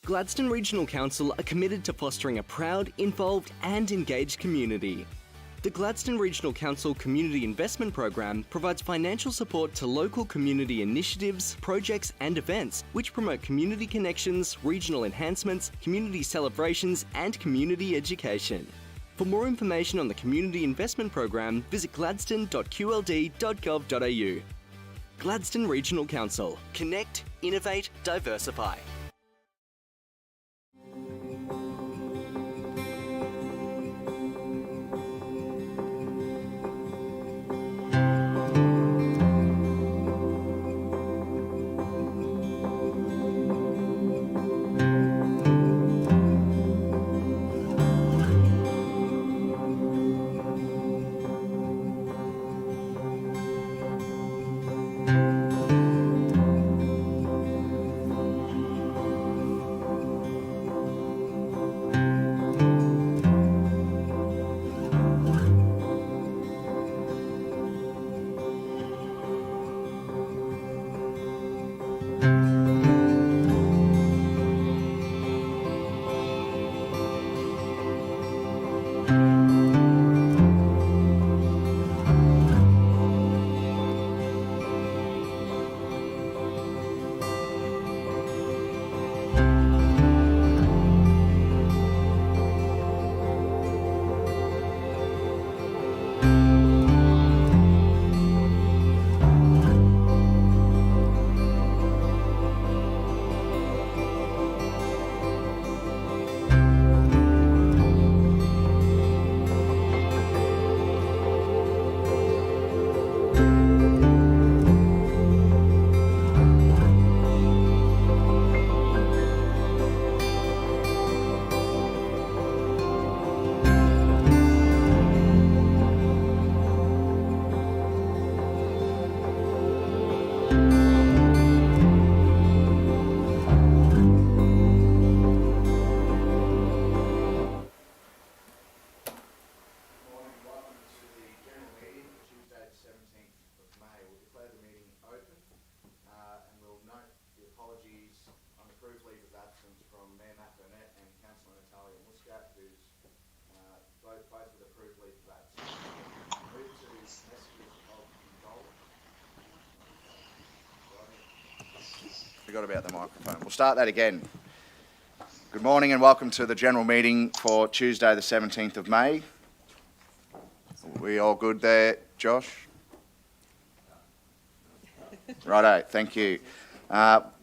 Gladstone Regional Council are committed to fostering a proud, involved and engaged community. The Gladstone Regional Council Community Investment Program provides financial support to local community initiatives, projects and events which promote community connections, regional enhancements, community celebrations and community education. For more information on the Community Investment Program, visit gladstone.qld.gov.au. Gladstone Regional Council. Connect, innovate, diversify. Forgot about the microphone. We'll start that again. Good morning and welcome to the general meeting for Tuesday the 17th of May. We all good there, Josh? Righto, thank you.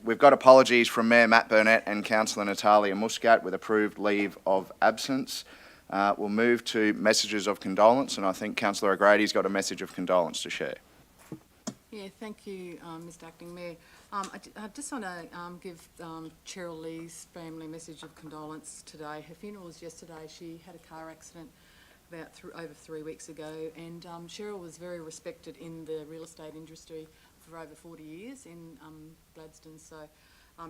We've got apologies from Mayor Matt Burnett and Councillor Natalia Muscat with approved leave of absence. We'll move to messages of condolence, and I think Councillor O'Grady's got a message of condolence to share. Yeah, thank you, Mr Acting Mayor. I just want to give Cheryl Lee's family a message of condolence today. Her funeral was yesterday. She had a car accident about over 3 weeks ago, and Cheryl was very respected in the real estate industry for over 40 years in Gladstone, so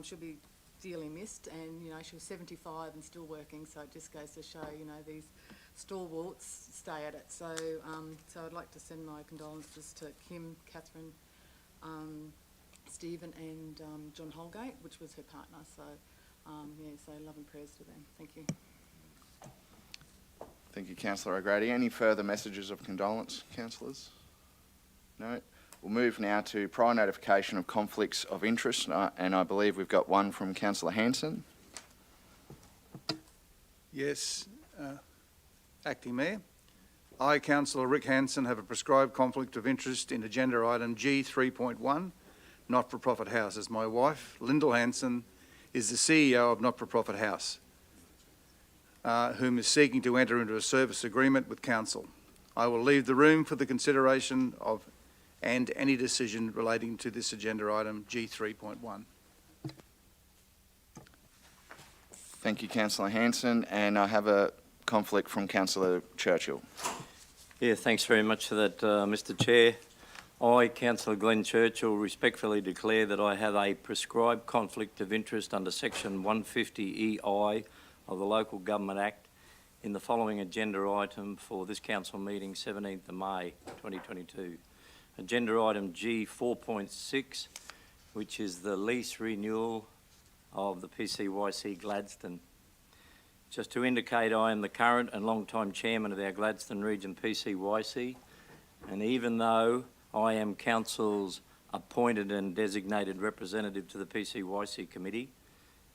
she'll be dearly missed. And, you know, she was 75 and still working, so it just goes to show, you know, these stalwarts stay at it. So, so I'd like to send my condolences to Kim, Catherine, Stephen and John Holgate, which was her partner. So, yeah, so love and prayers to them. Thank you. Thank you, Councillor O'Grady. Any further messages of condolence, councillors? No? We'll move now to prior notification of conflicts of interest, and I believe we've got one from Councillor Hanson. Yes, Acting Mayor. I, Councillor Rick Hanson, have a prescribed conflict of interest in agenda item G 3.1, not-for-profit houses. My wife, Lyndall Hanson, is the CEO of Not-for-Profit House, whom is seeking to enter into a service agreement with Council. I will leave the room for the consideration of and any decision relating to this agenda item G 3.1. Thank you, Councillor Hanson, and I have a conflict from Councillor Churchill. Yeah, thanks very much for that, Mr Chair. I, Councillor Glenn Churchill, respectfully declare that I have a prescribed conflict of interest under section 150EI of the Local Government Act in the following agenda item for this council meeting, 17th of May 2022. Agenda item G 4.6, which is the lease renewal of the PCYC Gladstone. Just to indicate, I am the current and long-time chairman of our Gladstone Region PCYC, and even though I am council's appointed and designated representative to the PCYC committee,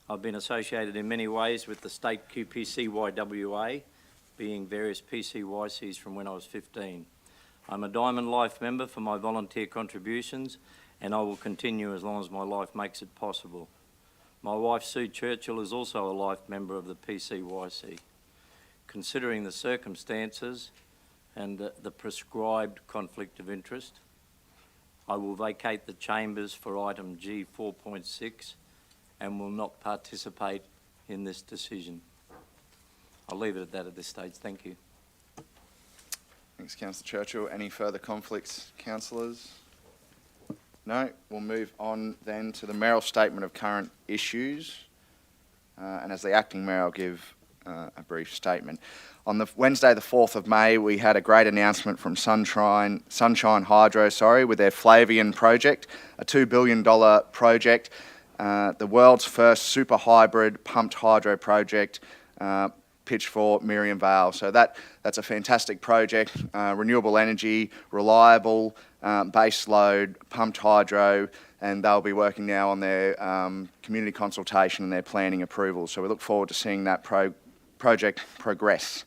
I've been associated in many ways with the state QPCYWA, being various PCYCs from when I was 15. I'm a Diamond Life member for my volunteer contributions, and I will continue as long as my life makes it possible. My wife, Sue Churchill, is also a life member of the PCYC. Considering the circumstances and the prescribed conflict of interest, I will vacate the chambers for item G 4.6 and will not participate in this decision. I'll leave it at that at this stage. Thank you. Thanks, Councillor Churchill. Any further conflicts, councillors? No. We'll move on then to the mayoral statement of current issues. And as the acting mayor, I'll give a brief statement. On the Wednesday, the 4th of May, we had a great announcement from Sunshine Hydro, with their Flavian project, a $2 billion project, the world's first super hybrid pumped hydro project, pitched for Miriam Vale. So that's a fantastic project, renewable energy, reliable, base load, pumped hydro, and they'll be working now on their community consultation and their planning approval. So we look forward to seeing that project progress.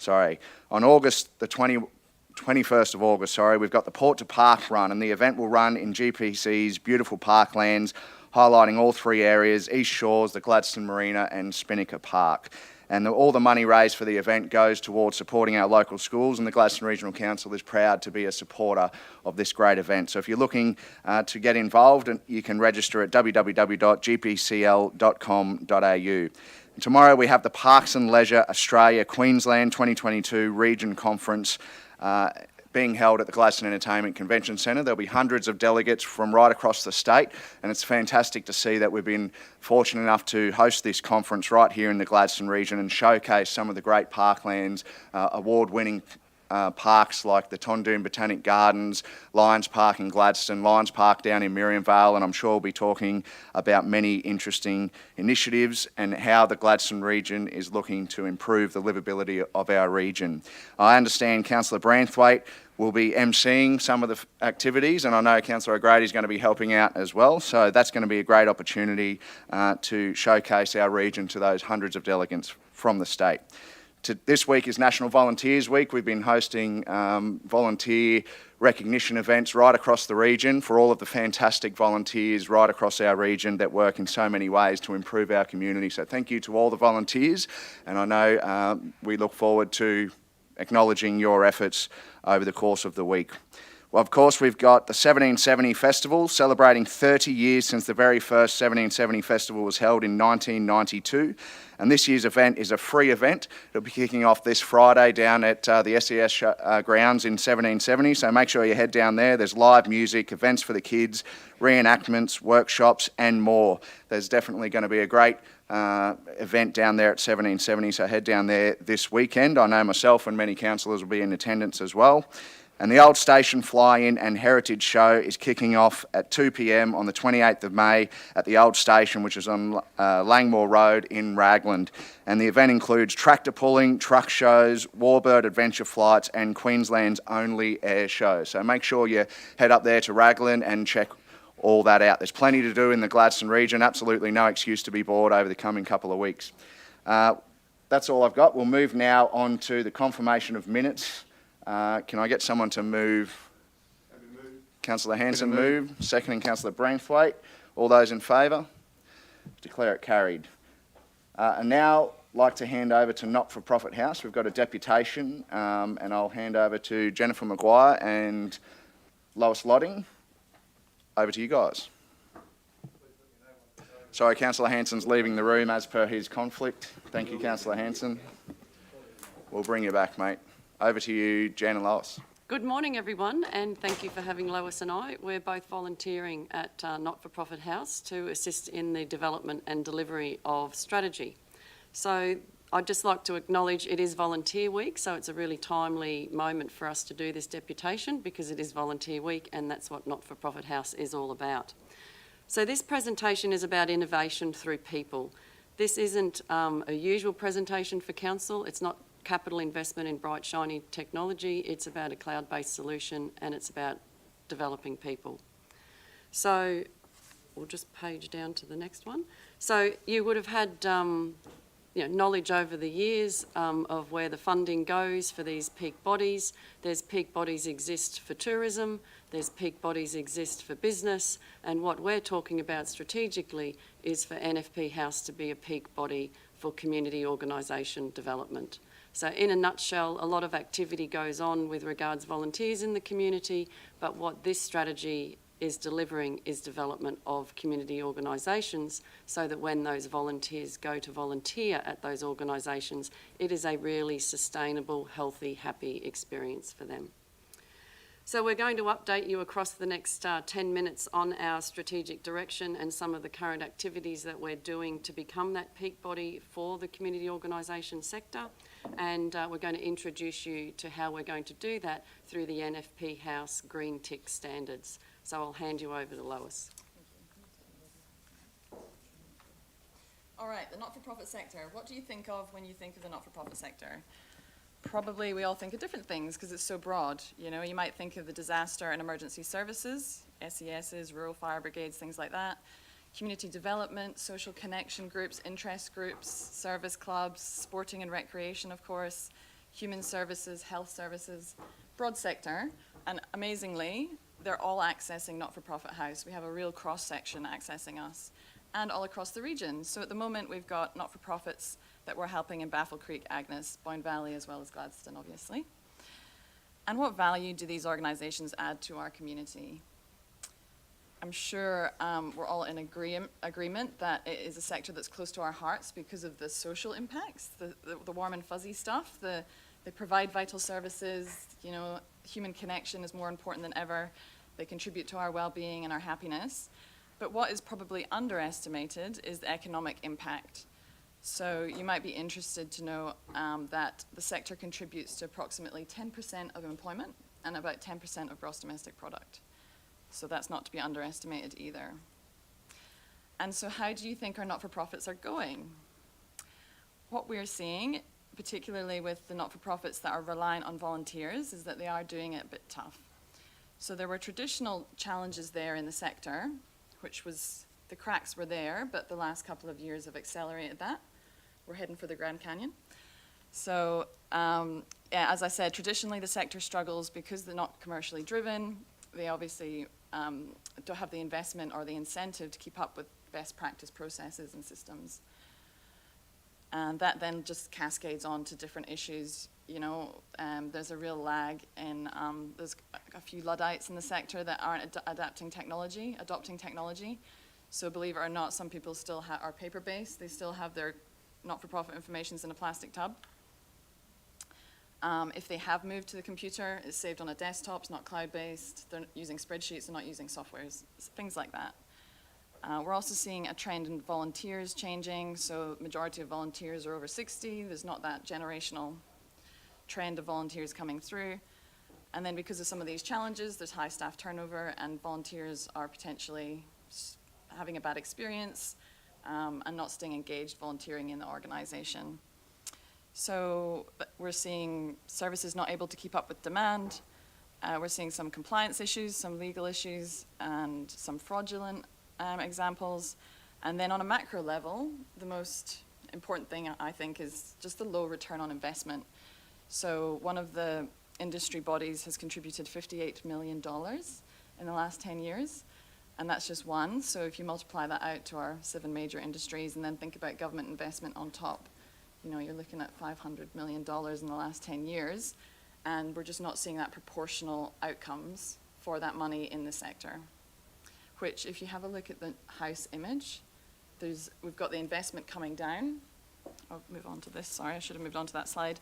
On August, the 21st of August, we've got the Port to Park run, and the event will run in GPC's beautiful parklands, highlighting all three areas: East Shores, the Gladstone Marina and Spinnaker Park. And all the money raised for the event goes towards supporting our local schools, and the Gladstone Regional Council is proud to be a supporter of this great event. So if you're looking to get involved, you can register at www.gpcl.com.au. And tomorrow we have the Parks and Leisure Australia Queensland 2022 Region Conference being held at the Gladstone Entertainment Convention Centre. There'll be hundreds of delegates from right across the state, and it's fantastic to see that we've been fortunate enough to host this conference right here in the Gladstone region and showcase some of the great parklands, award-winning parks like the Tondoon Botanic Gardens, Lions Park in Gladstone, Lions Park down in Miriam Vale, and I'm sure we'll be talking about many interesting initiatives and how the Gladstone region is looking to improve the livability of our region. I understand Councillor Branthwaite will be emceeing some of the activities, and I know Councillor O'Grady is going to be helping out as well, so that's going to be a great opportunity to showcase our region to those hundreds of delegates from the state. This week is National Volunteers Week. We've been hosting volunteer recognition events right across the region for all of the fantastic volunteers right across our region that work in so many ways to improve our community. So thank you to all the volunteers, and I know we look forward to acknowledging your efforts over the course of the week. Well, of course, we've got the 1770 Festival, celebrating 30 years since the very first 1770 Festival was held in 1992. And this year's event is a free event. It'll be kicking off this Friday down at the SES grounds in 1770, so make sure you head down there. There's live music, events for the kids, reenactments, workshops and more. There's definitely going to be a great event down there at 1770, so head down there this weekend. I know myself and many councillors will be in attendance as well. And the Old Station Fly-In and Heritage Show is kicking off at 2 p.m. on the 28th of May at the Old Station, which is on Langmore Road in Ragland. And the event includes tractor pulling, truck shows, warbird adventure flights and Queensland's only air show. So make sure you head up there to Ragland and check all that out. There's plenty to do in the Gladstone region, absolutely no excuse to be bored over the coming couple of weeks. That's all I've got. We'll move now on to the confirmation of minutes. Can I get someone to move? Councillor Hanson move. Seconding Councillor Branthwaite. All those in favour? Declare it carried. And now I'd like to hand over to Not-for-Profit House. We've got a deputation, and I'll hand over to Jennifer Maguire and Lois Lodding. Over to you guys. Sorry, Councillor Hanson's leaving the room as per his conflict. Thank you, Councillor Hanson. We'll bring you back, mate. Over to you, Jan and Lois. Good morning, everyone, and thank you for having Lois and I. We're both volunteering at Not-for-Profit House to assist in the development and delivery of strategy. So I'd just like to acknowledge it is Volunteer Week, so it's a really timely moment for us to do this deputation because it is Volunteer Week and that's what Not-for-Profit House is all about. So this presentation is about innovation through people. This isn't a usual presentation for council. It's not capital investment in bright, shiny technology. It's about a cloud-based solution and it's about developing people. So we'll just page down to the next one. So you would have had knowledge over the years of where the funding goes for these peak bodies. There's peak bodies exist for tourism, there's peak bodies exist for business, and what we're talking about strategically is for NFP House to be a peak body for community organisation development. So in a nutshell, a lot of activity goes on with regards volunteers in the community, but what this strategy is delivering is development of community organisations so that when those volunteers go to volunteer at those organisations, it is a really sustainable, healthy, happy experience for them. So we're going to update you across the next 10 minutes on our strategic direction and some of the current activities that we're doing to become that peak body for the community organisation sector. And we're going to introduce you to how we're going to do that through the NFP House Green Tick standards. So I'll hand you over to Lois. All right, the not-for-profit sector. What do you think of when you think of the not-for-profit sector? Probably we all think of different things because it's so broad. You know, you might think of the disaster and emergency services, SESs, rural fire brigades, things like that. Community development, social connection groups, interest groups, service clubs, sporting and recreation, of course, human services, health services, broad sector. And amazingly, they're all accessing Not-for-Profit House. We have a real cross-section accessing us and all across the region. So at the moment, we've got not-for-profits that we're helping in Baffle Creek, Agnes, Boyne Valley, as well as Gladstone, obviously. And what value do these organisations add to our community? I'm sure we're all in agreement that it is a sector that's close to our hearts because of the social impacts, the warm and fuzzy stuff. They provide vital services, you know, human connection is more important than ever. They contribute to our well-being and our happiness. But what is probably underestimated is the economic impact. So you might be interested to know that the sector contributes to approximately 10% of employment and about 10% of gross domestic product. So that's not to be underestimated either. And so how do you think our not-for-profits are going? What we're seeing, particularly with the not-for-profits that are reliant on volunteers, is that they are doing it a bit tough. So there were traditional challenges there in the sector, which was the cracks were there, but the last couple of years have accelerated that. We're heading for the Grand Canyon. So yeah, as I said, traditionally the sector struggles because they're not commercially driven. They obviously don't have the investment or the incentive to keep up with best practice processes and systems. And that then just cascades on to different issues. You know, there's a real lag in, there's a few Luddites in the sector that aren't adopting technology. So believe it or not, some people still are paper-based. They still have their not-for-profit information in a plastic tub. If they have moved to the computer, it's saved on a desktop, it's not cloud-based. They're using spreadsheets, they're not using softwares, things like that. We're also seeing a trend in volunteers changing. So majority of volunteers are over 60. There's not that generational trend of volunteers coming through. And then because of some of these challenges, there's high staff turnover and volunteers are potentially having a bad experience and not staying engaged volunteering in the organization. So we're seeing services not able to keep up with demand. We're seeing some compliance issues, some legal issues, and some fraudulent examples. And then on a macro level, the most important thing I think is just the low return on investment. So one of the industry bodies has contributed $58 million in the last 10 years. And that's just one. So if you multiply that out to our 7 major industries and then think about government investment on top, you know, you're looking at $500 million in the last 10 years. And we're just not seeing that proportional outcomes for that money in the sector. Which, if you have a look at the house image, we've got the investment coming down. I'll move on to this, sorry, I should have moved on to that slide.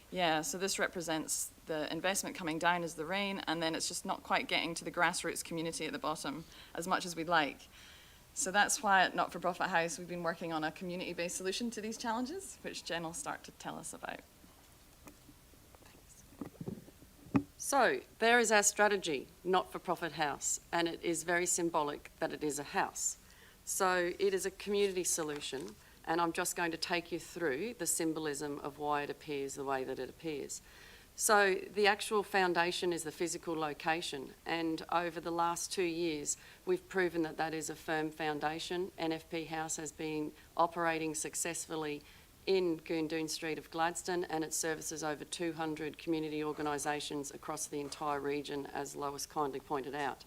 Yeah, so this represents the investment coming down as the rain, and then it's just not quite getting to the grassroots community at the bottom as much as we'd like. So that's why at Not-for-Profit House we've been working on a community-based solution to these challenges, which Jen will start to tell us about. So there is our strategy, Not-for-Profit House, and it is very symbolic that it is a house. So it is a community solution, and I'm just going to take you through the symbolism of why it appears the way that it appears. So the actual foundation is the physical location, and over the last 2 years we've proven that that is a firm foundation. NFP House has been operating successfully in Goondoon Street of Gladstone, and it services over 200 community organisations across the entire region, as Lois kindly pointed out.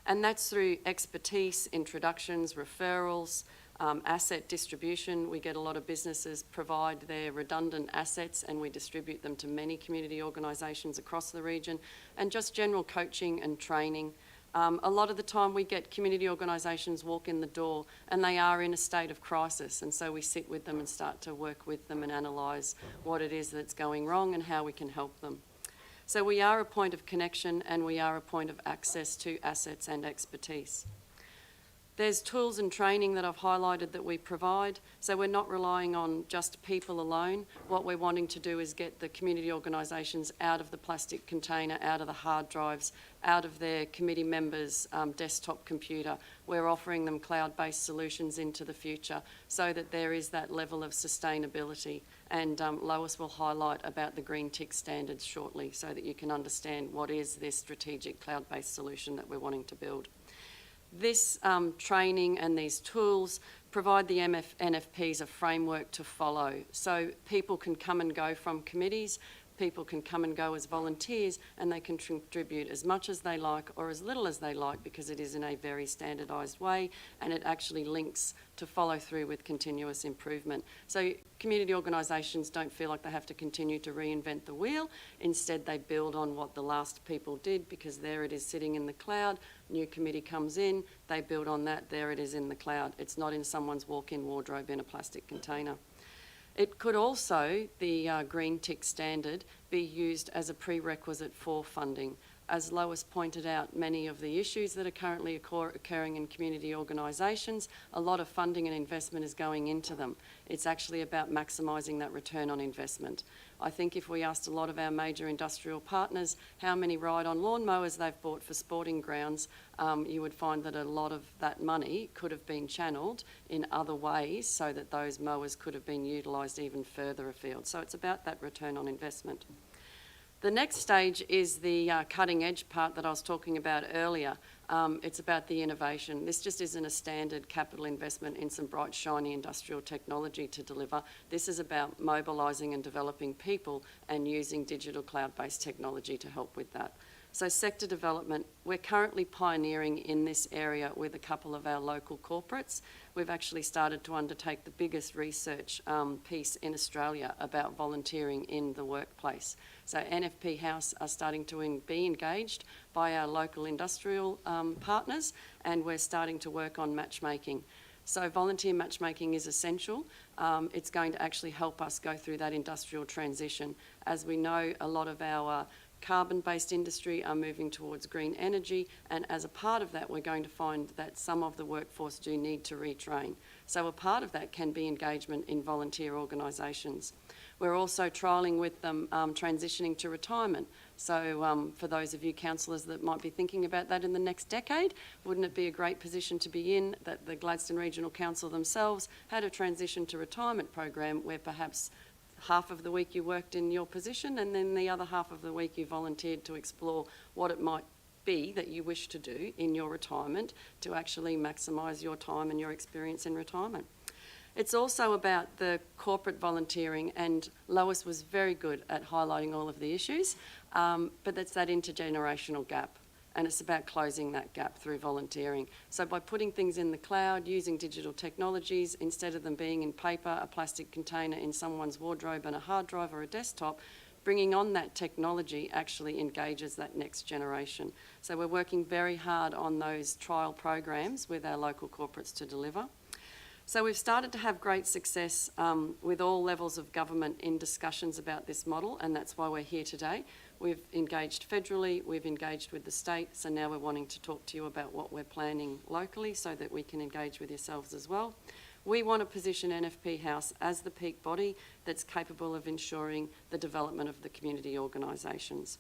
And that's through expertise, introductions, referrals, asset distribution. We get a lot of businesses provide their redundant assets and we distribute them to many community organisations across the region, and just general coaching and training. A lot of the time we get community organisations walk in the door and they are in a state of crisis, and so we sit with them and start to work with them and analyse what it is that's going wrong and how we can help them. So we are a point of connection and we are a point of access to assets and expertise. There's tools and training that I've highlighted that we provide, so we're not relying on just people alone. What we're wanting to do is get the community organisations out of the plastic container, out of the hard drives, out of their committee members' desktop computer. We're offering them cloud-based solutions into the future so that there is that level of sustainability. And Lois will highlight about the green tick standards shortly so that you can understand what is this strategic cloud-based solution that we're wanting to build. This training and these tools provide the NFPs a framework to follow. So people can come and go from committees, people can come and go as volunteers, and they can contribute as much as they like or as little as they like, because it is in a very standardised way and it actually links to follow through with continuous improvement. So community organisations don't feel like they have to continue to reinvent the wheel. Instead, they build on what the last people did, because there it is sitting in the cloud. New committee comes in, they build on that, there it is in the cloud. It's not in someone's walk-in wardrobe in a plastic container. It could also, the green tick standard, be used as a prerequisite for funding. As Lois pointed out, many of the issues that are currently occurring in community organisations, a lot of funding and investment is going into them. It's actually about maximising that return on investment. I think if we asked a lot of our major industrial partners how many ride-on lawnmowers they've bought for sporting grounds, you would find that a lot of that money could have been channelled in other ways so that those mowers could have been utilised even further afield. So it's about that return on investment. The next stage is the cutting edge part that I was talking about earlier. It's about the innovation. This just isn't a standard capital investment in some bright, shiny industrial technology to deliver. This is about mobilising and developing people and using digital cloud-based technology to help with that. So sector development, we're currently pioneering in this area with a couple of our local corporates. We've actually started to undertake the biggest research piece in Australia about volunteering in the workplace. So NFP House are starting to be engaged by our local industrial partners, and we're starting to work on matchmaking. So volunteer matchmaking is essential. It's going to actually help us go through that industrial transition. As we know, a lot of our carbon-based industry are moving towards green energy, and as a part of that we're going to find that some of the workforce do need to retrain. So a part of that can be engagement in volunteer organisations. We're also trialling with them transitioning to retirement. So for those of you councillors that might be thinking about that in the next decade, wouldn't it be a great position to be in, that the Gladstone Regional Council themselves had a transition to retirement program where perhaps half of the week you worked in your position and then the other half of the week you volunteered to explore what it might be that you wish to do in your retirement to actually maximise your time and your experience in retirement. It's also about the corporate volunteering, and Lois was very good at highlighting all of the issues, but it's that intergenerational gap. And it's about closing that gap through volunteering. So by putting things in the cloud, using digital technologies, instead of them being in paper, a plastic container in someone's wardrobe and a hard drive or a desktop, bringing on that technology actually engages that next generation. So we're working very hard on those trial programs with our local corporates to deliver. So we've started to have great success with all levels of government in discussions about this model, and that's why we're here today. We've engaged federally, we've engaged with the state, so now we're wanting to talk to you about what we're planning locally so that we can engage with yourselves as well. We want to position NFP House as the peak body that's capable of ensuring the development of the community organisations.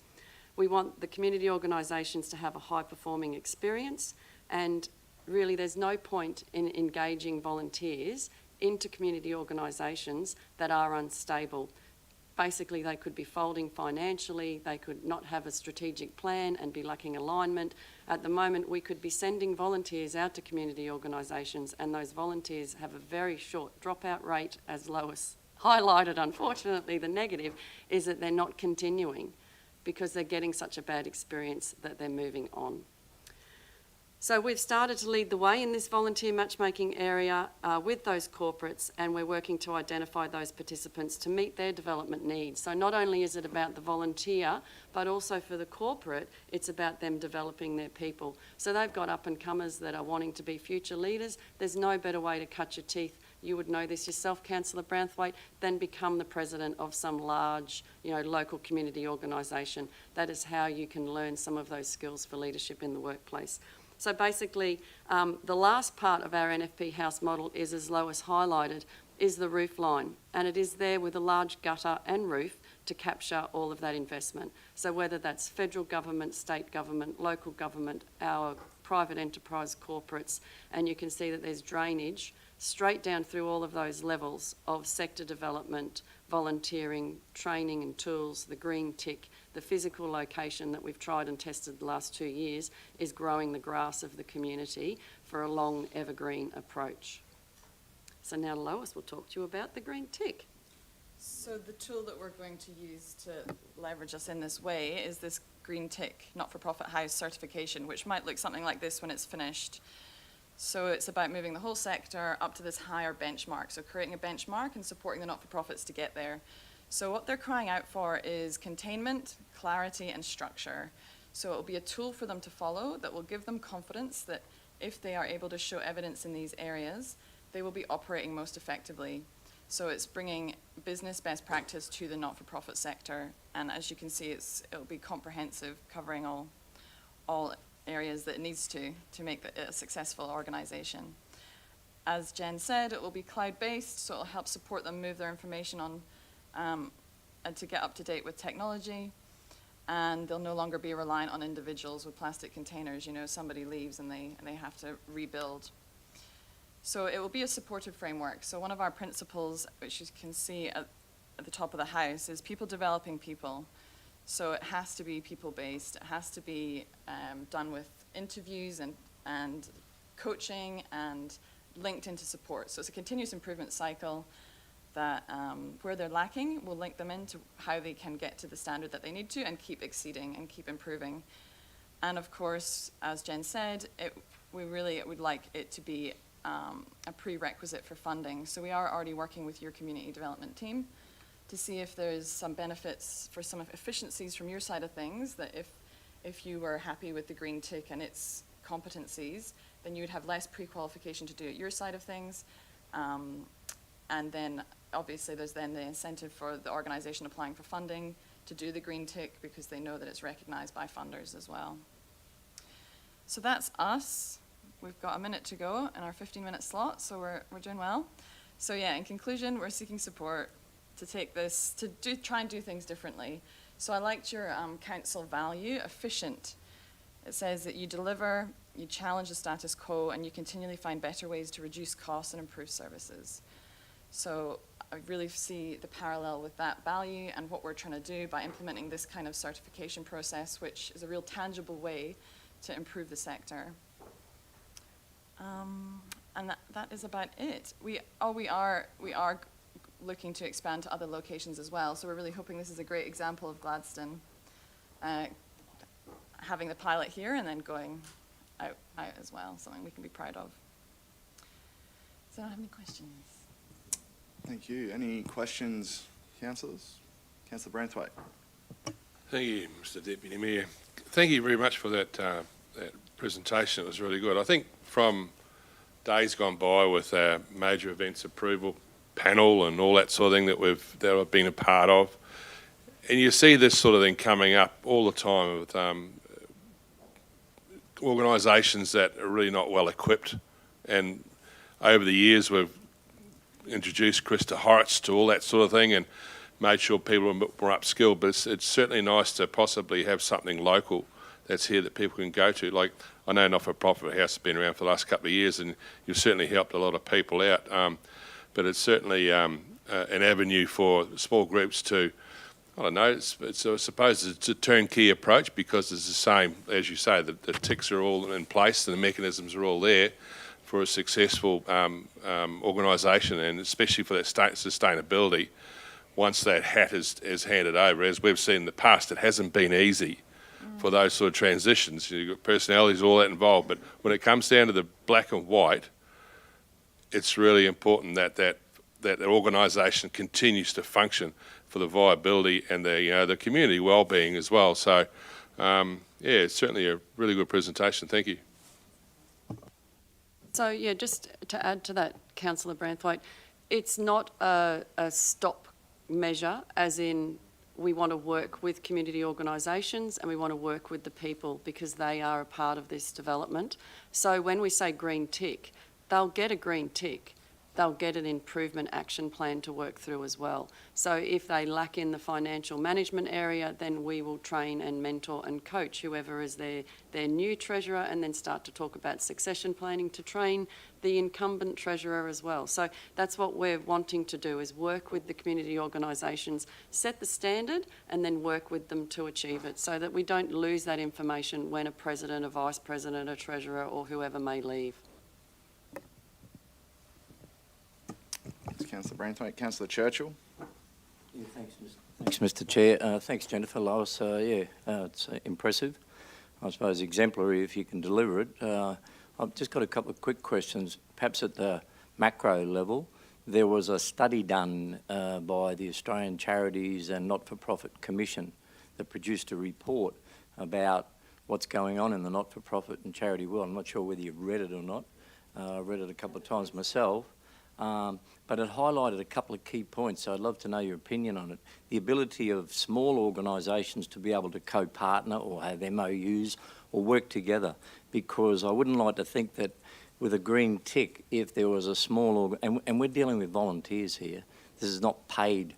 We want the community organisations to have a high-performing experience, and really there's no point in engaging volunteers into community organisations that are unstable. Basically, they could be folding financially, they could not have a strategic plan and be lacking alignment. At the moment, we could be sending volunteers out to community organisations, and those volunteers have a very short dropout rate, as Lois highlighted. Unfortunately, the negative is that they're not continuing because they're getting such a bad experience that they're moving on. So we've started to lead the way in this volunteer matchmaking area with those corporates, and we're working to identify those participants to meet their development needs. So not only is it about the volunteer, but also for the corporate, it's about them developing their people. So they've got up-and-comers that are wanting to be future leaders. There's no better way to cut your teeth, you would know this yourself, Councillor Branthwaite, than become the president of some large, local community organisation. That is how you can learn some of those skills for leadership in the workplace. So basically, the last part of our NFP House model is, as Lois highlighted, is the roof line. And it is there with a large gutter and roof to capture all of that investment. So whether that's federal government, state government, local government, our private enterprise corporates, and you can see that there's drainage straight down through all of those levels of sector development, volunteering, training and tools, the green tick. The physical location that we've tried and tested the last 2 years is growing the grass of the community for a long evergreen approach. So now Lois will talk to you about the green tick. So the tool that we're going to use to leverage us in this way is this green tick not-for-profit house certification, which might look something like this when it's finished. So it's about moving the whole sector up to this higher benchmark, so creating a benchmark and supporting the not-for-profits to get there. So what they're crying out for is containment, clarity and structure. So it will be a tool for them to follow that will give them confidence that if they are able to show evidence in these areas, they will be operating most effectively. So it's bringing business best practice to the not-for-profit sector, and as you can see, it'll be comprehensive, covering all areas that it needs to make it a successful organisation. As Jen said, it will be cloud-based, so it'll help support them move their information on and to get up to date with technology, and they'll no longer be reliant on individuals with plastic containers. Somebody leaves and they have to rebuild. So it will be a supportive framework. So one of our principles, which you can see at the top of the house, is people developing people. So it has to be people-based. It has to be done with interviews and coaching and linked into support. So it's a continuous improvement cycle that where they're lacking, we'll link them into how they can get to the standard that they need to and keep exceeding and keep improving. And of course, as Jen said, we really would like it to be a prerequisite for funding. So we are already working with your community development team to see if there's some benefits for some efficiencies from your side of things, that if you were happy with the green tick and its competencies, then you would have less pre-qualification to do it your side of things. And then obviously there's then the incentive for the organisation applying for funding to do the green tick because they know that it's recognised by funders as well. So that's us. We've got a minute to go in our 15-minute slot, so we're doing well. So yeah, in conclusion, we're seeking support to take this, to try and do things differently. So I liked your council value, efficient. It says that you deliver, you challenge the status quo, and you continually find better ways to reduce costs and improve services. So I really see the parallel with that value and what we're trying to do by implementing this kind of certification process, which is a real tangible way to improve the sector. And that is about it. We are looking to expand to other locations as well. So we're really hoping this is a great example of Gladstone having the pilot here and then going out as well, something we can be proud of. So I don't have any questions. Thank you. Any questions, councillors? Councillor Branthwaite. Thank you, Mr Deputy Mayor. Thank you very much for that presentation. It was really good. I think from days gone by with our major events approval panel and all that sort of thing that I've been a part of. And you see this sort of thing coming up all the time with organisations that are really not well equipped. And over the years, we've introduced Krista Horitz to all that sort of thing and made sure people are more upskilled. But it's certainly nice to possibly have something local that's here that people can go to. Like, I know Not-for-Profit House has been around for the last couple of years, and you've certainly helped a lot of people out. But it's certainly an avenue for small groups to, I don't know, I suppose it's a turnkey approach, because it's the same, as you say, the ticks are all in place and the mechanisms are all there for a successful organisation, and especially for that sustainability. Once that hat is handed over, as we've seen in the past, it hasn't been easy for those sort of transitions. You've got personalities, all that involved, but when it comes down to the black and white, it's really important that organisation continues to function for the viability and the community well-being as well. So, it's certainly a really good presentation. Thank you. So, yeah, just to add to that, Councillor Branthwaite, it's not a stop measure, as in we want to work with community organisations and we want to work with the people because they are a part of this development. So when we say green tick, they'll get a green tick. They'll get an improvement action plan to work through as well. So if they lack in the financial management area, then we will train and mentor and coach whoever is their new treasurer, and then start to talk about succession planning to train the incumbent treasurer as well. So that's what we're wanting to do, is work with the community organisations, set the standard, and then work with them to achieve it, so that we don't lose that information when a president, a vice president, a treasurer or whoever may leave. Thanks, Councillor Branthwaite. Councillor Churchill. Yeah, thanks, Mr. Chair. Thanks, Jennifer. Lois, it's impressive. I suppose exemplary if you can deliver it. I've just got a couple of quick questions. Perhaps at the macro level, there was a study done by the Australian Charities and Not-for-Profit Commission that produced a report about what's going on in the not-for-profit and charity world. I'm not sure whether you've read it or not. I read it a couple of times myself. But it highlighted a couple of key points, so I'd love to know your opinion on it. The ability of small organisations to be able to co-partner or have MOUs or work together, because I wouldn't like to think that with a green tick, if there was a small, and we're dealing with volunteers here, this is not paid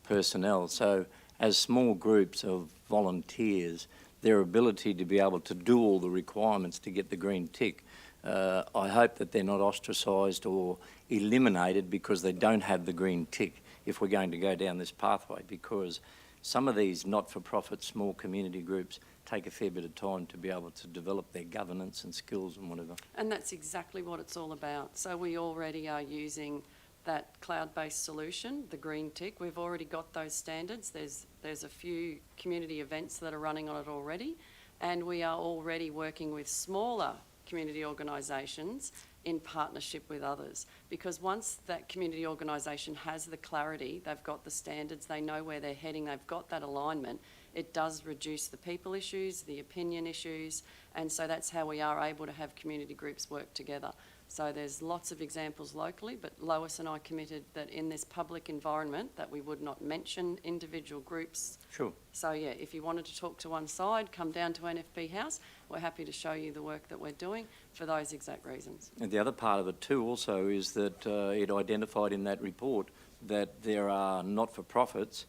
personnel, so as small groups of volunteers, their ability to be able to do all the requirements to get the green tick, I hope that they're not ostracised or eliminated because they don't have the green tick if we're going to go down this pathway, because some of these not-for-profit small community groups take a fair bit of time to be able to develop their governance and skills and whatever. And that's exactly what it's all about. So we already are using that cloud-based solution, the green tick. We've already got those standards. There's a few community events that are running on it already, and we are already working with smaller community organisations in partnership with others, because once that community organisation has the clarity, they've got the standards, they know where they're heading, they've got that alignment, it does reduce the people issues, the opinion issues, and so that's how we are able to have community groups work together. So there's lots of examples locally, but Lois and I committed that in this public environment that we would not mention individual groups. Sure. So yeah, if you wanted to talk to one side, come down to NFP House. We're happy to show you the work that we're doing for those exact reasons. And the other part of it too also is that it identified in that report that there are not-for-profits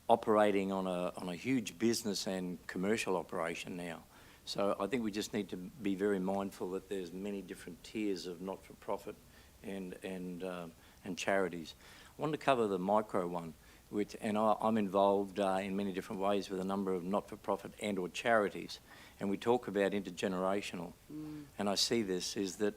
operating on a huge business and commercial operation now. So I think we just need to be very mindful that there's many different tiers of not-for-profit and charities. I wanted to cover the micro one, and I'm involved in many different ways with a number of not-for-profit and or charities, and we talk about intergenerational. And I see this is that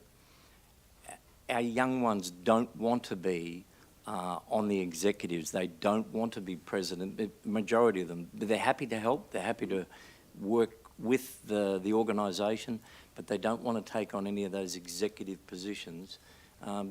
our young ones don't want to be on the executives. They don't want to be president, the majority of them. They're happy to help, they're happy to work with the organisation, but they don't want to take on any of those executive positions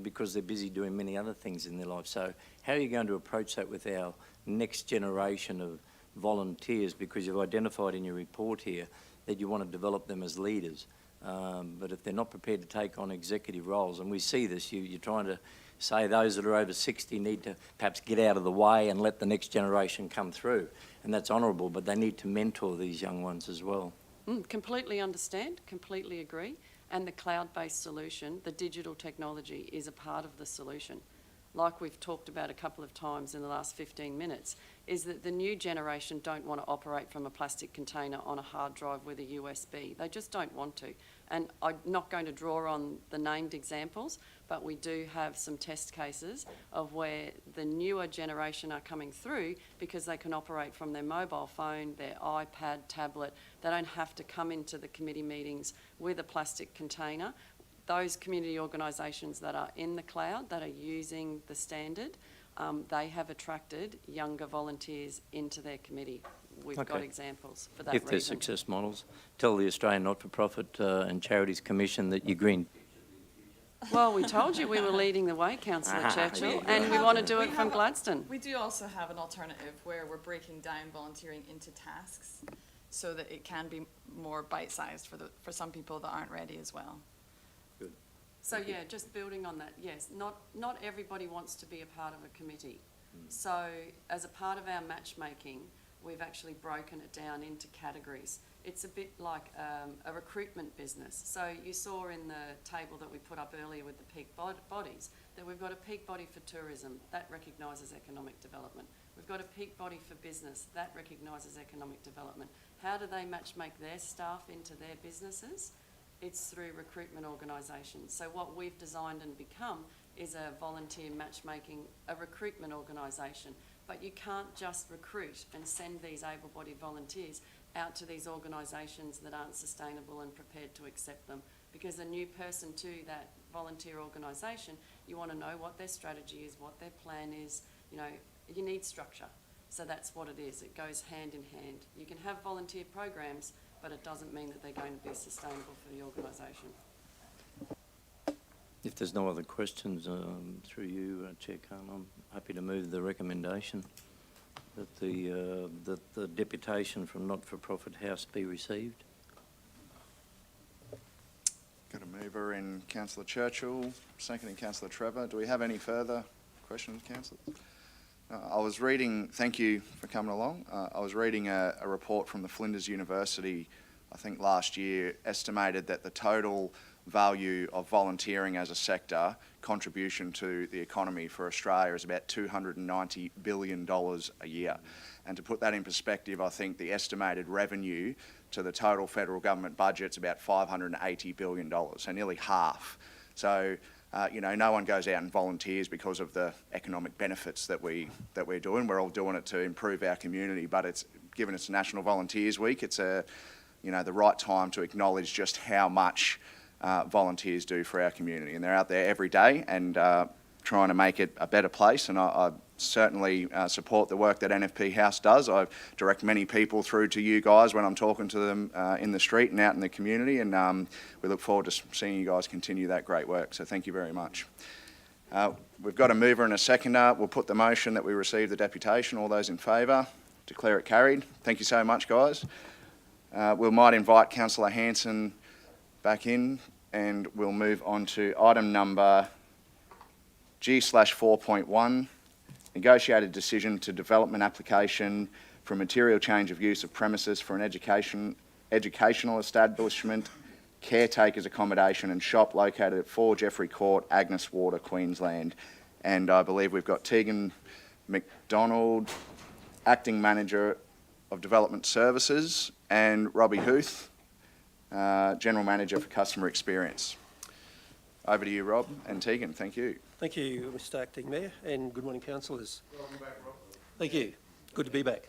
because they're busy doing many other things in their life. So how are you going to approach that with our next generation of volunteers? Because you've identified in your report here that you want to develop them as leaders. But if they're not prepared to take on executive roles, and we see this, you're trying to say those that are over 60 need to perhaps get out of the way and let the next generation come through. And that's honourable, but they need to mentor these young ones as well. Completely understand, completely agree. And the cloud-based solution, the digital technology, is a part of the solution. Like we've talked about a couple of times in the last 15 minutes, is that the new generation don't want to operate from a plastic container on a hard drive with a USB. They just don't want to. And I'm not going to draw on the named examples, but we do have some test cases of where the newer generation are coming through because they can operate from their mobile phone, their iPad, tablet. They don't have to come into the committee meetings with a plastic container. Those community organisations that are in the cloud, that are using the standard, they have attracted younger volunteers into their committee. We've got examples for that If they're success models, tell the Australian Not-for-Profit and Charities Commission that you're green. Well, we told you we were leading the way, Councillor Churchill, and we want to do it from Gladstone. We do also have an alternative where we're breaking down volunteering into tasks so that it can be more bite-sized for some people that aren't ready as well. Good. So yeah, just building on that, yes, not everybody wants to be a part of a committee. So as a part of our matchmaking, we've actually broken it down into categories. It's a bit like a recruitment business. So you saw in the table that we put up earlier with the peak bodies that we've got a peak body for tourism. That recognises economic development. We've got a peak body for business. That recognises economic development. How do they matchmake their staff into their businesses? It's through recruitment organisations. So what we've designed and become is a volunteer matchmaking, a recruitment organisation. But you can't just recruit and send these able-bodied volunteers out to these organisations that aren't sustainable and prepared to accept them. Because a new person to that volunteer organisation, you want to know what their strategy is, what their plan is. You know, you need structure. So that's what it is. It goes hand in hand. You can have volunteer programs, but it doesn't mean that they're going to be sustainable for the organisation. If there's no other questions through you, Chair Khan, I'm happy to move the recommendation that the deputation from Not-for-Profit House be received. Got a mover in Councillor Churchill, second in Councillor Trevor. Do we have any further questions, councillors? I was reading, thank you for coming along. I was reading a report from the Flinders University, I think last year, estimated that the total value of volunteering as a sector contribution to the economy for Australia is about $290 billion a year. And to put that in perspective, I think the estimated revenue to the total federal government budget is about $580 billion, so nearly half. So, you know, no one goes out and volunteers because of the economic benefits that we're doing. We're all doing it to improve our community, but it's given it's National Volunteers Week, it's the right time to acknowledge just how much volunteers do for our community, and they're out there every day and trying to make it a better place. And I certainly support the work that NFP House does. I direct many people through to you guys when I'm talking to them in the street and out in the community, and we look forward to seeing you guys continue that great work. So thank you very much. We've got a mover and a seconder. We'll put the motion that we receive the deputation. All those in favour, declare it carried. Thank you so much, guys. We might invite Councillor Hanson back in, and we'll move on to item number G/4.1, negotiated decision to development application for material change of use of premises for an educational establishment, caretaker's accommodation and shop located at 4 Jeffrey Court, Agnes Water, Queensland. And I believe we've got Tegan McDonald, Acting Manager of Development Services, and Robbie Huth, General Manager for Customer Experience. Over to you, Rob and Tegan. Thank you. Thank you, Mr Acting Mayor, and good morning, councillors. Welcome back, Rob. Thank you. Good to be back.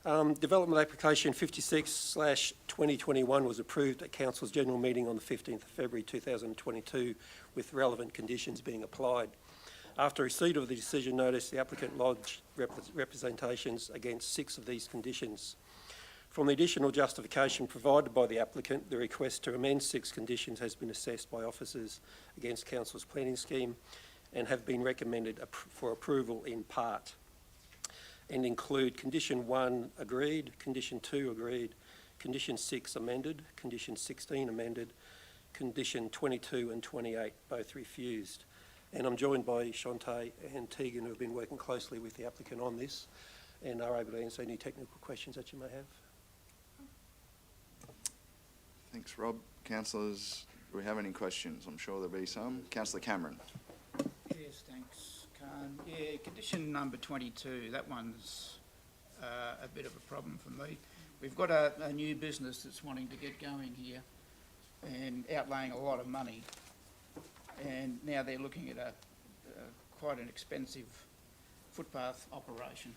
Development application 56/2021 was approved at Council's general meeting on the 15th of February 2022, with relevant conditions being applied. After receipt of the decision notice, the applicant lodged representations against 6 of these conditions. From the additional justification provided by the applicant, the request to amend 6 conditions has been assessed by officers against Council's planning scheme and have been recommended for approval in part, and include condition 1 agreed, condition 2 agreed, Condition 6 amended, Condition 16 amended, Condition 22 and 28 both refused. And I'm joined by Shantae and Tegan, who have been working closely with the applicant on this and are able to answer any technical questions that you may have. Thanks, Rob. Councillors, do we have any questions? I'm sure there'll be some. Councillor Cameron. Yes, thanks, Khan. Yeah, condition number 22, that one's a bit of a problem for me. We've got a new business that's wanting to get going here and outlaying a lot of money. And now they're looking at quite an expensive footpath operation,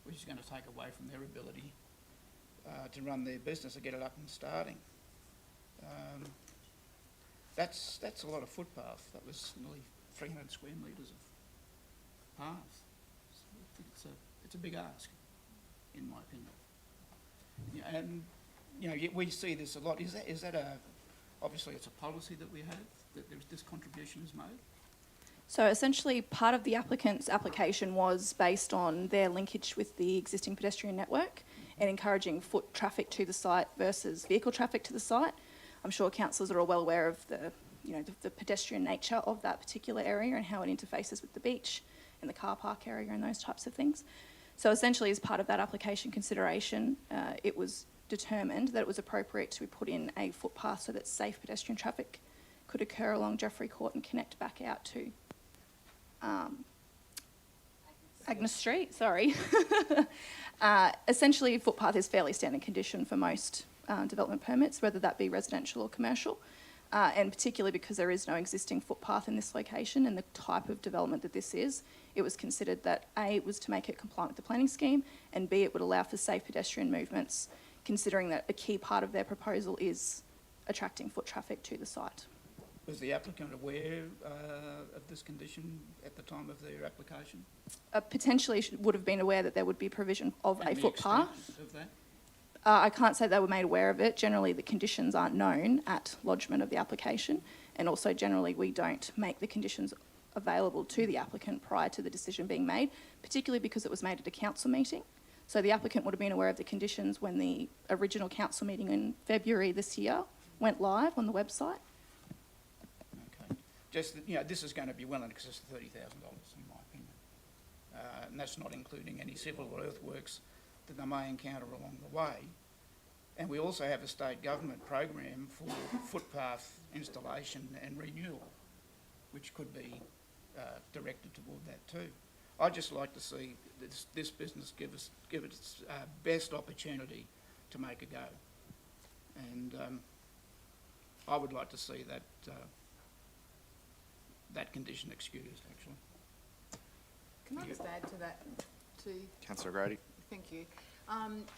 which is going to take away from their ability to run their business and get it up and starting. That's a lot of footpath. That was nearly 300 square metres of path. I think it's a big ask, in my opinion. Yeah, and you know, we see this a lot. Is that obviously it's a policy that we have that this contribution is made? So essentially, part of the applicant's application was based on their linkage with the existing pedestrian network and encouraging foot traffic to the site versus vehicle traffic to the site. I'm sure councillors are all well aware of the pedestrian nature of that particular area and how it interfaces with the beach and the car park area and those types of things. So essentially, as part of that application consideration, it was determined that it was appropriate to put in a footpath so that safe pedestrian traffic could occur along Jeffrey Court and connect back out to Agnes Street, sorry. Essentially, a footpath is fairly standard condition for most development permits, whether that be residential or commercial, and particularly because there is no existing footpath in this location and the type of development that this is, it was considered that A, it was to make it compliant with the planning scheme, and B, it would allow for safe pedestrian movements, considering that a key part of their proposal is attracting foot traffic to the site. Was the applicant aware of this condition at the time of their application? Potentially would have been aware that there would be provision of And a the footpath. extent of that? I can't say they were made aware of it. Generally, the conditions aren't known at lodgement of the application, and also generally we don't make the conditions available to the applicant prior to the decision being made, particularly because it was made at a council meeting. So the applicant would have been aware of the conditions when the original council meeting in February this year went live on the website. Okay. Just that, you know, this is going to be well in excess of $30,000 in my opinion. And that's not including any civil or earthworks that they may encounter along the way. And we also have a state government program for footpath installation and renewal, which could be directed toward that too. I'd just like to see this business give it its best opportunity to make a go. And I would like to see that condition excused, actually. Can I just add to that too? Councillor Grady. Thank you.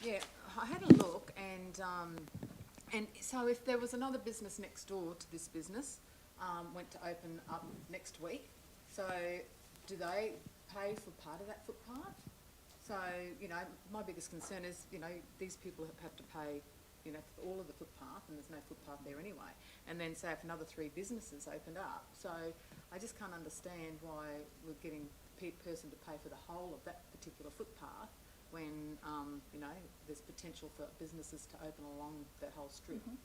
Yeah, I had a look and so if there was another business next door to this business, went to open up next week, so do they pay for part of that footpath? So, you know, my biggest concern is, you know, these people have to pay, you know, for all of the footpath and there's no footpath there anyway. And then say if another 3 businesses opened up. So I just can't understand why we're getting the person to pay for the whole of that particular footpath when, you know, there's potential for businesses to open along that whole strip. Mm-hmm.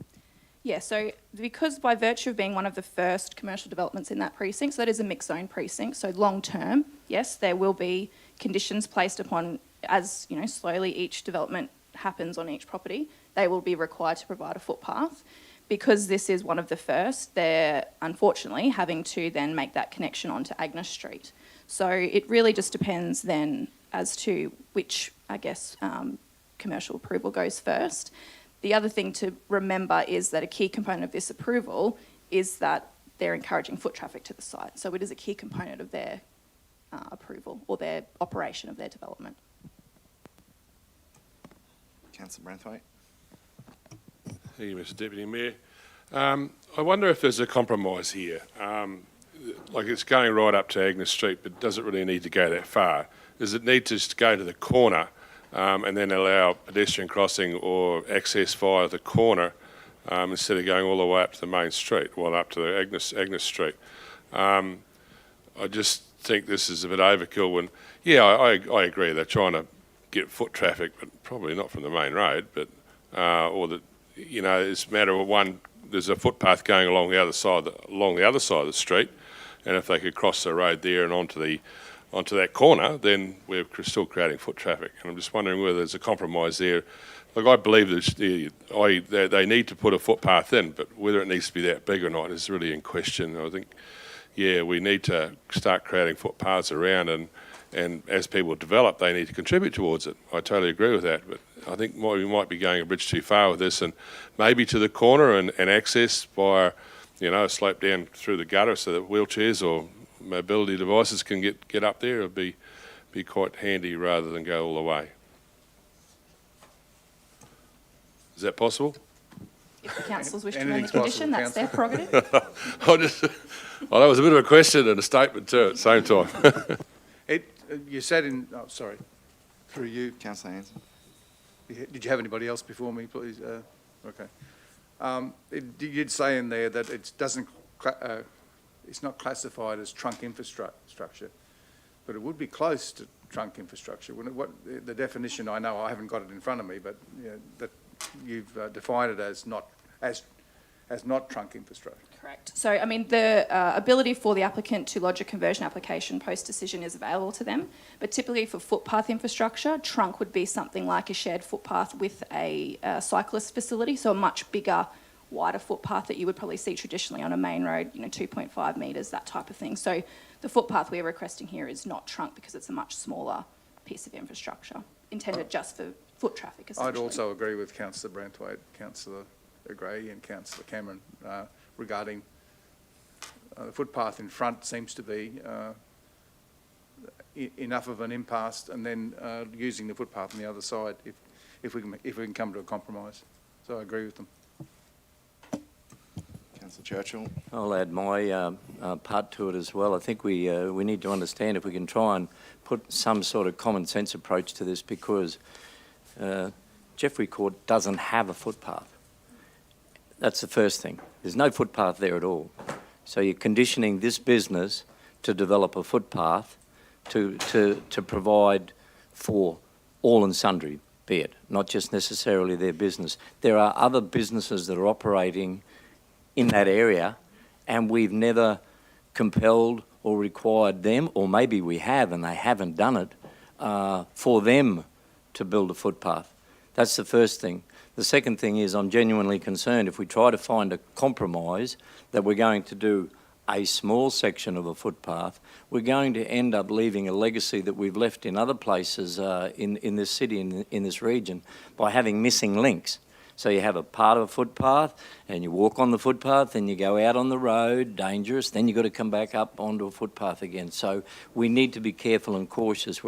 Yeah, so because by virtue of being one of the first commercial developments in that precinct, so that is a mixed zone precinct, so long term, yes, there will be conditions placed upon, as, you know, slowly each development happens on each property, they will be required to provide a footpath. Because this is one of the first, they're unfortunately having to then make that connection onto Agnes Street. So it really just depends then as to which, I guess, commercial approval goes first. The other thing to remember is that a key component of this approval is that they're encouraging foot traffic to the site. So it is a key component of their approval or their operation of their development. Councillor Branthwaite. Thank you, Mr Deputy Mayor. I wonder if there's a compromise here. Like it's going right up to Agnes Street, but does it really need to go that far? Does it need to just go to the corner and then allow pedestrian crossing or access via the corner instead of going all the way up to the main street, well, up to the Agnes Street? I just think this is a bit overkill. And yeah, I agree they're trying to get foot traffic, but probably not from the main road. But or that, it's a matter of one, there's a footpath going along the other side of the street, and if they could cross the road there and onto that corner, then we're still creating foot traffic. And I'm just wondering whether there's a compromise there. Look, I believe they need to put a footpath in, but whether it needs to be that big or not is really in question. I think, we need to start creating footpaths around, and as people develop, they need to contribute towards it. I totally agree with that, but I think we might be going a bridge too far with this, and maybe to the corner and access via, a slope down through the gutter so that wheelchairs or mobility devices can get up there. It would be quite handy rather than go all the way. Is that possible? If the councillors wish to amend the Anything's condition, possible, that's their prerogative. That was a bit of a question and a statement too at the same time. You said through you. Councillor Hanson. Did you have anybody else before me, please? Okay. You did say in there that it's not classified as trunk infrastructure, but it would be close to trunk infrastructure, wouldn't it? What the definition? I know I haven't got it in front of me, but that you've defined it as not trunk infrastructure. Correct. So, I mean, the ability for the applicant to lodge a conversion application post-decision is available to them, but typically for footpath infrastructure, trunk would be something like a shared footpath with a cyclist facility, so a much bigger, wider footpath that you would probably see traditionally on a main road, 2.5 metres, that type of thing. So the footpath we're requesting here is not trunk because it's a much smaller piece of infrastructure, intended just for foot traffic, essentially. I'd also agree with Councillor Branthwaite, Councillor Gray and Councillor Cameron regarding the footpath in front seems to be enough of an impasse, and then using the footpath on the other side if we can come to a compromise. So I agree with them. Councillor Churchill. I'll add my part to it as well. I think we need to understand if we can try and put some sort of common sense approach to this, because Jeffrey Court doesn't have a footpath. That's the first thing. There's no footpath there at all. So you're conditioning this business to develop a footpath to provide for all and sundry, be it, not just necessarily their business. There are other businesses that are operating in that area, and we've never compelled or required them, or maybe we have and they haven't done it, for them to build a footpath. That's the first thing. The second thing is I'm genuinely concerned if we try to find a compromise that we're going to do a small section of a footpath, we're going to end up leaving a legacy that we've left in other places in this city, in this region, by having missing links. So you have a part of a footpath and you walk on the footpath and you go out on the road, dangerous, then you've got to come back up onto a footpath again. So we need to be careful and cautious.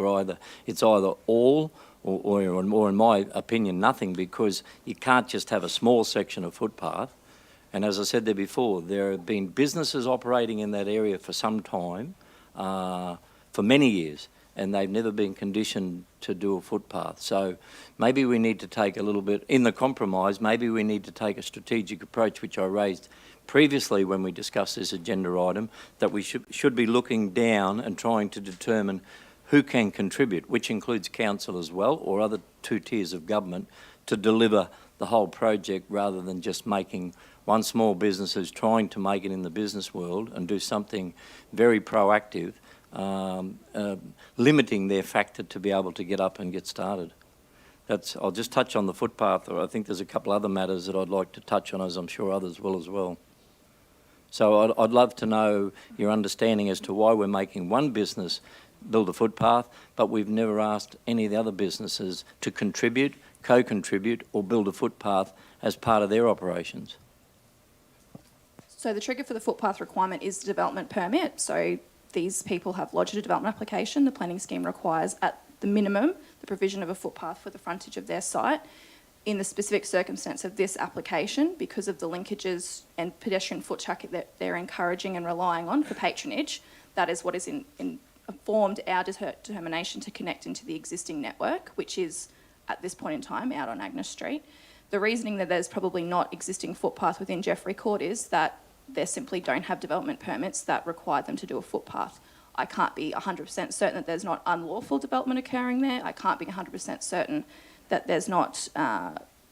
It's either all or in my opinion, nothing, because you can't just have a small section of footpath. And as I said there before, there have been businesses operating in that area for some time, for many years, and they've never been conditioned to do a footpath. So maybe we need to take a little bit, in the compromise, maybe we need to take a strategic approach, which I raised previously when we discussed this agenda item, that we should be looking down and trying to determine who can contribute, which includes council as well, or other two tiers of government, to deliver the whole project rather than just making one small business who's trying to make it in the business world and do something very proactive, limiting their factor to be able to get up and get started. I'll just touch on the footpath, or I think there's a couple other matters that I'd like to touch on, as I'm sure others will as well. So I'd love to know your understanding as to why we're making one business build a footpath, but we've never asked any of the other businesses to contribute, co-contribute, or build a footpath as part of their operations. So the trigger for the footpath requirement is the development permit. So these people have lodged a development application. The planning scheme requires, at the minimum, the provision of a footpath for the frontage of their site. In the specific circumstance of this application, because of the linkages and pedestrian foot traffic that they're encouraging and relying on for patronage, that is what is informed our determination to connect into the existing network, which is, at this point in time, out on Agnes Street. The reasoning that there's probably not existing footpath within Jeffrey Court is that they simply don't have development permits that require them to do a footpath. I can't be 100% certain that there's not unlawful development occurring there. I can't be 100% certain that there's not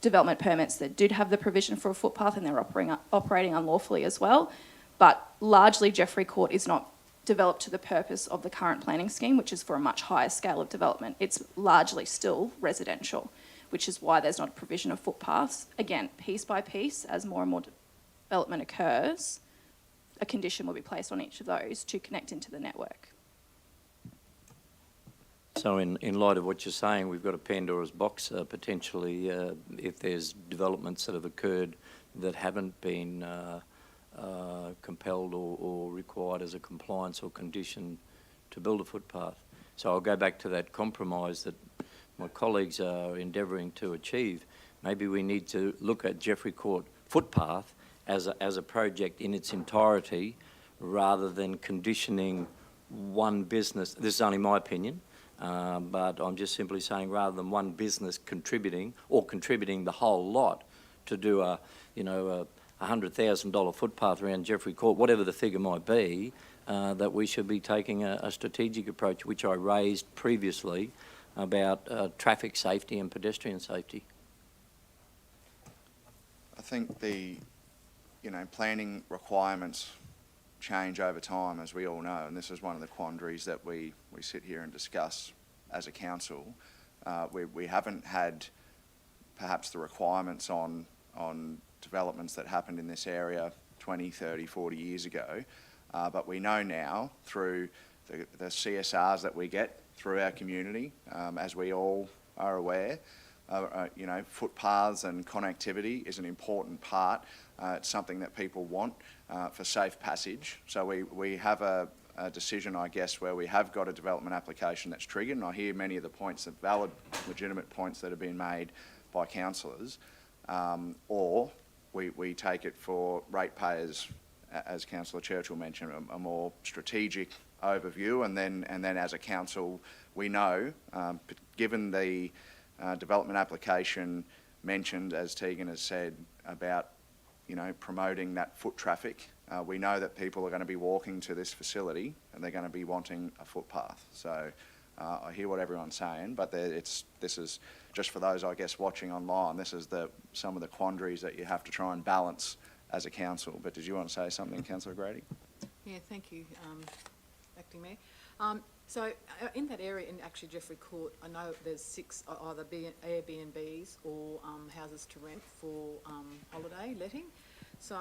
development permits that did have the provision for a footpath and they're operating unlawfully as well. But largely Jeffrey Court is not developed to the purpose of the current planning scheme, which is for a much higher scale of development. It's largely still residential, which is why there's not a provision of footpaths. Again, piece by piece, as more and more development occurs, a condition will be placed on each of those to connect into the network. So in light of what you're saying, we've got a Pandora's box potentially if there's developments that have occurred that haven't been compelled or required as a compliance or condition to build a footpath. So I'll go back to that compromise that my colleagues are endeavouring to achieve. Maybe we need to look at Jeffrey Court footpath as a project in its entirety rather than conditioning one business. This is only my opinion, but I'm just simply saying rather than one business contributing the whole lot to do a $100,000 footpath around Jeffrey Court, whatever the figure might be, that we should be taking a strategic approach, which I raised previously about traffic safety and pedestrian safety. I think the planning requirements change over time, as we all know, and this is one of the quandaries that we sit here and discuss as a council. We haven't had perhaps the requirements on developments that happened in this area 20, 30, 40 years ago, but we know now through the CSRs that we get through our community, as we all are aware, footpaths and connectivity is an important part. It's something that people want for safe passage. So we have a decision, I guess, where we have got a development application that's triggered, and I hear many of the points, the valid, legitimate points that have been made by councillors, or we take it for ratepayers, as Councillor Churchill mentioned, a more strategic overview, and then as a council, we know, given the development application mentioned, as Tegan has said, about promoting that foot traffic, we know that people are going to be walking to this facility and they're going to be wanting a footpath. So I hear what everyone's saying, but this is just for those, I guess, watching online. This is some of the quandaries that you have to try and balance as a council. But did you want to say something, Councillor Grady? Yeah, thank you, Acting Mayor. So in that area, in actually Jeffrey Court, I know there's 6 either Airbnbs or houses to rent for holiday letting. So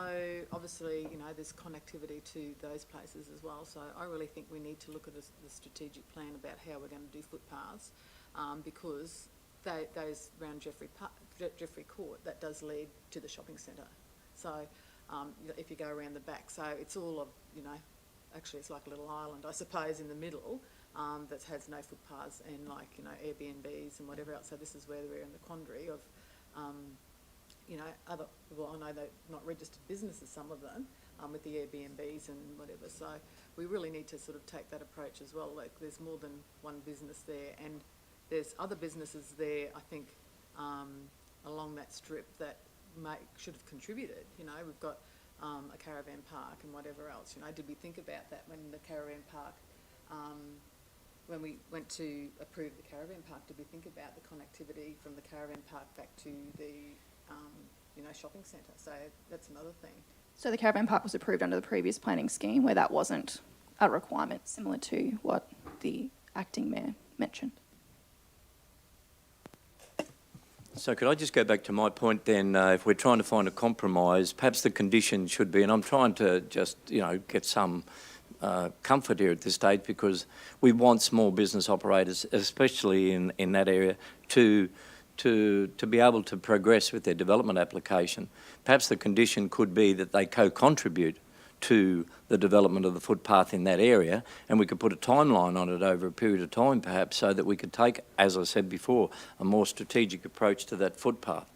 obviously, there's connectivity to those places as well. So I really think we need to look at the strategic plan about how we're going to do footpaths, because those around Jeffrey Court, that does lead to the shopping centre. So if you go around the back, so it's all of, actually it's like a little island, I suppose, in the middle that has no footpaths and Airbnbs and whatever else. So this is where we're in the quandary of, I know they're not registered businesses, some of them, with the Airbnbs and whatever. So we really need to sort of take that approach as well. Like there's more than one business there, and there's other businesses there, I think, along that strip that should have contributed. We've got a caravan park and whatever else. Did we think about that when the caravan park, when we went to approve the caravan park, did we think about the connectivity from the caravan park back to the, shopping centre? So that's another thing. So the caravan park was approved under the previous planning scheme where that wasn't a requirement, similar to what the acting mayor mentioned. So could I just go back to my point then, if we're trying to find a compromise, perhaps the condition should be, and I'm trying to just, get some comfort here at this stage, because we want small business operators, especially in that area, to be able to progress with their development application. Perhaps the condition could be that they co-contribute to the development of the footpath in that area, and we could put a timeline on it over a period of time perhaps, so that we could take, as I said before, a more strategic approach to that footpath.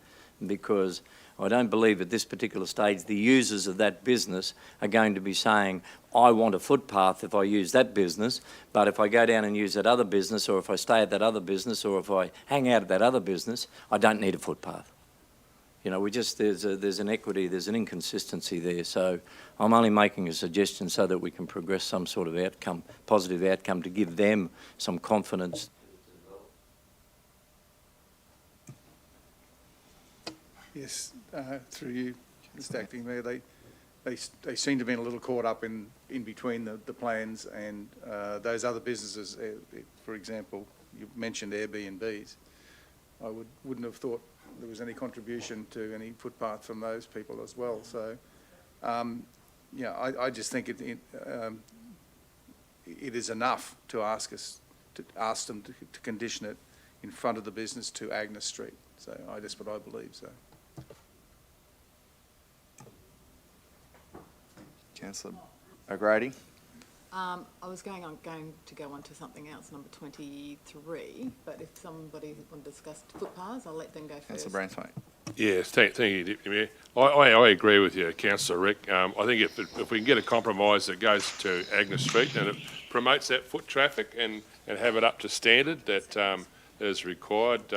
Because I don't believe at this particular stage the users of that business are going to be saying, I want a footpath if I use that business, but if I go down and use that other business, or if I stay at that other business, or if I hang out at that other business, I don't need a footpath. There's an equity, there's an inconsistency there. So I'm only making a suggestion so that we can progress some sort of outcome, positive outcome, to give them some confidence. Yes, through you, Mr Acting Mayor, they seem to have been a little caught up in between the plans and those other businesses. For example, you mentioned Airbnbs. I wouldn't have thought there was any contribution to any footpath from those people as well. So, I just think it is enough to ask them to condition it in front of the business to Agnes Street. So that's what I believe. So. Councillor O'Grady. I was going to go on to something else, number 23, but if somebody wants to discuss footpaths, I'll let them go first. Councillor Braithwaite. Yes, thank you, Deputy Mayor. I agree with you, Councillor Rick. I think if we can get a compromise that goes to Agnes Street and it promotes that foot traffic and have it up to standard that is required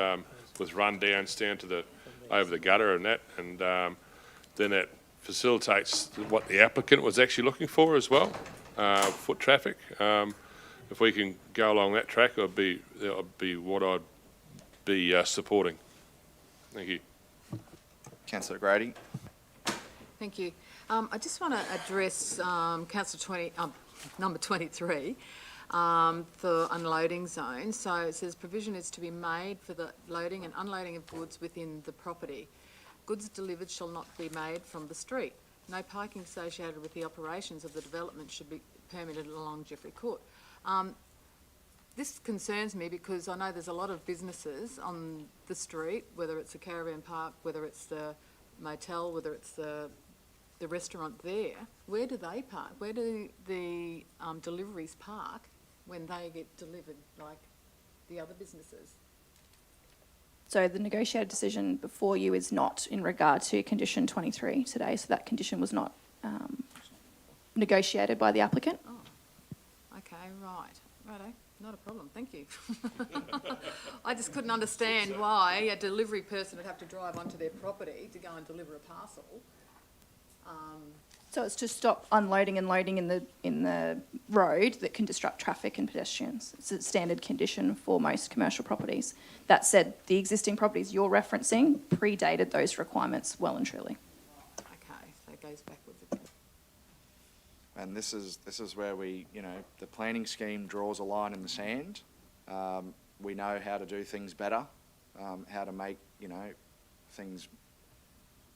with rundowns down to over the gutter and that, and then that facilitates what the applicant was actually looking for as well, foot traffic. If we can go along that track, that would be what I'd be supporting. Thank you. Councillor O'Grady. Thank you. I just want to address number 23 for unloading zones. So it says provision is to be made for the loading and unloading of goods within the property. Goods delivered shall not be made from the street. No parking associated with the operations of the development should be permitted along Jeffrey Court. This concerns me because I know there's a lot of businesses on the street, whether it's a caravan park, whether it's the motel, whether it's the restaurant there. Where do they park? Where do the deliveries park when they get delivered, like the other businesses? So the negotiated decision before you is not in regard to condition 23 today, so that condition was not negotiated by the applicant. Oh, okay, right. Righto, not a problem, thank you. I just couldn't understand why a delivery person would have to drive onto their property to go and deliver a parcel. So it's to stop unloading and loading in the road that can disrupt traffic and pedestrians. It's a standard condition for most commercial properties. That said, the existing properties you're referencing predated those requirements well and truly. Okay, so it goes backwards again. And this is where we, the planning scheme draws a line in the sand. We know how to do things better, how to make, things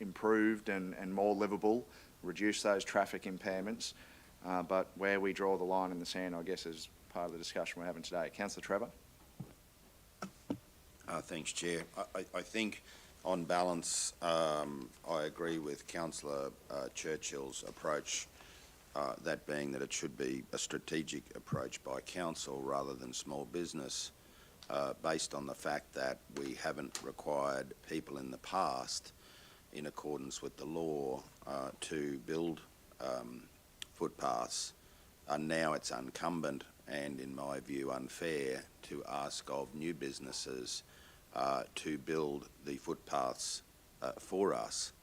improved and more livable, reduce those traffic impairments. But where we draw the line in the sand, I guess, is part of the discussion we're having today. Councillor Trevor. Thanks, Chair. I think, on balance, I agree with Councillor Churchill's approach, that being that it should be a strategic approach by council rather than small business, based on the fact that we haven't required people in the past, in accordance with the law, to build footpaths. Now it's incumbent and, in my view, unfair to ask of new businesses to build the footpaths for us.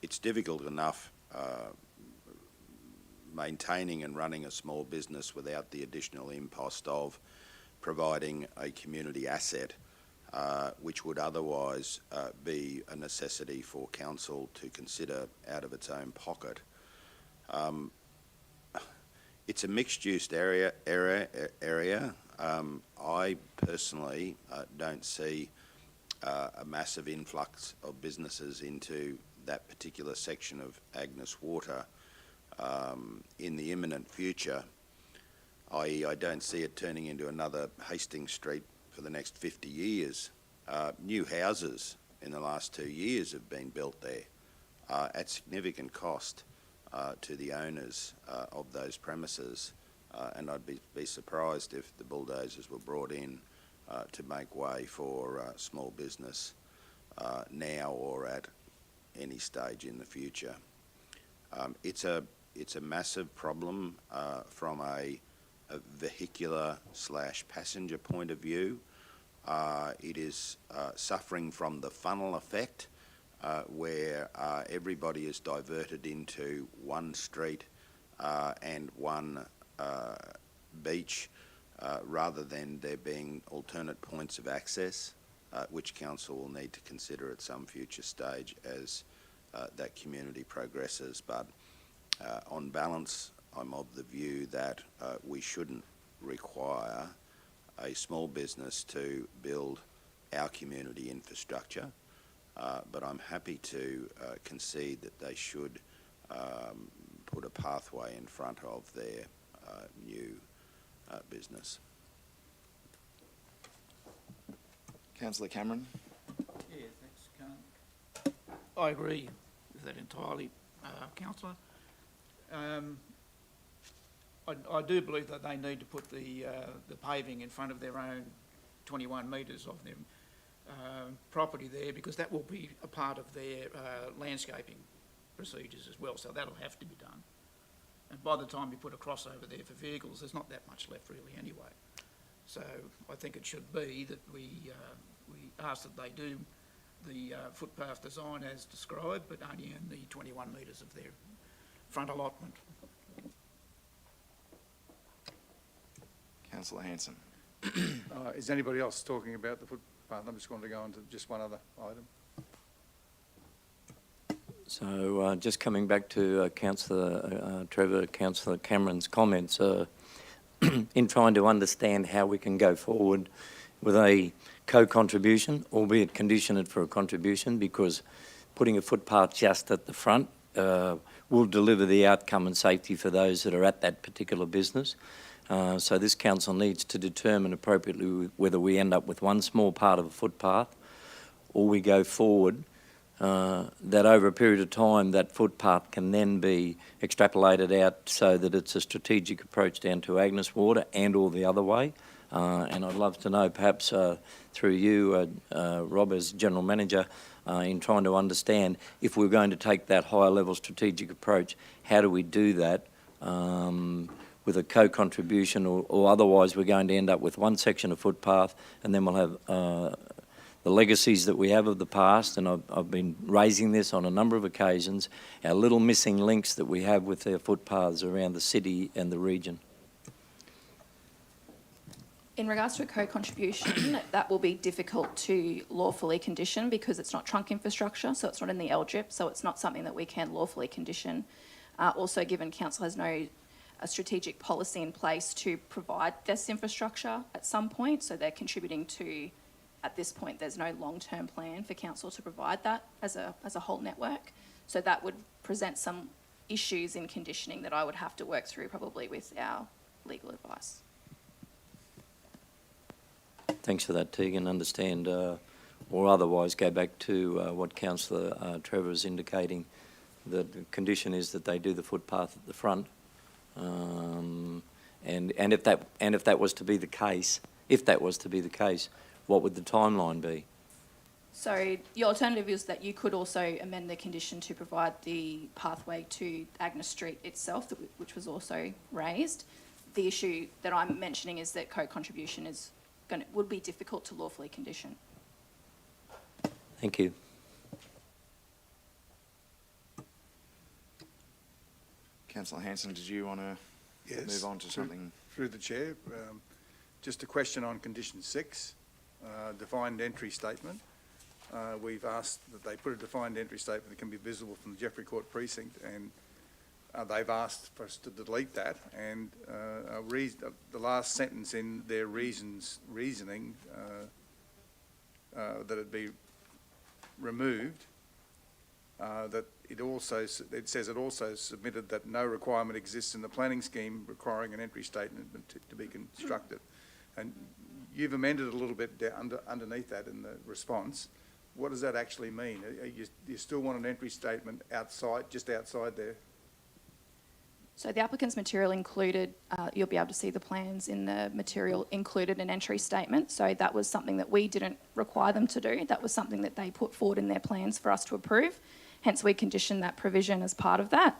It's difficult enough maintaining and running a small business without the additional impost of providing a community asset, which would otherwise be a necessity for council to consider out of its own pocket. It's a mixed-use area. I personally don't see a massive influx of businesses into that particular section of Agnes Water in the imminent future, i.e. I don't see it turning into another Hastings Street for the next 50 years. New houses in the last 2 years have been built there at significant cost to the owners of those premises, and I'd be surprised if the bulldozers were brought in to make way for small business now or at any stage in the future. It's a massive problem from a vehicular/passenger point of view. It is suffering from the funnel effect, where everybody is diverted into one street and one beach, rather than there being alternate points of access. which council will need to consider at some future stage as that community progresses. But on balance, I'm of the view that we shouldn't require a small business to build our community infrastructure, but I'm happy to concede that they should put a pathway in front of their new business. Councillor Cameron. Yeah, thanks, I agree with that entirely, Councillor. I do believe that they need to put the paving in front of their own 21 metres of their property there, because that will be a part of their landscaping procedures as well, so that'll have to be done. And by the time you put a crossover there for vehicles, there's not that much left really anyway. So I think it should be that we ask that they do the footpath design as described, but only in the 21 metres of their front allotment. Councillor Hanson. Is anybody else talking about the footpath? I'm just going to go on to just one other item. So just coming back to Councillor Trevor, Councillor Cameron's comments, in trying to understand how we can go forward with a co-contribution, albeit conditioned for a contribution, because putting a footpath just at the front will deliver the outcome and safety for those that are at that particular business. So this council needs to determine appropriately whether we end up with one small part of a footpath or we go forward, that over a period of time that footpath can then be extrapolated out so that it's a strategic approach down to Agnes Water and or the other way. And I'd love to know, perhaps through you, Rob, as General Manager, in trying to understand if we're going to take that higher level strategic approach, how do we do that with a co-contribution, or otherwise we're going to end up with one section of footpath and then we'll have the legacies that we have of the past, and I've been raising this on a number of occasions, our little missing links that we have with our footpaths around the city and the region. In regards to a co-contribution, that will be difficult to lawfully condition because it's not trunk infrastructure, so it's not in the LGIP, so it's not something that we can lawfully condition. Also, given council has no strategic policy in place to provide this infrastructure at some point, so they're contributing to, at this point, there's no long-term plan for council to provide that as a whole network. So that would present some issues in conditioning that I would have to work through probably with our legal advice. Thanks for that, Tegan. Understand, or otherwise go back to what Councillor Trevor is indicating, that the condition is that they do the footpath at the front. And if that was to be the case, what would the timeline be? So your alternative is that you could also amend the condition to provide the pathway to Agnes Street itself, which was also raised. The issue that I'm mentioning is that co-contribution would be difficult to lawfully condition. Thank you. Councillor Hanson, did you want to move on to something? Through the Chair, just a question on condition 6, defined entry statement. We've asked that they put a defined entry statement that can be visible from the Jeffrey Court precinct, and they've asked for us to delete that, and the last sentence in their reasoning that it be removed, that it says it also submitted that no requirement exists in the planning scheme requiring an entry statement to be constructed. And you've amended it a little bit underneath that in the response. What does that actually mean? Do you still want an entry statement outside, just outside there? So the applicant's material included, you'll be able to see the plans in the material, included an entry statement. So that was something that we didn't require them to do. That was something that they put forward in their plans for us to approve. Hence, we conditioned that provision as part of that.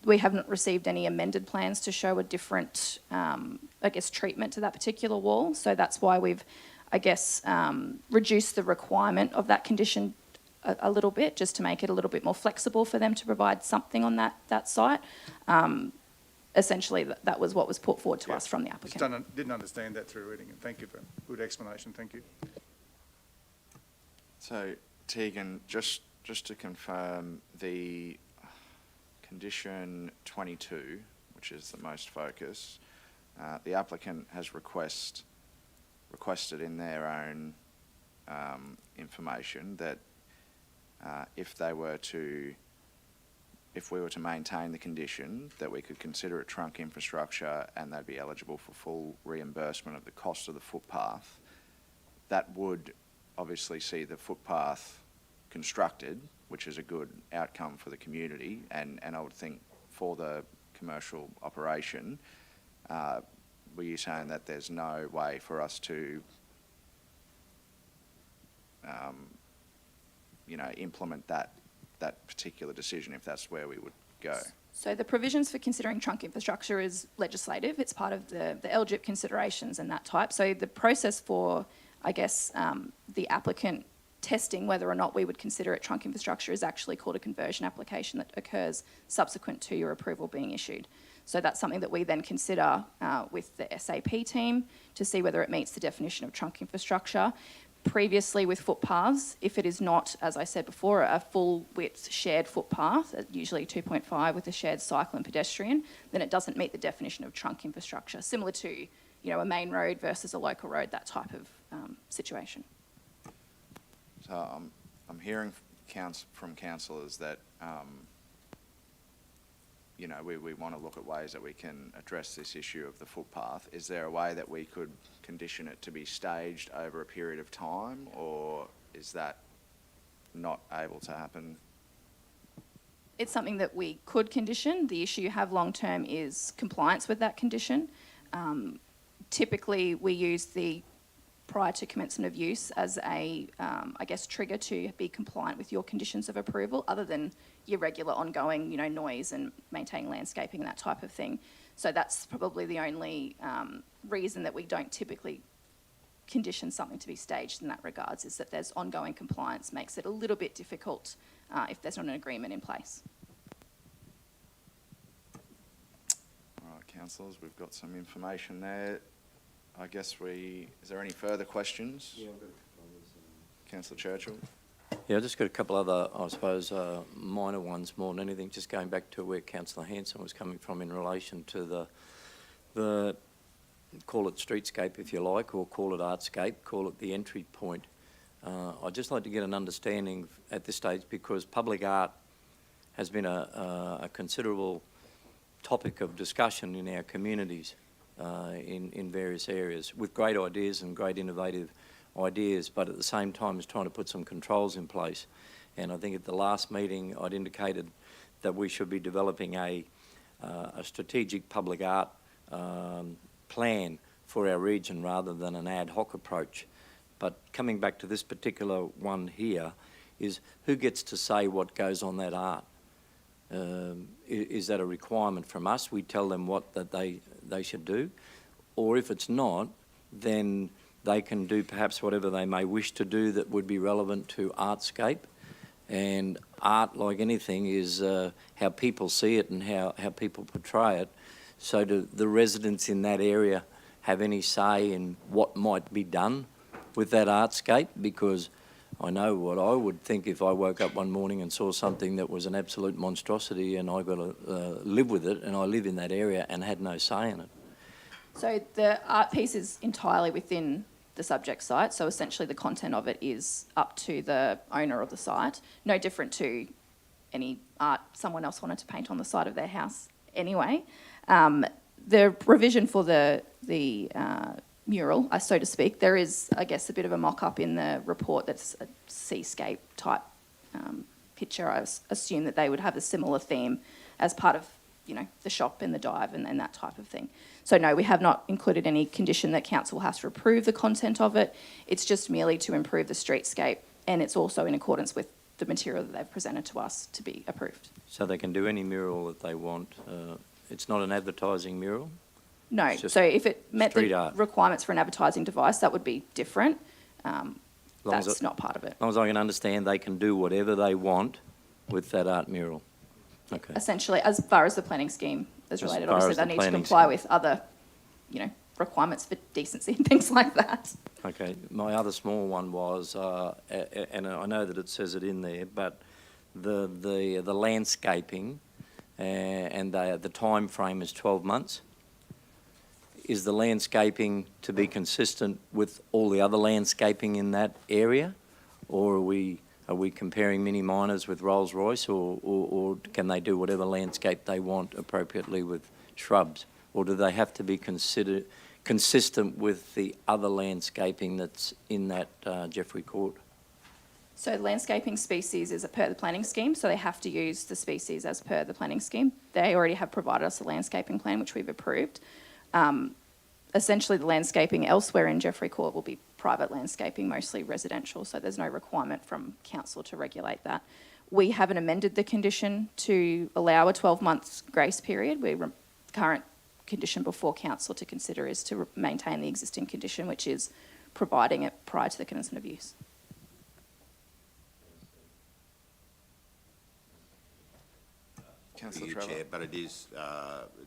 We haven't received any amended plans to show a different, treatment to that particular wall. So that's why we've, reduced the requirement of that condition a little bit, just to make it a little bit more flexible for them to provide something on that site. Essentially, that was what was put forward to us from the applicant. Didn't understand that through reading it. Thank you for a good explanation. Thank you. So, Tegan, just to confirm, the condition 22, which is the most focus, the applicant has requested in their own information that if we were to maintain the condition, that we could consider it trunk infrastructure and they'd be eligible for full reimbursement of the cost of the footpath. That would obviously see the footpath constructed, which is a good outcome for the community, and I would think for the commercial operation. Were you saying that there's no way for us to implement that particular decision if that's where we would go? So the provisions for considering trunk infrastructure is legislative. It's part of the LGIP considerations and that type. So the process for, I guess, the applicant testing whether or not we would consider it trunk infrastructure is actually called a conversion application that occurs subsequent to your approval being issued. So that's something that we then consider with the SAP team to see whether it meets the definition of trunk infrastructure. Previously with footpaths, if it is not, as I said before, a full width shared footpath, usually 2.5 with a shared cycle and pedestrian, then it doesn't meet the definition of trunk infrastructure, similar to a main road versus a local road, that type of situation. So I'm hearing from councillors that we want to look at ways that we can address this issue of the footpath. Is there a way that we could condition it to be staged over a period of time, or is that not able to happen? It's something that we could condition. The issue you have long term is compliance with that condition. Typically, we use the prior to commencement of use as a, trigger to be compliant with your conditions of approval, other than your regular ongoing, noise and maintaining landscaping and that type of thing. So that's probably the only reason that we don't typically condition something to be staged in that regards, is that there's ongoing compliance, makes it a little bit difficult if there's not an agreement in place. All right, councillors, we've got some information there. I guess is there any further questions? Yeah, I've got a couple others. Councillor Churchill. Yeah, I just got a couple other, I suppose, minor ones more than anything, just going back to where Councillor Hanson was coming from in relation to the call it streetscape if you like, or call it artscape, call it the entry point. I'd just like to get an understanding at this stage, because public art has been a considerable topic of discussion in our communities in various areas, with great ideas and great innovative ideas, but at the same time is trying to put some controls in place. And I think at the last meeting I'd indicated that we should be developing a strategic public art plan for our region rather than an ad hoc approach. But coming back to this particular one here, is who gets to say what goes on that art? Is that a requirement from us? We tell them what that they should do? Or if it's not, then they can do perhaps whatever they may wish to do that would be relevant to artscape. And art, like anything, is how people see it and how people portray it. So do the residents in that area have any say in what might be done with that artscape? Because I know what I would think if I woke up one morning and saw something that was an absolute monstrosity and I got to live with it, and I live in that area and had no say in it. So the art piece is entirely within the subject site, so essentially the content of it is up to the owner of the site, no different to any art someone else wanted to paint on the side of their house anyway. The revision for the mural, so to speak, there is, I guess, a bit of a mock-up in the report that's a seascape type picture. I assume that they would have a similar theme as part of, the shop and the dive and that type of thing. So no, we have not included any condition that council has to approve the content of it. It's just merely to improve the streetscape, and it's also in accordance with the material that they've presented to us to be approved. So they can do any mural that they want. It's not an advertising mural? No, so if it met the requirements for an advertising device, that would be different. That's not part of it. As long as I can understand, they can do whatever they want with that art mural. Okay. Essentially, as far as the planning scheme is related, obviously they need to comply with other, requirements for decency and things like that. Okay, my other small one was, and I know that it says it in there, but the landscaping and the time frame is 12 months. Is the landscaping to be consistent with all the other landscaping in that area, or are we comparing mini miners with Rolls-Royce, or can they do whatever landscape they want appropriately with shrubs, or do they have to be considered consistent with the other landscaping that's in that Jeffrey Court? So landscaping species is per the planning scheme, so they have to use the species as per the planning scheme. They already have provided us a landscaping plan, which we've approved. Essentially, the landscaping elsewhere in Jeffrey Court will be private landscaping, mostly residential, so there's no requirement from council to regulate that. We haven't amended the condition to allow a 12-month grace period. The current condition before council to consider is to maintain the existing condition, which is providing it prior to the commencement of use. Councillor You, Trevor. Chair, but it is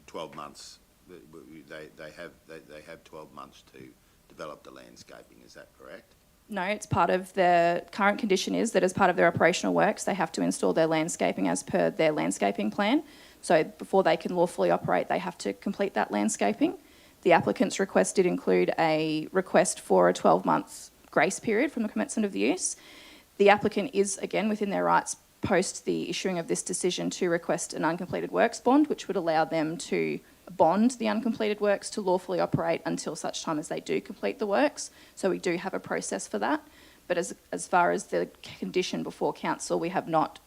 12 months. They have 12 months to develop the landscaping. Is that correct? No, it's part of the current condition is that as part of their operational works, they have to install their landscaping as per their landscaping plan. So before they can lawfully operate, they have to complete that landscaping. The applicant's request did include a request for a 12-month grace period from the commencement of the use. The applicant is, again, within their rights post the issuing of this decision to request an uncompleted works bond, which would allow them to bond the uncompleted works to lawfully operate until such time as they do complete the works. So we do have a process for that. But as far as the condition before council, we have not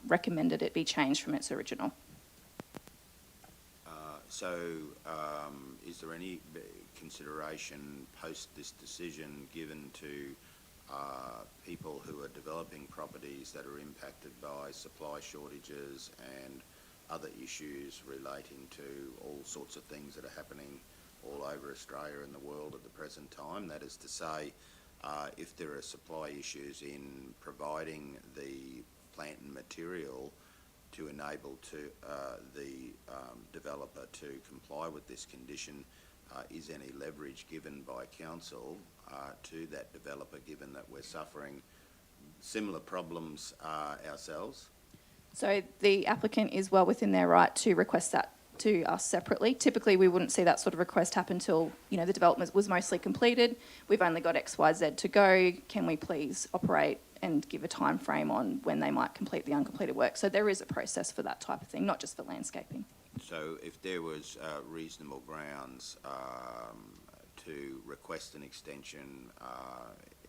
recommended it be changed from its original. Is there any consideration post this decision given to people who are developing properties that are impacted by supply shortages and other issues relating to all sorts of things that are happening all over Australia and the world at the present time? That is to say, if there are supply issues in providing the plant and material to enable the developer to comply with this condition, is any leverage given by council to that developer, given that we're suffering similar problems ourselves? So the applicant is well within their right to request that to us separately. Typically, we wouldn't see that sort of request happen until, the development was mostly completed. We've only got X, Y, Z to go. Can we please operate and give a time frame on when they might complete the uncompleted work? So there is a process for that type of thing, not just for landscaping. So if there was reasonable grounds to request an extension,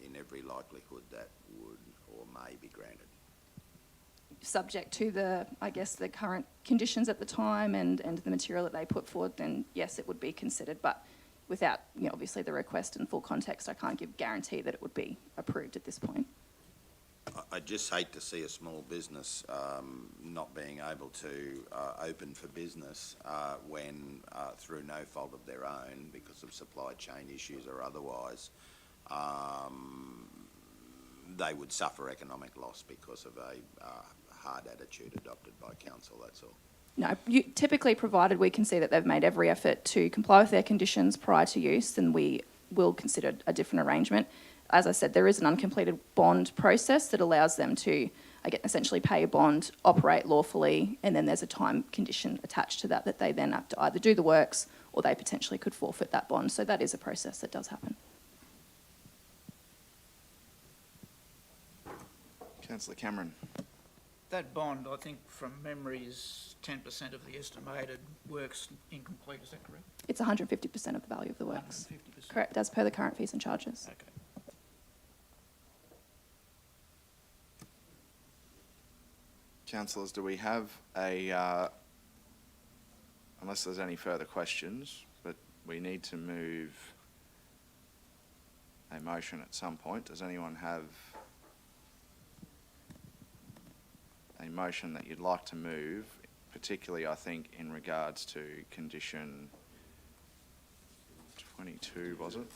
in every likelihood that would or may be granted? Subject to the current conditions at the time and the material that they put forward, then yes, it would be considered. But without, obviously the request and full context, I can't give guarantee that it would be approved at this point. I just hate to see a small business not being able to open for business when, through no fault of their own, because of supply chain issues or otherwise, they would suffer economic loss because of a hard attitude adopted by council, that's all. No, typically provided we can see that they've made every effort to comply with their conditions prior to use, then we will consider a different arrangement. As I said, there is an uncompleted bond process that allows them to, essentially pay a bond, operate lawfully, and then there's a time condition attached to that they then have to either do the works or they potentially could forfeit that bond. So that is a process that does happen. Councillor Cameron. That bond, I think, from memory, is 10% of the estimated works incomplete. Is that correct? It's 150% of the value of the works. 150%. Correct, as per the current fees and charges. Okay. Councillors, do we have unless there's any further questions, but we need to move a motion at some point. Does anyone have a motion that you'd like to move, particularly, I think, in regards to condition 22, was it?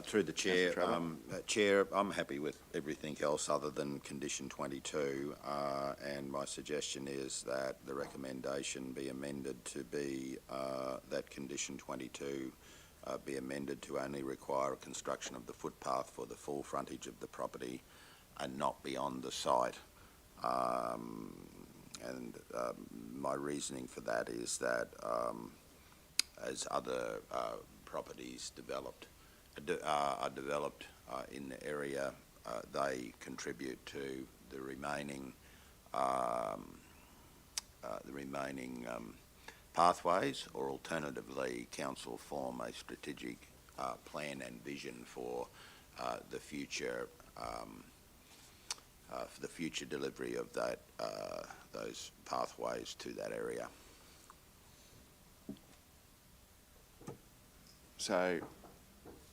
Through the Chair, Trevor. Chair, I'm happy with everything else other than condition 22, and my suggestion is that the recommendation be amended to be that condition 22 be amended to only require construction of the footpath for the full frontage of the property and not beyond the site. My reasoning for that is that as other properties are developed in the area, they contribute to the remaining pathways, or alternatively, council form a strategic plan and vision for the future delivery of that those pathways to that area. So,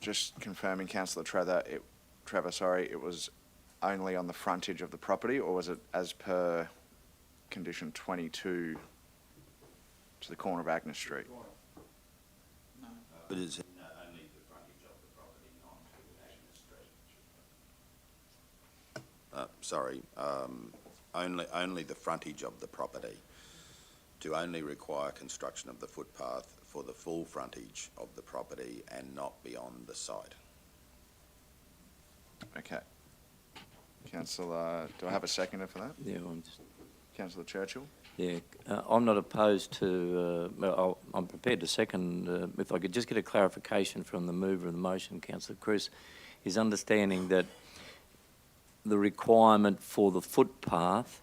just confirming, Councillor Trevor, it was only on the frontage of the property, or was it as per condition 22 to the corner of Agnes Street? It is only the frontage of the property, not to Agnes Street. Only the frontage of the property, to only require construction of the footpath for the full frontage of the property and not beyond the site. Okay. Councillor, do I have a seconder for that? Yeah, Councillor Churchill? Yeah, I'm not opposed to, I'm prepared to second, if I could just get a clarification from the mover of the motion, Councillor Chris, his understanding that the requirement for the footpath,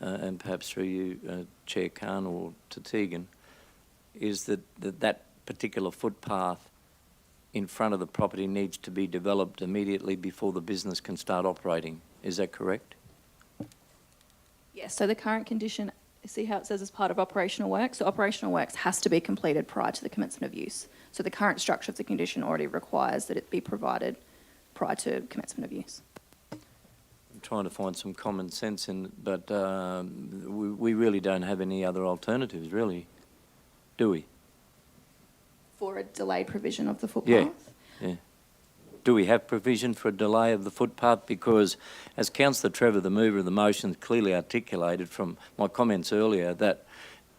and perhaps through you, Chair Khan, or to Tegan, is that particular footpath in front of the property needs to be developed immediately before the business can start operating. Is that correct? Yes, so the current condition, see how it says as part of operational works? So operational works has to be completed prior to the commencement of use. So the current structure of the condition already requires that it be provided prior to commencement of use. I'm trying to find some common sense in it, but we really don't have any other alternatives, really, do we? For a delayed provision of the footpath? Yeah, yeah. Do we have provision for a delay of the footpath? Because, as Councillor Trevor, the mover of the motion, clearly articulated from my comments earlier, that,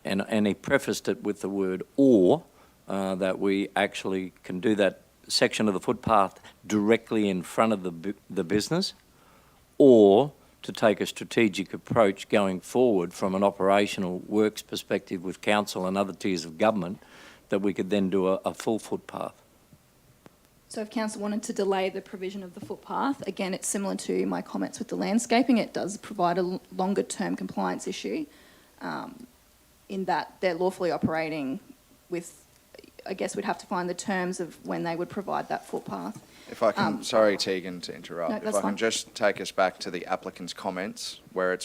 and he prefaced it with the word "or," that we actually can do that section of the footpath directly in front of the business, or to take a strategic approach going forward from an operational works perspective with council and other tiers of government, that we could then do a full footpath. So if council wanted to delay the provision of the footpath, again, it's similar to my comments with the landscaping. It does provide a longer term compliance issue in that they're lawfully operating with, I guess we'd have to find the terms of when they would provide that footpath. If I can, sorry Tegan to interrupt, No, if that's I can fine. just take us back to the applicant's comments, where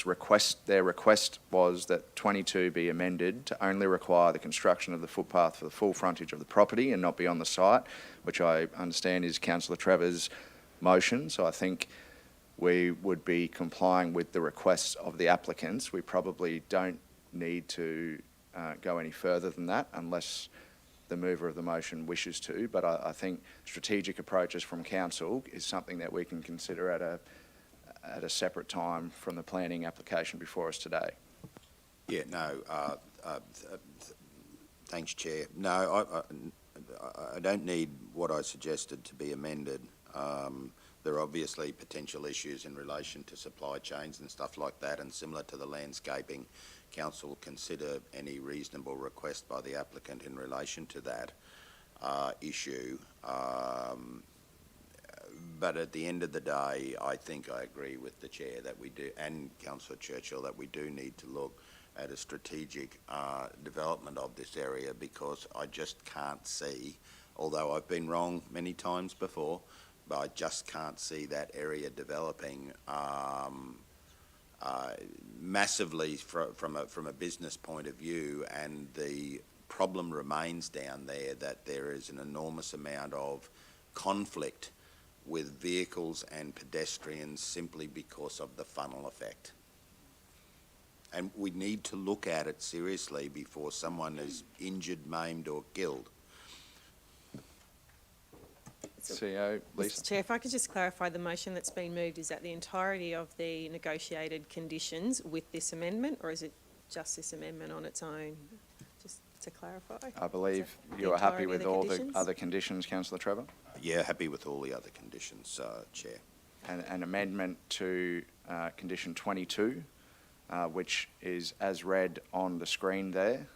their request was that 22 be amended to only require the construction of the footpath for the full frontage of the property and not be on the site, which I understand is Councillor Trevor's motion. So I think we would be complying with the requests of the applicants. We probably don't need to go any further than that unless the mover of the motion wishes to, but I think strategic approaches from council is something that we can consider at a separate time from the planning application before us today. Yeah, no, thanks, Chair. No, I don't need what I suggested to be amended. There are obviously potential issues in relation to supply chains and stuff like that, and similar to the landscaping, council will consider any reasonable request by the applicant in relation to that issue. But at the end of the day, I think I agree with the Chair that we do, and Councillor Churchill, that we do need to look at a strategic development of this area, because I just can't see, although I've been wrong many times before, but I just can't see that area developing massively from a business point of view. And the problem remains down there that there is an enormous amount of conflict with vehicles and pedestrians simply because of the funnel effect. And we need to look at it seriously before someone is injured, maimed or killed. CEO, Lisa. Mr Chair, if I could just clarify, the motion that's been moved, is that the entirety of the negotiated conditions with this amendment, or is it just this amendment on its own? to clarify. I believe the you are happy entirety of with the all the conditions? other conditions, councillor Trevor? Yeah, happy with all the other conditions, Chair. And an amendment to condition 22, which is as read on the screen there.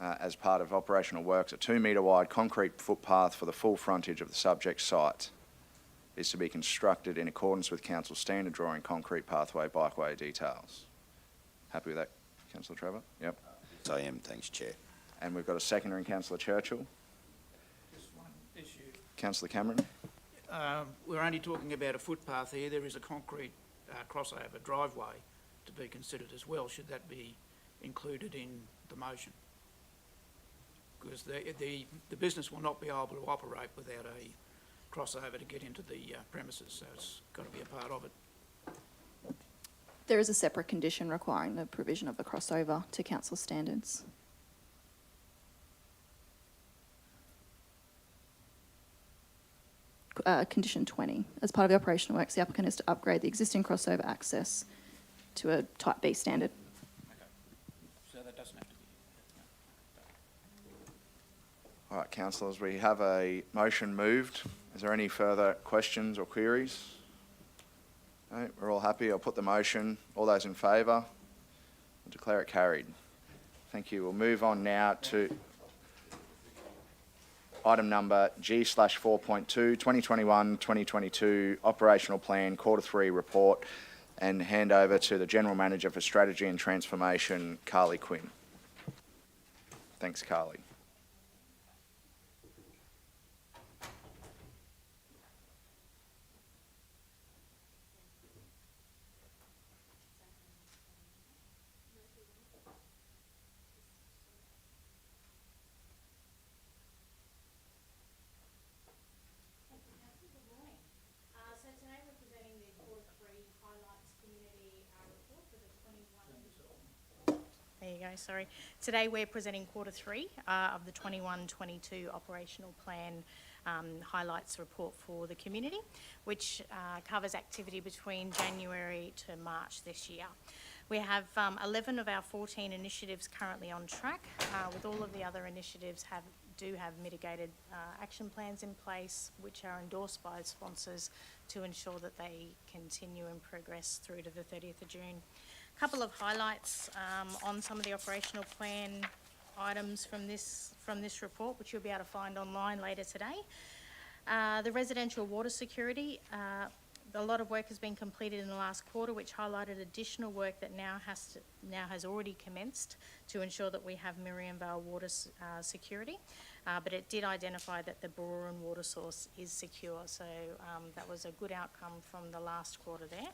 As part of operational works, a 2 metre wide concrete footpath for the full frontage of the subject site is to be constructed in accordance with council standard drawing concrete pathway bikeway details. Happy with that, councillor Trevor? Yep. Yes, I am, thanks, Chair. And we've got a seconder in councillor Churchill. Just one issue. Councillor Cameron? We're only talking about a footpath here. There is a concrete crossover driveway to be considered as well. Should that be included in the motion? Because the business will not be able to operate without a crossover to get into the premises, so it's got to be a part of it. There is a separate condition requiring the provision of the crossover to council standards. Condition 20. As part of the operational works, the applicant is to upgrade the existing crossover access to a Type B standard. Okay. So that doesn't have to be. All right, councillors, we have a motion moved. Is there any further questions or queries? No, we're all happy. I'll put the motion. All those in favour? I'll declare it carried. Thank you. We'll move on now to item number G/4.2, 2021-2022 Operational Plan Quarter 3 Report, and hand over to the General Manager for Strategy and Transformation, Carly Quinn. Thanks, Carly. There you go, sorry. Today we're presenting quarter 3 of the 21-22 operational plan highlights report for the community, which covers activity between January to March this year. We have 11 of our 14 initiatives currently on track, with all of the other initiatives do have mitigated action plans in place, which are endorsed by sponsors to ensure that they continue and progress through to the 30th of June. A couple of highlights on some of the operational plan items from this report, which you'll be able to find online later today. The residential water security, a lot of work has been completed in the last quarter, which highlighted additional work that now has already commenced to ensure that we have Miriam Vale water security. But it did identify that the Burworan water source is secure, so that was a good outcome from the last quarter there.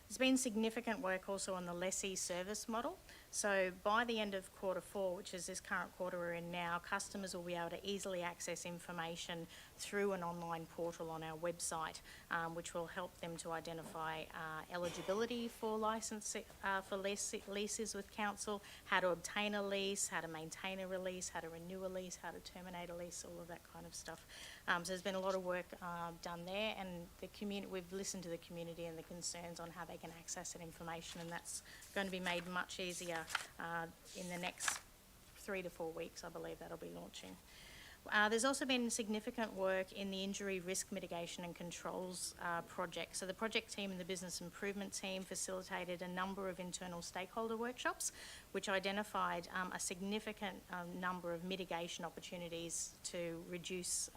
There's been significant work also on the lessee service model. So by the end of quarter 4, which is this current quarter we're in now, customers will be able to easily access information through an online portal on our website, which will help them to identify eligibility for license for leases with council, how to obtain a lease, how to maintain a lease, how to renew a lease, how to terminate a lease, all of that kind of stuff. So there's been a lot of work done there, and we've listened to the community and the concerns on how they can access that information, and that's going to be made much easier in the next 3 to 4 weeks. I believe that'll be launching. There's also been significant work in the injury risk mitigation and controls project. So the project team and the business improvement team facilitated a number of internal stakeholder workshops, which identified a significant number of mitigation opportunities to reduce,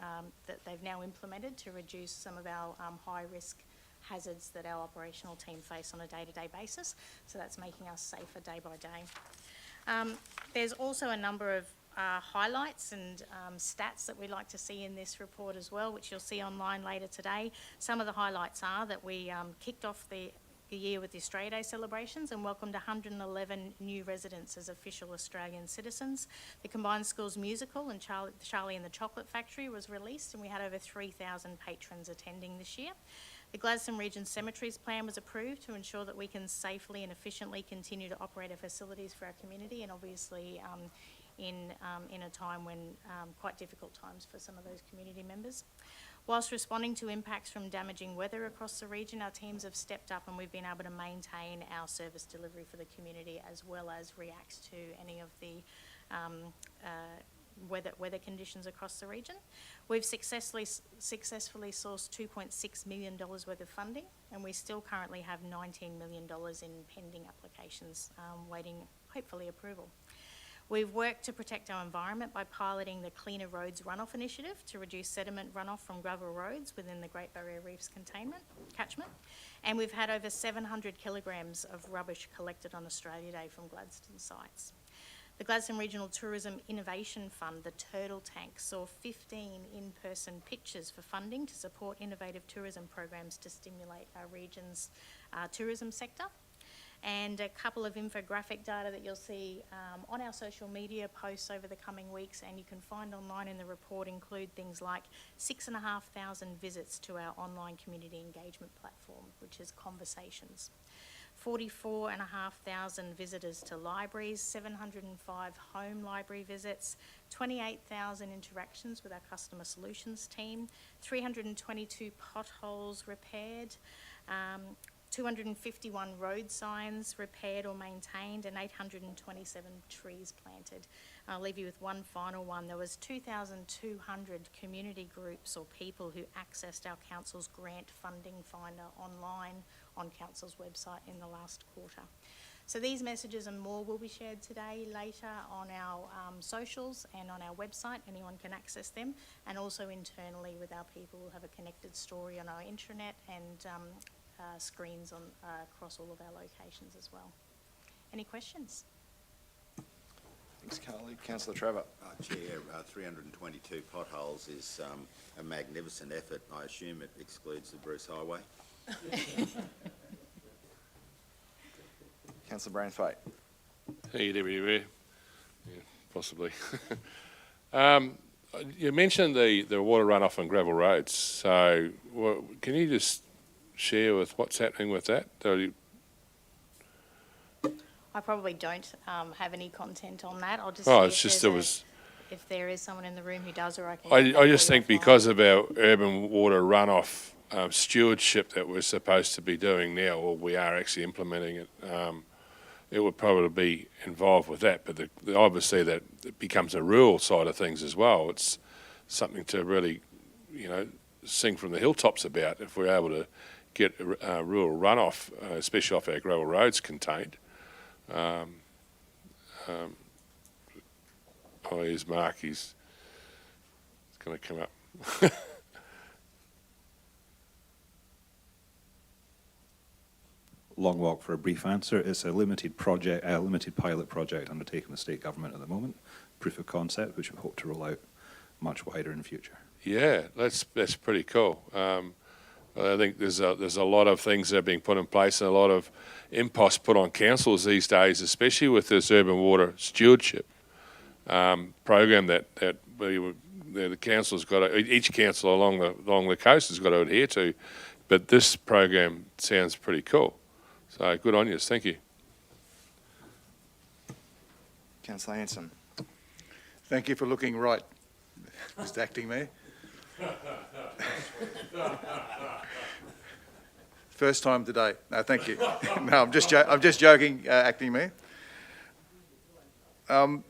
that they've now implemented to reduce some of our high risk hazards that our operational team face on a day-to-day basis. So that's making us safer day by day. There's also a number of highlights and stats that we'd like to see in this report as well, which you'll see online later today. Some of the highlights are that we kicked off the year with the Australia Day celebrations and welcomed 111 new residents as official Australian citizens. The Combined Schools musical and Charlie and the Chocolate Factory was released, and we had over 3,000 patrons attending this year. The Gladstone Region Cemeteries plan was approved to ensure that we can safely and efficiently continue to operate our facilities for our community, and obviously in a time when quite difficult times for some of those community members. Whilst responding to impacts from damaging weather across the region, our teams have stepped up and we've been able to maintain our service delivery for the community as well as react to any of the weather conditions across the region. We've successfully sourced $2.6 million worth of funding, and we still currently have $19 million in pending applications waiting, hopefully, approval. We've worked to protect our environment by piloting the Cleaner Roads Runoff Initiative to reduce sediment runoff from gravel roads within the Great Barrier Reef's catchment. And we've had over 700 kilograms of rubbish collected on Australia Day from Gladstone sites. The Gladstone Regional Tourism Innovation Fund, the Turtle Tank, saw 15 in-person pitches for funding to support innovative tourism programs to stimulate our region's tourism sector. And a couple of infographic data that you'll see on our social media posts over the coming weeks, and you can find online in the report, include things like 6,500 visits to our online community engagement platform, which is Conversations. 44,500 visitors to libraries, 705 home library visits, 28,000 interactions with our customer solutions team, 322 potholes repaired, 251 road signs repaired or maintained, and 827 trees planted. I'll leave you with one final one. There was 2,200 community groups or people who accessed our council's grant funding finder online on council's website in the last quarter. So these messages and more will be shared today, later on our socials and on our website. Anyone can access them, and also internally with our people. We'll have a connected story on our intranet and screens on across all of our locations as well. Any questions? Thanks, Carly. Councillor Trevor. Chair, 322 potholes is a magnificent effort. I assume it excludes the Bruce Highway. Councillor Braithwaite. Hey, everywhere. Yeah, possibly. You mentioned the water runoff on gravel roads. So can you just share with what's happening with that? I probably don't have any content on that. I'll just if there is someone in the room who does, or I can. I just think because of our urban water runoff stewardship that we're supposed to be doing now, or we are actually implementing it, it would probably be involved with that. But obviously that it becomes a rural side of things as well. It's something to really, sing from the hilltops about if we're able to get rural runoff, especially off our gravel roads, contained. Here's Mark. He's going to come up. Long walk for a brief answer. It's a limited pilot project undertaken with the state government at the moment, proof of concept, which we hope to roll out much wider in the future. Yeah, that's pretty cool. I think there's a lot of things that are being put in place and a lot of imposts put on councils these days, especially with this urban water stewardship program that the council's got to, each council along the coast has got to adhere to. But this program sounds pretty cool. So good on you. Thank you. Councillor Hanson. Thank you for looking right, Mr. Acting Mayor. First time today. No, thank you. No, I'm just joking, Acting Mayor.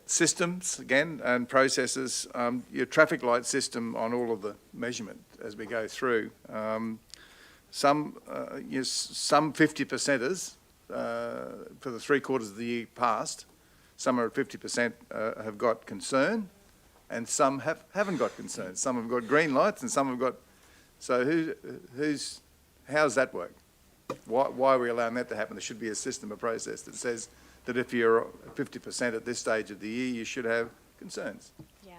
Systems, again, and processes. Your traffic light system on all of the measurement as we go through. Some 50%ers for the 3 quarters of the year past, some are at 50% have got concern, and some haven't got concern. Some have got green lights, and some have got. So how's that work? Why are we allowing that to happen? There should be a system, a process that says that if you're 50% at this stage of the year, you should have concerns. Yeah.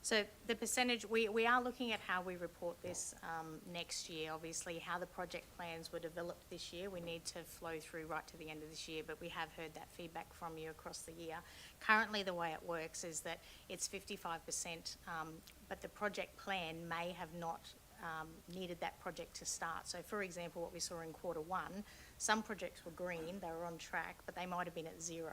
So the percentage, we are looking at how we report this next year. Obviously, how the project plans were developed this year, we need to flow through right to the end of this year, but we have heard that feedback from you across the year. Currently, the way it works is that it's 55%, but the project plan may have not needed that project to start. So, for example, what we saw in quarter 1, some projects were green, they were on track, but they might have been at 0.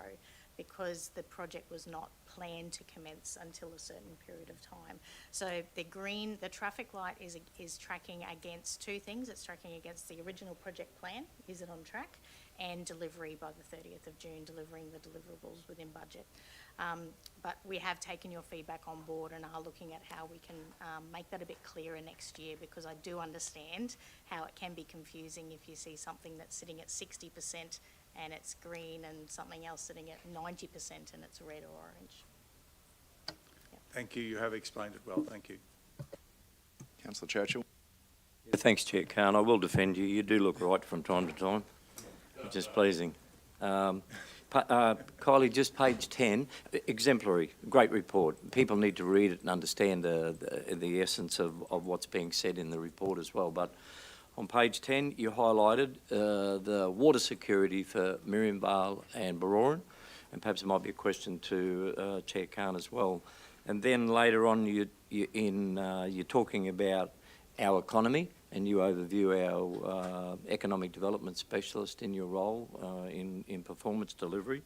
because the project was not planned to commence until a certain period of time. So the traffic light is tracking against two things. It's tracking against the original project plan, is it on track, and delivery by the 30th of June, delivering the deliverables within budget. But we have taken your feedback on board and are looking at how we can make that a bit clearer next year, because I do understand how it can be confusing if you see something that's sitting at 60% and it's green, and something else sitting at 90% and it's red or orange. Thank you. You have explained it well. Thank you. Councillor Churchill. Yeah, thanks, Chair Khan. I will defend you. You do look right from time to time, which is pleasing. Kylie, just page 10, exemplary, great report. People need to read it and understand the essence of what's being said in the report as well. But on page 10, you highlighted the water security for Miriam Vale and Baroran, and perhaps it might be a question to Chair Khan as well. And then later on, you're talking about our economy, and you overview our economic development specialist in your role in performance delivery.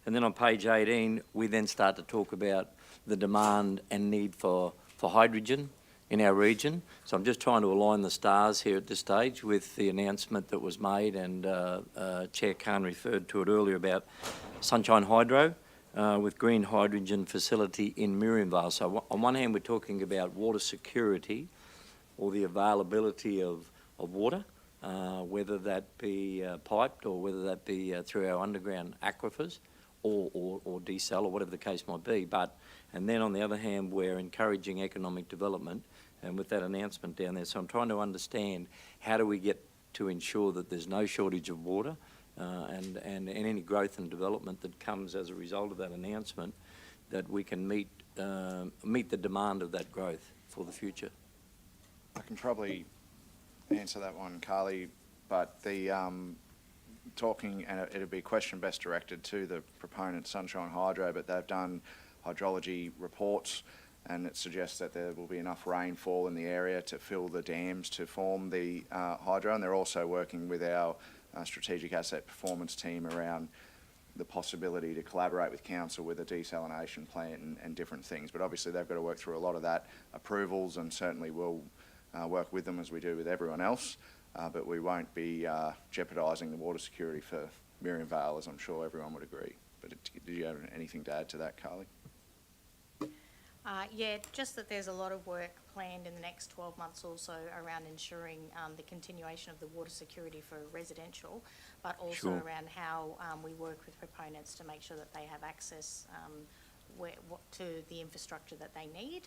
And then on page 18, we then start to talk about the demand and need for hydrogen in our region. So I'm just trying to align the stars here at this stage with the announcement that was made, and Chair Khan referred to it earlier about Sunshine Hydro with green hydrogen facility in Miriam Vale. So on one hand, we're talking about water security, or the availability of water, whether that be piped or whether that be through our underground aquifers or desal, or whatever the case might be. And then on the other hand, we're encouraging economic development, and with that announcement down there. So I'm trying to understand, how do we get to ensure that there's no shortage of water, and any growth and development that comes as a result of that announcement, that we can meet the demand of that growth for the future. I can probably answer that one, Carly, but the talking, and it'd be a question best directed to the proponent, Sunshine Hydro, but they've done hydrology reports, and it suggests that there will be enough rainfall in the area to fill the dams to form the hydro, and they're also working with our strategic asset performance team around the possibility to collaborate with council with a desalination plant and different things. But obviously they've got to work through a lot of that approvals, and certainly we'll work with them as we do with everyone else, but we won't be jeopardising the water security for Miriam Vale, as I'm sure everyone would agree. But did you have anything to add to that, Carly? Yeah, just that there's a lot of work planned in the next 12 months also around ensuring the continuation of the water security for residential, but also around how we work with proponents to make sure that they have access to the infrastructure that they need,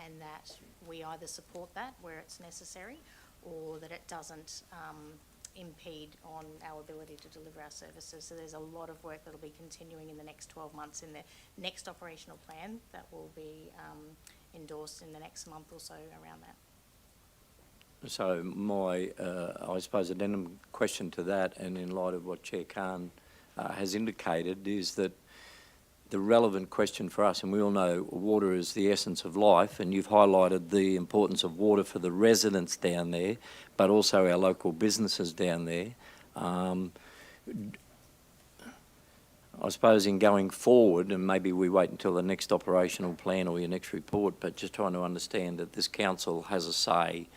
and that we either support that where it's necessary, or that it doesn't impede on our ability to deliver our services. So there's a lot of work that will be continuing in the next 12 months in the next operational plan that will be endorsed in the next month or so around that. So my, I suppose, addendum question to that, and in light of what Chair Khan has indicated, is that the relevant question for us, and we all know water is the essence of life, and you've highlighted the importance of water for the residents down there, but also our local businesses down there. I suppose in going forward, and maybe we wait until the next operational plan or your next report, but just trying to understand that this council has a say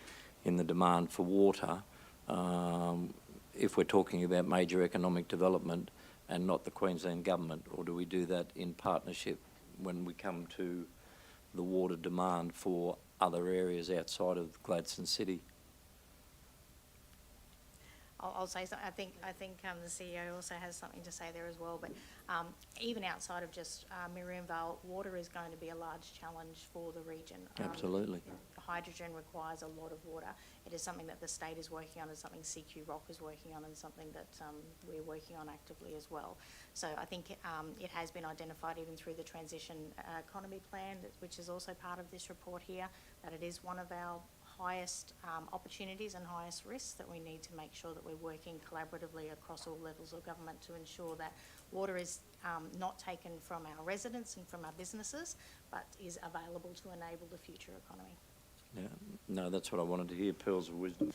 in the demand for water, if we're talking about major economic development, and not the Queensland government, or do we do that in partnership when we come to the water demand for other areas outside of Gladstone City? I'll say something. I think the CEO also has something to say there as well. But even outside of just Miriam Vale, water is going to be a large challenge for the region. Absolutely. Hydrogen requires a lot of water. It is something that the state is working on, and something CQ Rock is working on, and something that we're working on actively as well. So I think it has been identified even through the transition economy plan, which is also part of this report here, that it is one of our highest opportunities and highest risks, that we need to make sure that we're working collaboratively across all levels of government to ensure that water is not taken from our residents and from our businesses, but is available to enable the future economy. Yeah, no, that's what I wanted to hear, pearls of wisdom.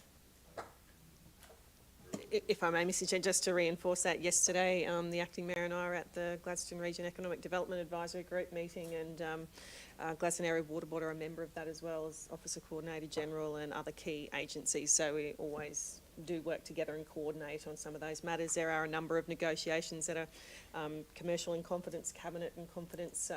If I may, Mr Chair, just to reinforce that, yesterday the Acting Mayor and I were at the Gladstone Region Economic Development Advisory Group meeting, and Gladstone Area Water Board are a member of that, as well as Officer Coordinator General and other key agencies, so we always do work together and coordinate on some of those matters. There are a number of negotiations that are commercial in confidence, cabinet in confidence, so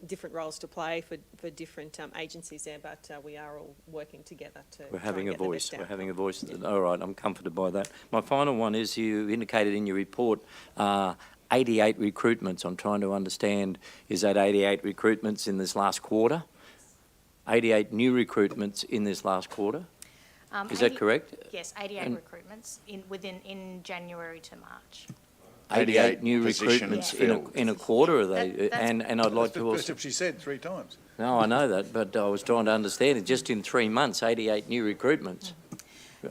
different roles to play for different agencies there, but we are all working together to We're try having and a get the voice. best We're having a outcome. voice. All right, I'm comforted by that. My final one is you indicated in your report 88 recruitments. I'm trying to understand, is that 88 recruitments in this last quarter? 88 new recruitments in this last quarter? Is that correct? Yes, 88 recruitments in January to March. 88 new positions recruitments in a quarter, are they? And I'd like to also... That's what she said 3 times. No, I know that, but I was trying to understand it. Just in 3 months, 88 new recruitments.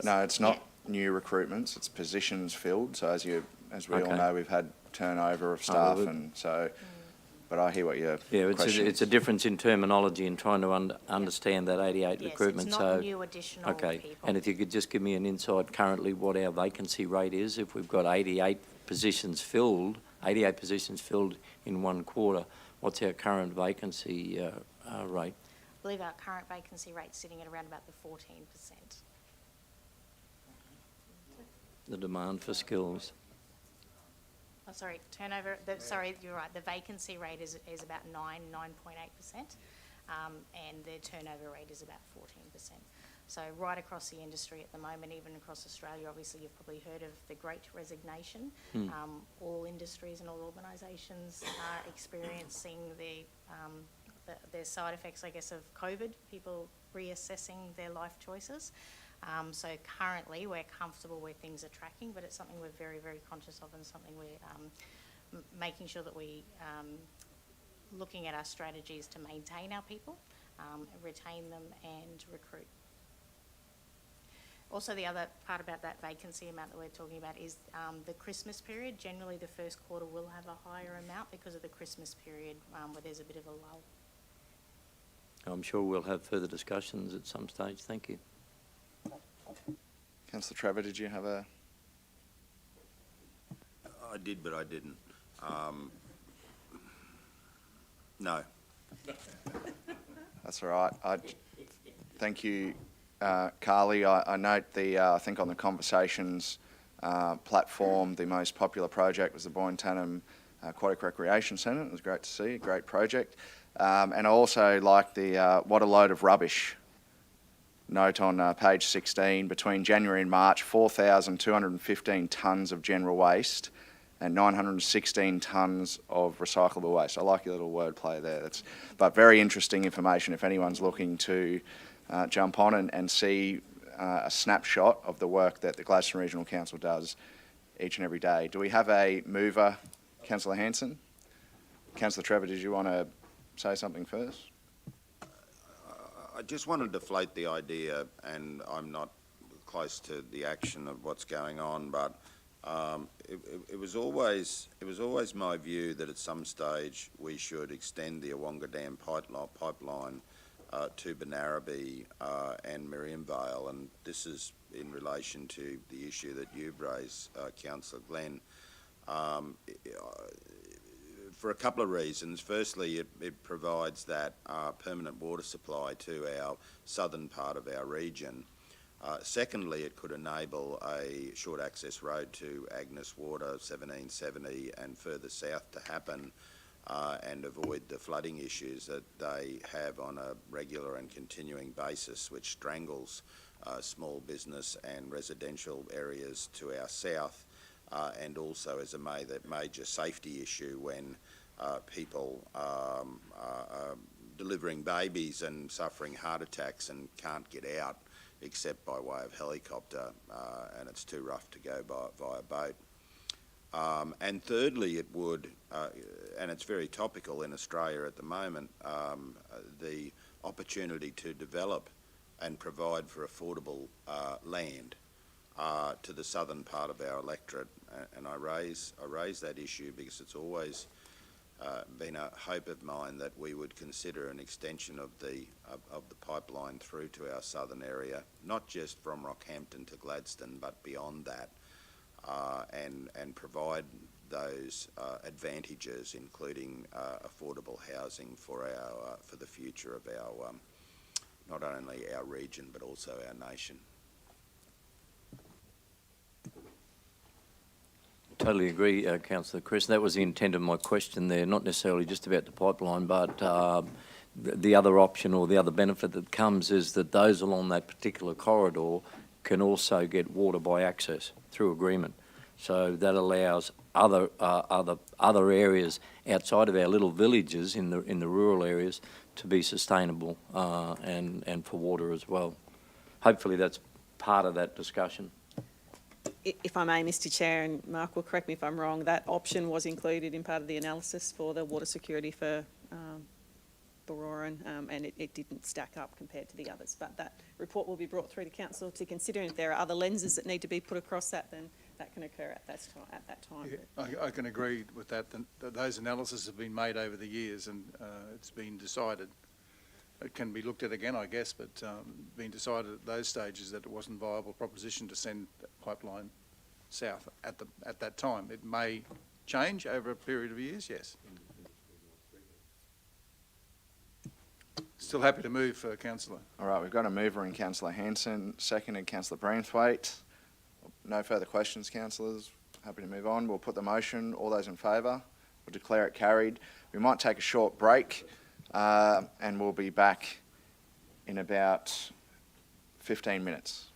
No, it's not new recruitments, it's positions filled. So as we all Okay. know, we've had turnover of staff, and so, but I hear what your question It's a difference in terminology in trying to understand that 88 Yes, recruitment. it's not new additional people. And if you could just give me an insight currently what our vacancy rate is, if we've got 88 positions filled in 1 quarter, what's our current vacancy rate? I believe our current vacancy rate's sitting at around about the 14%. The demand for skills. Oh, sorry, turnover, sorry, you're right, the vacancy rate is about 9.8%, and the turnover rate is about 14%. So right across the industry at the moment, even across Australia, obviously you've probably heard of the Great Resignation. All industries and all organisations are experiencing the side effects, I guess, of COVID, people reassessing their life choices. So currently we're comfortable where things are tracking, but it's something we're very, very conscious of, and something we're making sure that we looking at our strategies to maintain our people, retain them and recruit. Also, the other part about that vacancy amount that we're talking about is the Christmas period. Generally the first quarter will have a higher amount because of the Christmas period where there's a bit of a lull. I'm sure we'll have further discussions at some stage. Thank you. Councillor Trevor, did you have a... I did, but I didn't. No. That's all right. Thank you, Carly. I note I think on the Conversations platform, the most popular project was the Boyne-Tanham Aquatic Recreation Centre. It was great to see, a great project. And I also like the what a load of rubbish note on page 16. Between January and March, 4,215 tonnes of general waste and 916 tonnes of recyclable waste. I like your little wordplay there. But very interesting information if anyone's looking to jump on and see a snapshot of the work that the Gladstone Regional Council does each and every day. Do we have a mover? Councillor Hanson? Councillor Trevor, did you want to say something first? I just wanted to float the idea, and I'm not close to the action of what's going on, but it was always my view that at some stage we should extend the Awonga Dam pipeline to Banarabi and Miriam Vale, and this is in relation to the issue that you've raised, Councillor Glenn. For a couple of reasons. Firstly, it provides that permanent water supply to our southern part of our region. Secondly, it could enable a short access road to Agnes Water 1770 and further south to happen and avoid the flooding issues that they have on a regular and continuing basis, which strangles small business and residential areas to our south. And also as a major safety issue when people are delivering babies and suffering heart attacks and can't get out except by way of helicopter, and it's too rough to go via boat. And thirdly, it would, and it's very topical in Australia at the moment, the opportunity to develop and provide for affordable land to the southern part of our electorate, and I raise that issue because it's always been a hope of mine that we would consider an extension of the pipeline through to our southern area, not just from Rockhampton to Gladstone, but beyond that, and provide those advantages, including affordable housing for the future of our not only our region but also our nation. Totally agree, Councillor Chris. That was the intent of my question there, not necessarily just about the pipeline, but the other option or the other benefit that comes is that those along that particular corridor can also get water by access through agreement. So that allows other areas outside of our little villages in the rural areas to be sustainable and for water as well. Hopefully that's part of that discussion. If I may, Mr Chair, and Mark will correct me if I'm wrong, that option was included in part of the analysis for the water security for Bororan, and it didn't stack up compared to the others. But that report will be brought through to Council to consider, and if there are other lenses that need to be put across that, then that can occur at that time. Yeah, I can agree with that. Those analyses have been made over the years, and it's been decided. It can be looked at again, I guess, but been decided at those stages that it wasn't a viable proposition to send that pipeline south at that time. It may change over a period of years, yes. Still happy to move, Councillor. All right, we've got a mover in Councillor Hanson, seconded Councillor Braithwaite. No further questions, councillors. Happy to move on. We'll put the motion. All those in favour? We'll declare it carried. We might take a short break and we'll be back in about 15 minutes.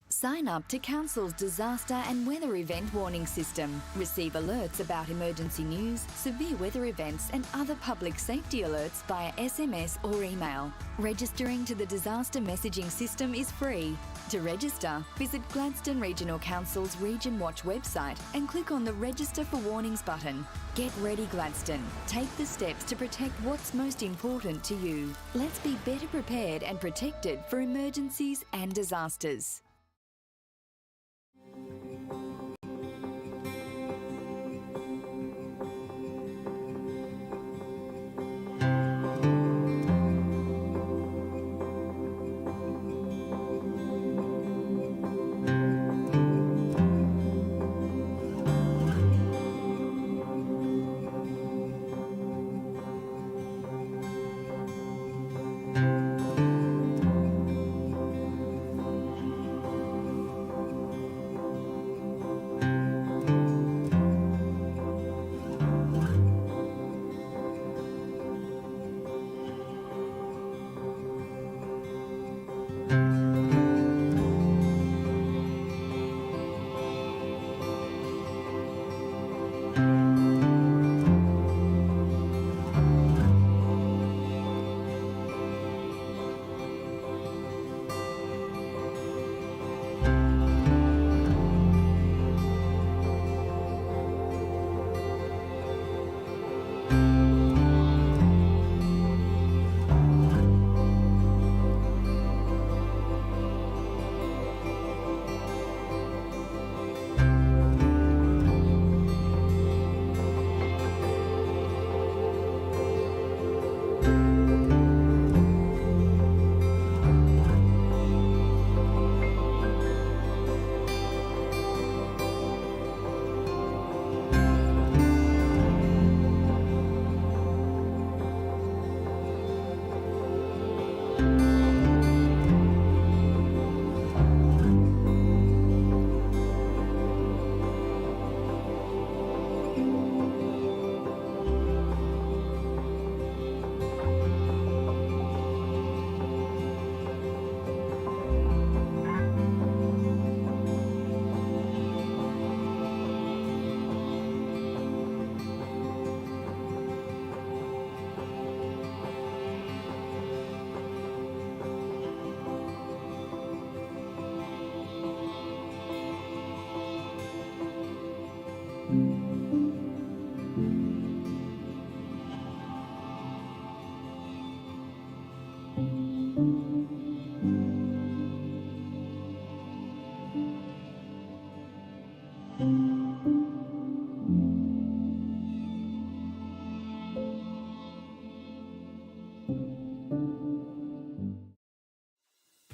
Sign up to Council's disaster and weather event warning system. Receive alerts about emergency news, severe weather events and other public safety alerts via SMS or email. Registering to the disaster messaging system is free. To register, visit Gladstone Regional Council's Region Watch website and click on the Register for Warnings button. Get ready, Gladstone. Take the steps to protect what's most important to you. Let's be better prepared and protected for emergencies and disasters.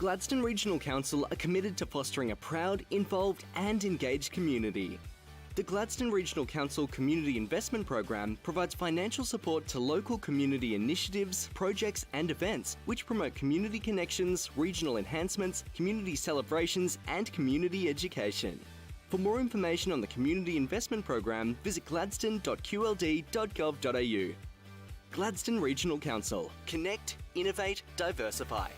Gladstone Regional Council are committed to fostering a proud, involved and engaged community. The Gladstone Regional Council Community Investment Program provides financial support to local community initiatives, projects and events which promote community connections, regional enhancements, community celebrations and community education. For more information on the Community Investment Program, visit gladstone.qld.gov.au. Gladstone Regional Council. Connect, innovate, diversify.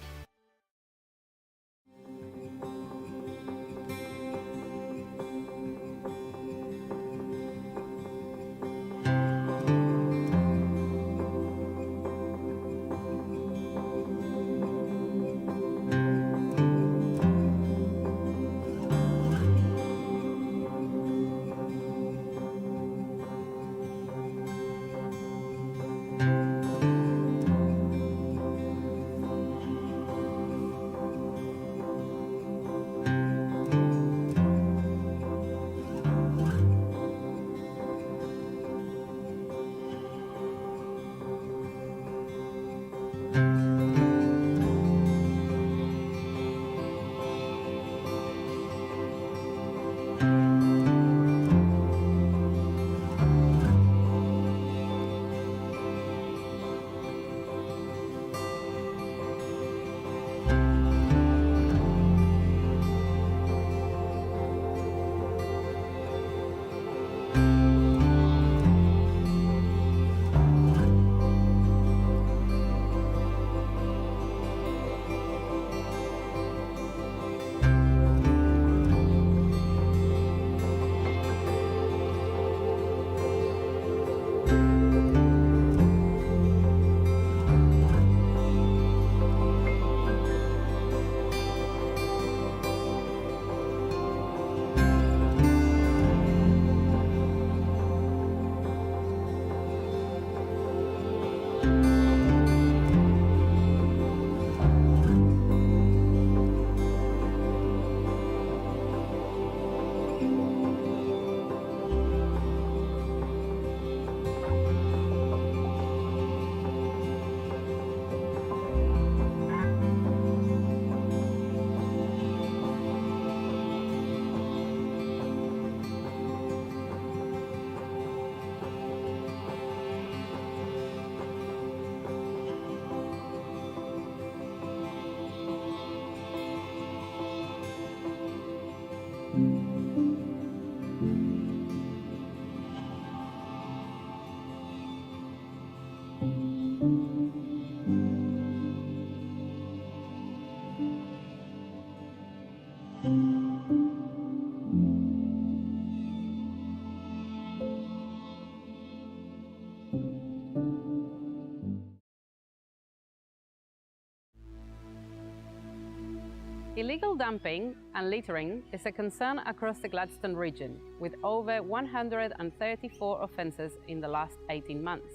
Illegal dumping and littering is a concern across the Gladstone region, with over 134 offences in the last 18 months.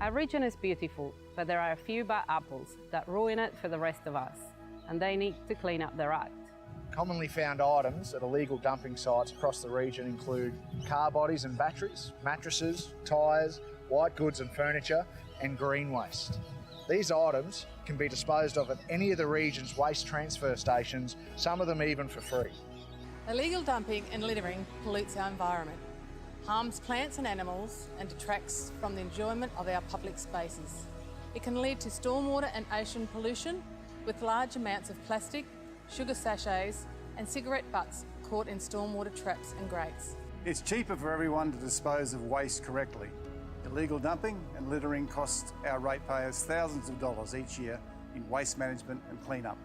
Our region is beautiful, but there are a few bad apples that ruin it for the rest of us, and they need to clean up their act. Commonly found items at illegal dumping sites across the region include car bodies and batteries, mattresses, tyres, white goods and furniture, and green waste. These items can be disposed of at any of the region's waste transfer stations, some of them even for free. Illegal dumping and littering pollutes our environment, harms plants and animals, and detracts from the enjoyment of our public spaces. It can lead to stormwater and ocean pollution, with large amounts of plastic, sugar sachets, and cigarette butts caught in stormwater traps and grates. It's cheaper for everyone to dispose of waste correctly. Illegal dumping and littering costs our ratepayers thousands of dollars each year in waste management and clean-up.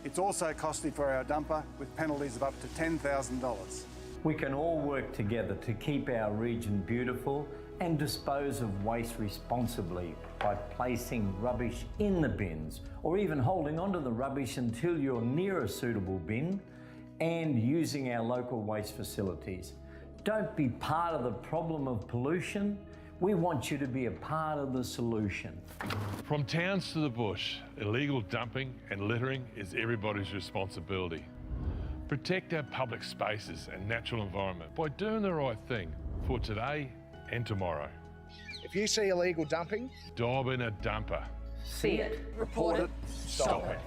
It's also costly for our dumper, with penalties of up to $10,000. We can all work together to keep our region beautiful and dispose of waste responsibly by placing rubbish in the bins, or even holding onto the rubbish until you're near a suitable bin, and using our local waste facilities. Don't be part of the problem of pollution. We want you to be a part of the solution. From towns to the bush, illegal dumping and littering is everybody's responsibility. Protect our public spaces and natural environment by doing the right thing for today and tomorrow. If you see illegal dumping, Dob in a dumper. See it, report it, Stop it.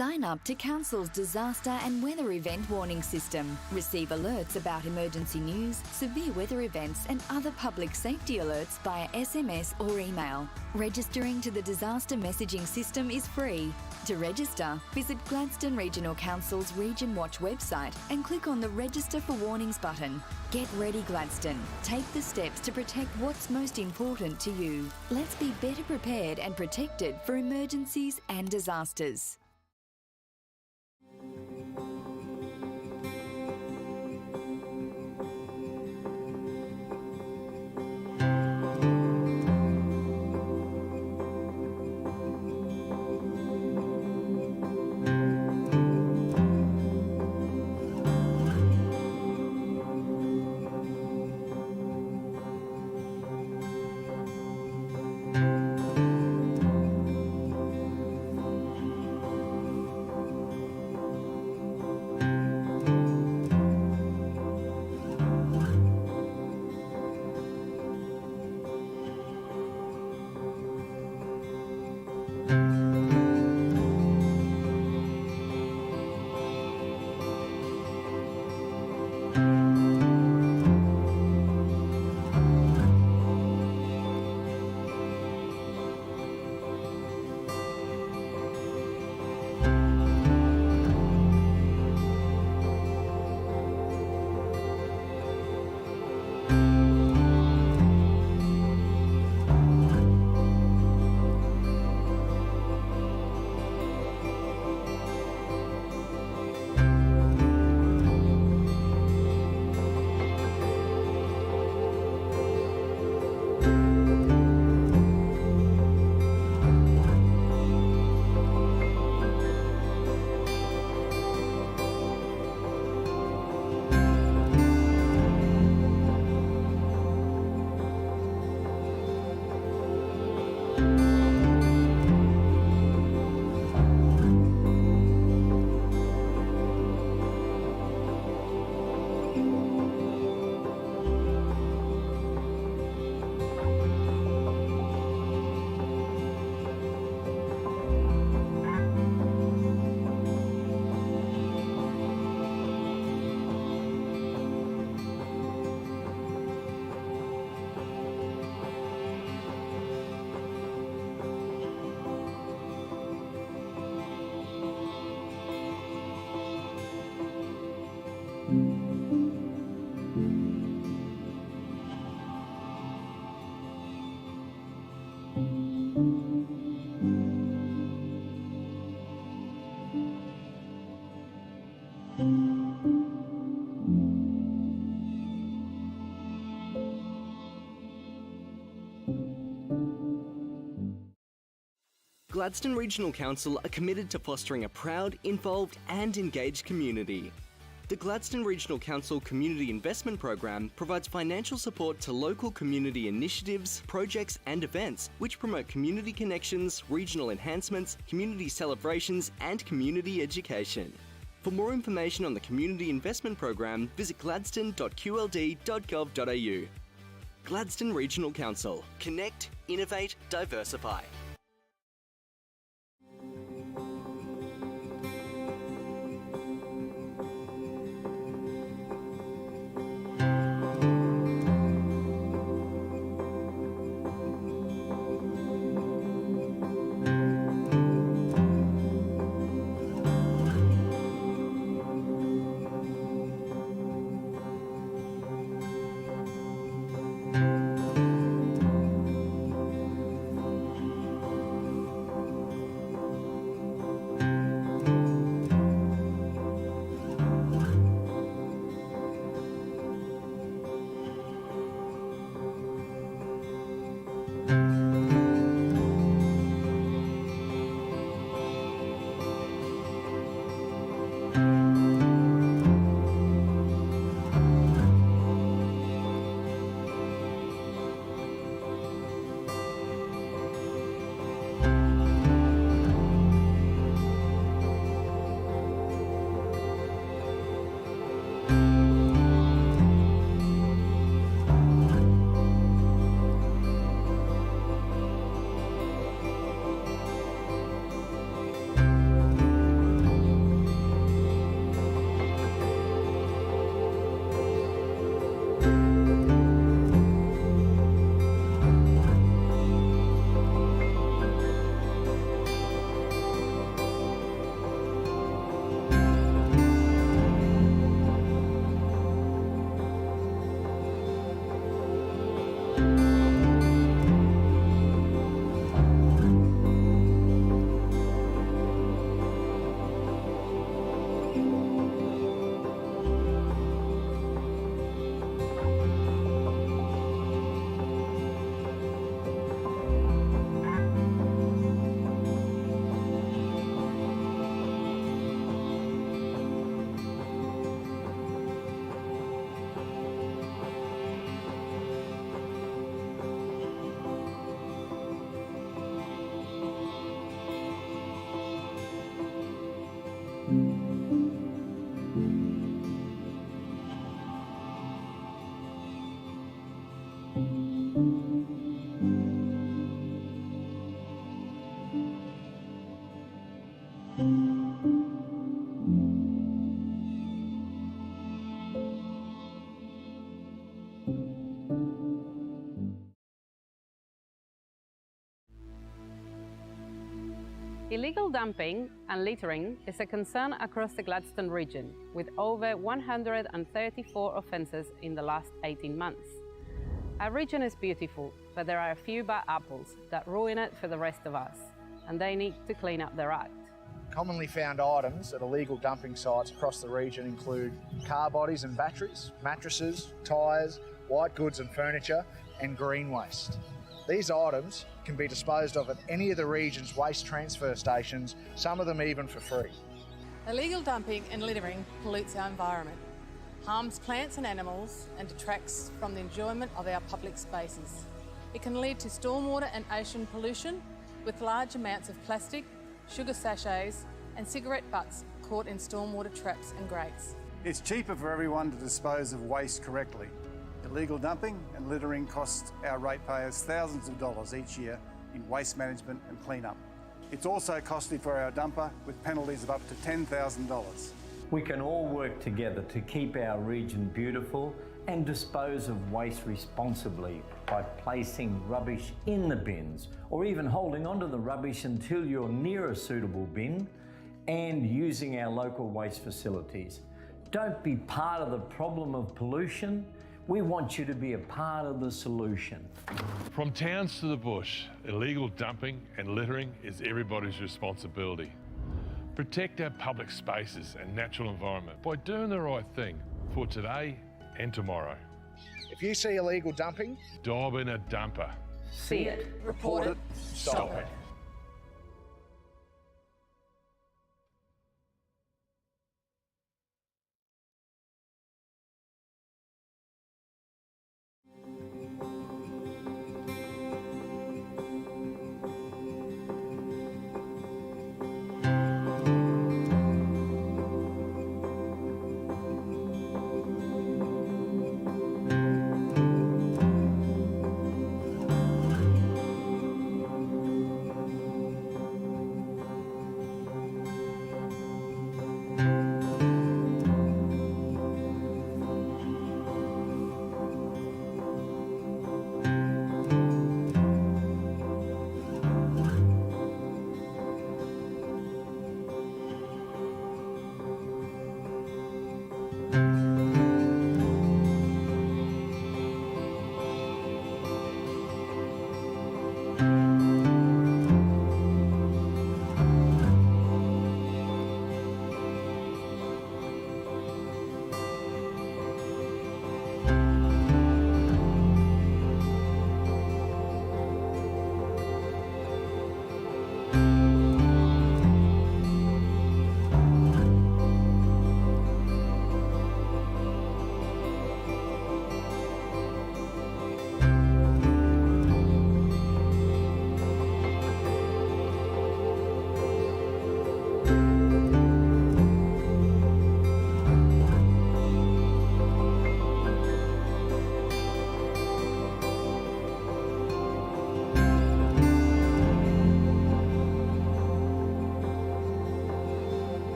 Sign up to Council's disaster and weather event warning system. Receive alerts about emergency news, severe weather events and other public safety alerts via SMS or email. Registering to the disaster messaging system is free. To register, visit Gladstone Regional Council's Region Watch website and click on the Register for Warnings button. Get ready, Gladstone. Take the steps to protect what's most important to you. Let's be better prepared and protected for emergencies and disasters. Gladstone Regional Council are committed to fostering a proud, involved and engaged community. The Gladstone Regional Council Community Investment Program provides financial support to local community initiatives, projects and events which promote community connections, regional enhancements, community celebrations and community education. For more information on the Community Investment Program, visit gladstone.qld.gov.au. Gladstone Regional Council. Connect, innovate, diversify. Illegal dumping and littering is a concern across the Gladstone region, with over 134 offences in the last 18 months. Our region is beautiful, but there are a few bad apples that ruin it for the rest of us, and they need to clean up their act. Commonly found items at illegal dumping sites across the region include car bodies and batteries, mattresses, tyres, white goods and furniture, and green waste. These items can be disposed of at any of the region's waste transfer stations, some of them even for free. Illegal dumping and littering pollutes our environment, harms plants and animals, and detracts from the enjoyment of our public spaces. It can lead to stormwater and ocean pollution, with large amounts of plastic, sugar sachets, and cigarette butts caught in stormwater traps and grates. It's cheaper for everyone to dispose of waste correctly. Illegal dumping and littering cost our ratepayers thousands of dollars each year in waste management and clean-up. It's also costly for our dumper, with penalties of up to $10,000. We can all work together to keep our region beautiful and dispose of waste responsibly by placing rubbish in the bins, or even holding onto the rubbish until you're near a suitable bin, and using our local waste facilities. Don't be part of the problem of pollution. We want you to be a part of the solution. From towns to the bush, illegal dumping and littering is everybody's responsibility. Protect our public spaces and natural environment by doing the right thing for today and tomorrow. If you see illegal dumping, dive in a dumper. See it, report it, stop it.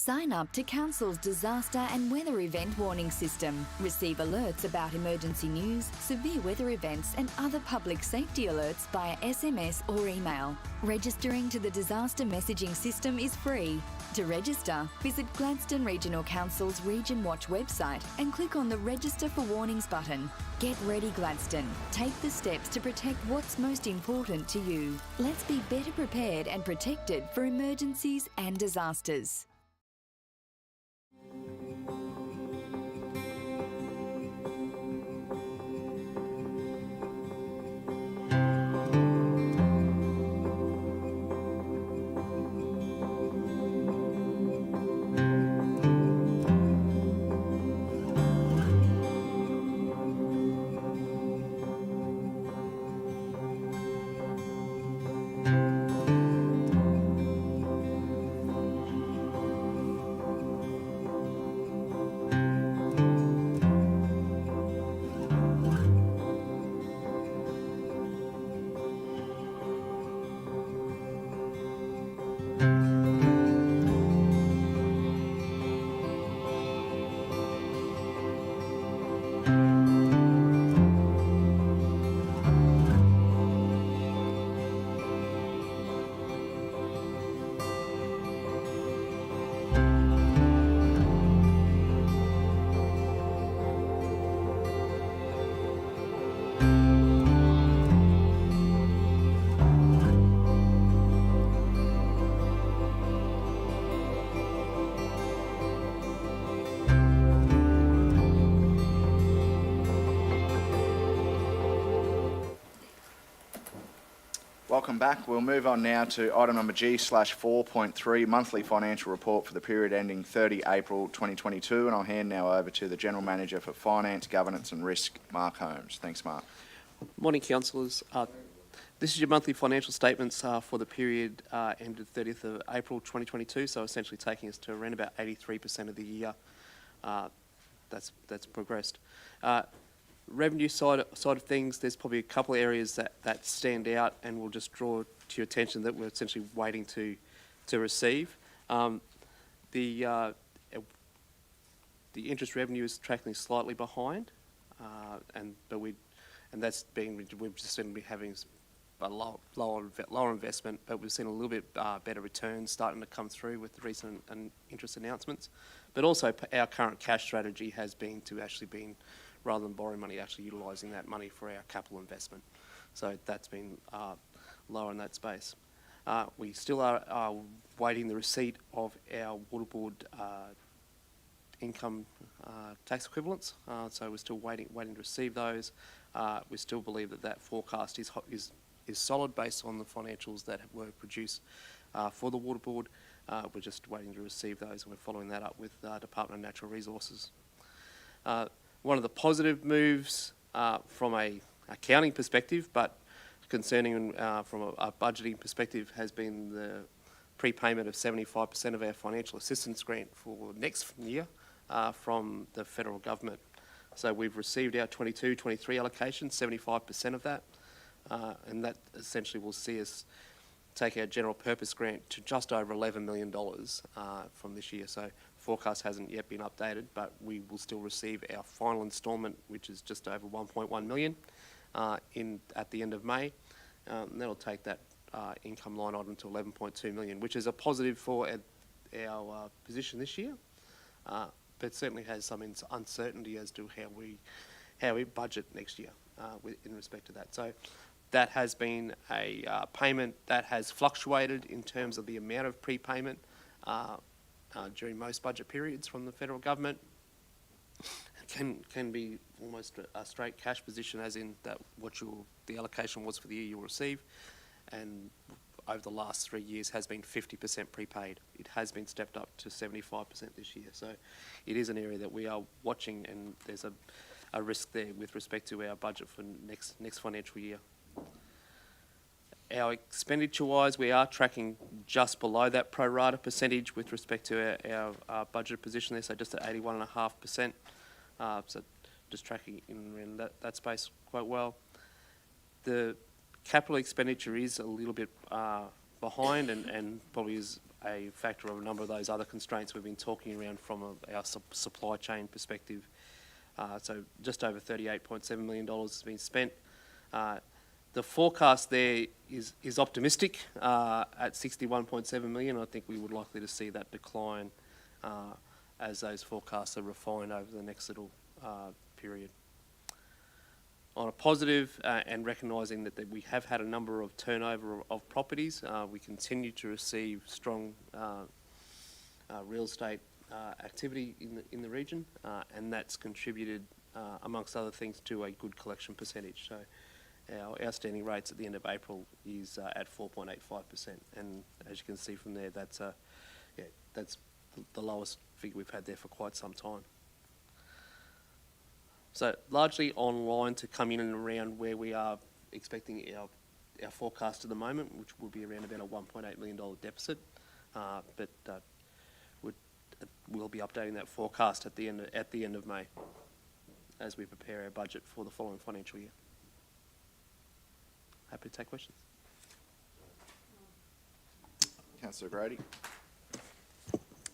Sign up to Council's disaster and weather event warning system. Receive alerts about emergency news, severe weather events and other public safety alerts via SMS or email. Registering to the disaster messaging system is free. To register, visit Gladstone Regional Council's Region Watch website and click on the Register for Warnings button. Get ready, Gladstone. Take the steps to protect what's most important to you. Let's be better prepared and protected for emergencies and disasters. Welcome back. We'll move on now to item number G/4.3, monthly financial report for the period ending 30 April 2022, and I'll hand now over to the General Manager for Finance, Governance and Risk, Mark Holmes. Thanks, Mark. Morning, councillors. This is your monthly financial statements for the period ended 30th of April 2022, so essentially taking us to around about 83% of the year that's progressed. Revenue side of things, there's probably a couple of areas that stand out, and we'll just draw to your attention that we're essentially waiting to receive. The interest revenue is tracking slightly behind, we've just been having a lower investment, but we've seen a little bit better returns starting to come through with the recent interest announcements. But also our current cash strategy has been to actually rather than borrowing money, actually utilising that money for our capital investment. So that's been lower in that space. We still are waiting the receipt of our water board income tax equivalents. So we're still waiting to receive those. We still believe that forecast is solid based on the financials that were produced for the water board. We're just waiting to receive those, and we're following that up with Department of Natural Resources. One of the positive moves from a accounting perspective, but concerning from a budgeting perspective, has been the prepayment of 75% of our financial assistance grant for next year from the federal government. So we've received our 22-23 allocation, 75% of that, and that essentially will see us take our general purpose grant to just over $11 million from this year. So forecast hasn't yet been updated, but we will still receive our final instalment, which is just over 1.1 million at the end of May. And that'll take that income line item to 11.2 million, which is a positive for our position this year, but certainly has some uncertainty as to how we budget next year in respect to that. So that has been a payment that has fluctuated in terms of the amount of prepayment during most budget periods from the federal government. It can be almost a straight cash position, as in that the allocation was for the year you'll receive, and over the last 3 years has been 50% prepaid. It has been stepped up to 75% this year. So it is an area that we are watching, and there's a risk there with respect to our budget for next financial year. Our expenditure-wise, we are tracking just below that pro rata percentage with respect to our budget position there, so just at 81.5%. So just tracking in that space quite well. The capital expenditure is a little bit behind and probably is a factor of a number of those other constraints we've been talking around from our supply chain perspective. So just over $38.7 million has been spent. The forecast there is optimistic at 61.7 million. I think we would likely to see that decline as those forecasts are refined over the next little period. On a positive, and recognising that we have had a number of turnover of properties, we continue to receive strong real estate activity in the region, and that's contributed, amongst other things, to a good collection percentage. So our outstanding rates at the end of April is at 4.85%, and as you can see from there, that's the lowest figure we've had there for quite some time. So largely online to come in and around where we are expecting our forecast at the moment, which will be around about a $1.8 million deficit, but we'll be updating that forecast at the end of May as we prepare our budget for the following financial year. Happy to take questions. Councillor Grady.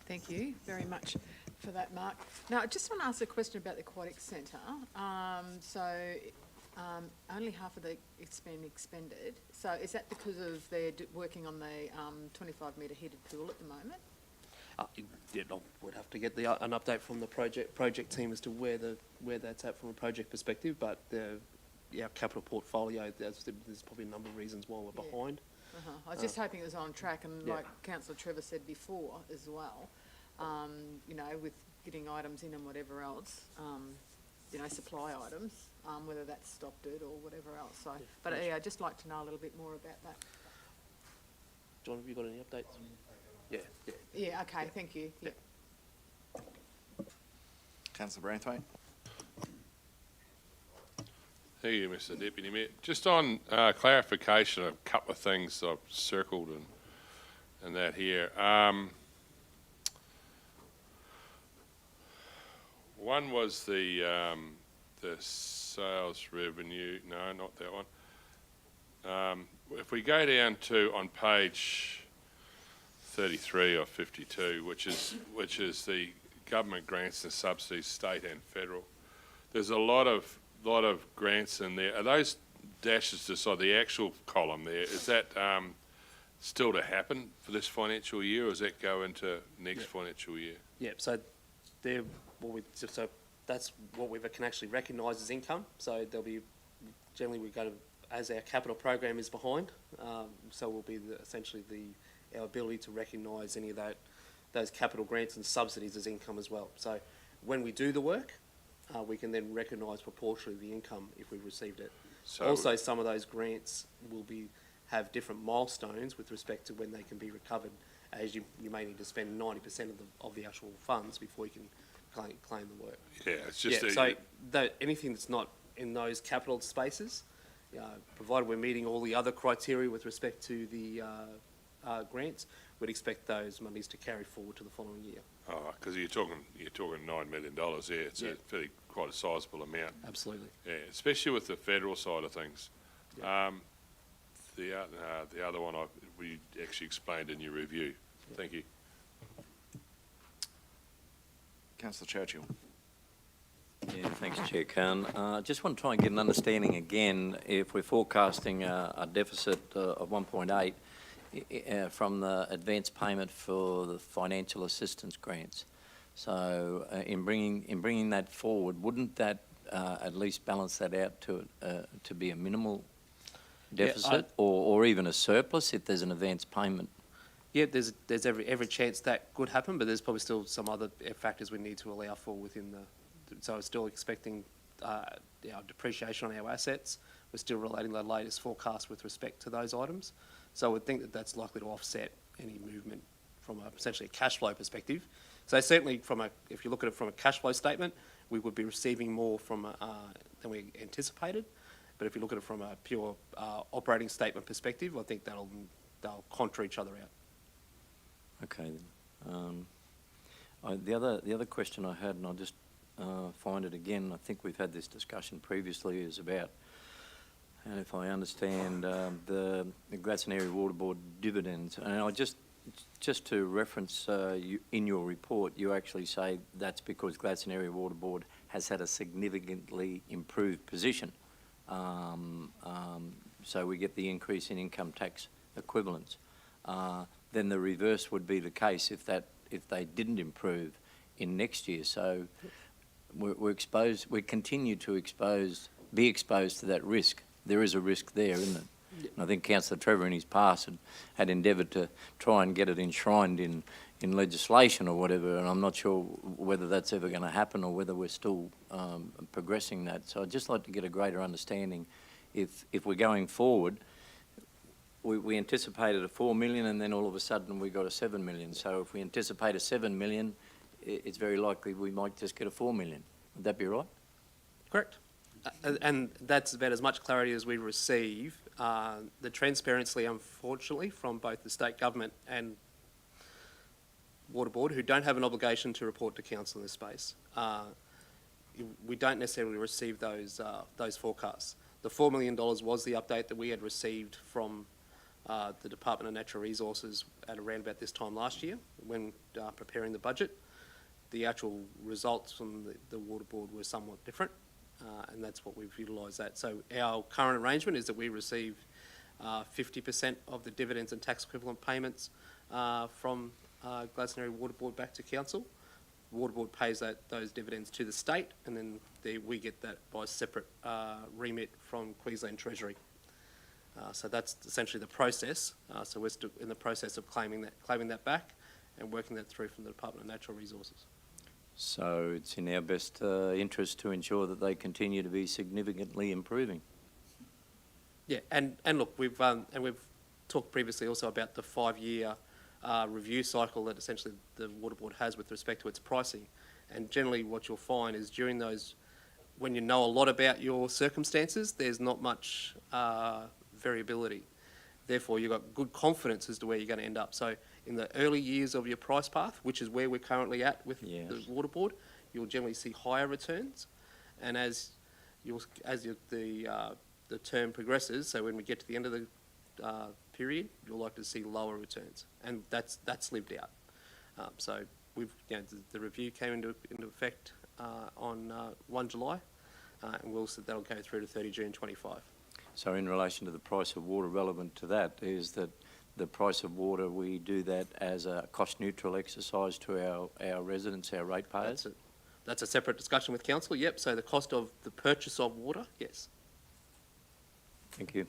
Thank you very much for that, Mark. Now, I just want to ask a question about the Aquatic Centre. Only half of it's been expended. So is that because of they're working on the 25-metre heated pool at the moment? I would have to get an update from the project team as to where that's at from a project perspective, but our capital portfolio, there's probably a number of reasons why we're behind. I was just hoping it was on track, and like Councillor Trevor said before as well, with getting items in and whatever else, supply items, whether that's stopped it or whatever else. So, but I'd just like to know a little bit more about that. John, have you got any updates? Yeah, okay, thank you. Yeah. Councillor Branthwaite. Thank you, Mr Deputy Mayor. Just on clarification of a couple of things I've circled and that here. One was the sales revenue. No, not that one. If we go down to on page 33 or 52, which is the government grants and subsidies, state and federal, there's a lot of grants in there. Are those dashes beside the actual column there? Is that still to happen for this financial year, or does that go into next financial year? Yeah. So so that's what we can actually recognise as income. So there'll be generally we go to, as our capital program is behind, so will be essentially our ability to recognise any of those capital grants and subsidies as income as well. So when we do the work, we can then recognise proportionally the income if we've received it. So also, some of those grants will have different milestones with respect to when they can be recovered, as you may need to spend 90% of the actual funds before you can claim the work. Yeah, it's just anything that's not in those capital spaces, provided we're meeting all the other criteria with respect to the grants, we'd expect those monies to carry forward to the following year. Oh, because you're talking $9 million there. It's quite a sizable amount. Absolutely. Yeah, especially with the federal side of things. Yeah. The other one we actually explained in your review. Yeah. Thank you. Councillor Churchill. Yeah, thanks, Chair Khan. Just want to try and get an understanding again, if we're forecasting a deficit of 1.8 from the advance payment for the financial assistance grants. So in bringing that forward, wouldn't that at least balance that out to be a minimal deficit, or even a surplus if there's an advance payment? Yeah, there's every chance that could happen, but there's probably still some other factors we need to allow for within the. So I'm still expecting our depreciation on our assets. We're still relating the latest forecast with respect to those items. So I would think that that's likely to offset any movement from essentially a cash flow perspective. So certainly if you look at it from a cash flow statement, we would be receiving more than we anticipated. But if you look at it from a pure operating statement perspective, I think they'll contra each other out. Okay. The other question I had, and I'll just find it again, I think we've had this discussion previously, is about, and if I understand, the Gladstone Area Water Board dividends. And I just Just to reference, in your report, you actually say that's because Gladstone Area Water Board has had a significantly improved position. So we get the increase in income tax equivalents. Then the reverse would be the case if they didn't improve in next year. So we're exposed. We continue to be exposed to that risk. There is a risk there, isn't it? And I think Councillor Trevor in his past had endeavoured to try and get it enshrined in legislation or whatever, and I'm not sure whether that's ever going to happen or whether we're still progressing that. So I'd just like to get a greater understanding if we're going forward. We anticipated a 4 million and then all of a sudden we got a 7 million. So if we anticipate a 7 million, it's very likely we might just get a 4 million. Would that be right? Correct. And that's about as much clarity as we receive. The transparency, unfortunately, from both the state government and Water Board, who don't have an obligation to report to council in this space, we don't necessarily receive those forecasts. The $4 million was the update that we had received from the Department of Natural Resources at around about this time last year when preparing the budget. The actual results from the Water Board were somewhat different. And that's what we've utilised that. So our current arrangement is that we receive 50% of the dividends and tax equivalent payments from Gladstone Area Water Board back to council. Water Board pays those dividends to the state, and then we get that by separate remit from Queensland Treasury. So that's essentially the process. So we're still in the process of claiming that back and working that through from the Department of Natural Resources. So it's in our best interest to ensure that they continue to be significantly improving. Yeah, and look, we've talked previously also about the 5-year review cycle that essentially the Water Board has with respect to its pricing. And generally what you'll find is during those, when you know a lot about your circumstances, there's not much variability. Therefore, you've got good confidence as to where you're going to end up. So in the early years of your price path, which is where we're currently at with the Water Board, you'll generally see higher returns. And as the term progresses, so when we get to the end of the period, you'll like to see lower returns. And that's lived out. So the review came into effect on 1 July, and that'll go through to 30 June 25. So in relation to the price of water, relevant to that is that the price of water, we do that as a cost-neutral exercise to our residents, our ratepayers? That's a separate discussion with council, yep. So the cost of the purchase of water, yes. Thank you.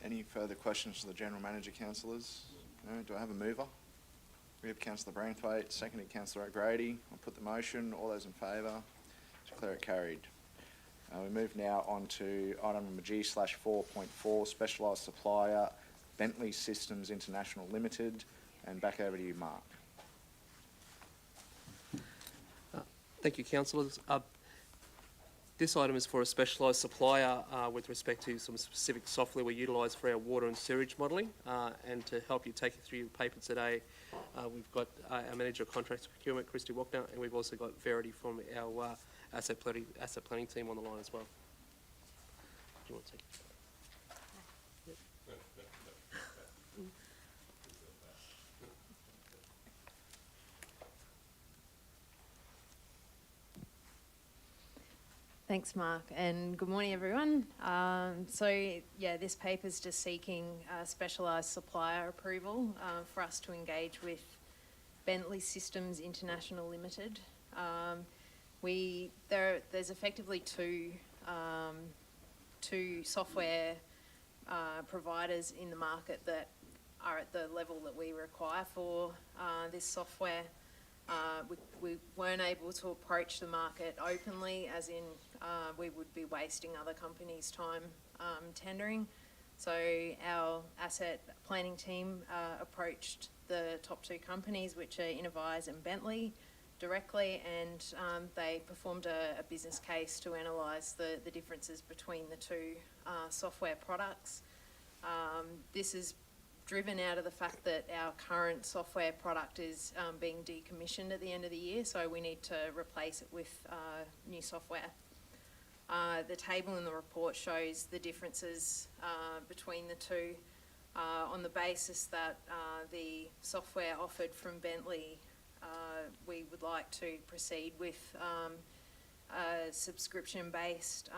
Any further questions to the General Manager, councillors? No? Do I have a mover? We have Councillor Braithwaite, seconded Councillor O'Grady. I'll put the motion. All those in favour? Declare it carried. We move now on to item number G/4.4, Specialised Supplier, Bentley Systems International Limited, and back over to you, Mark. Thank you, councillors. This item is for a specialised supplier with respect to some specific software we utilise for our water and sewage modelling. And to help you take you through your paper today, we've got our Manager of Contracts Procurement, Christy Wachner, and we've also got Verity from our asset planning team on the line as well. Do you want to take it? Thanks, Mark, and good morning, everyone. This paper is just seeking specialised supplier approval for us to engage with Bentley Systems International Limited. There's effectively two software providers in the market that are at the level that we require for this software. We weren't able to approach the market openly, as in we would be wasting other companies' time tendering. So our asset planning team approached the top two companies, which are Innovise and Bentley, directly, and they performed a business case to analyse the differences between the two software products. This is driven out of the fact that our current software product is being decommissioned at the end of the year, so we need to replace it with new software. The table in the report shows the differences between the two. on the basis that the software offered from Bentley, we would like to proceed with a subscription-based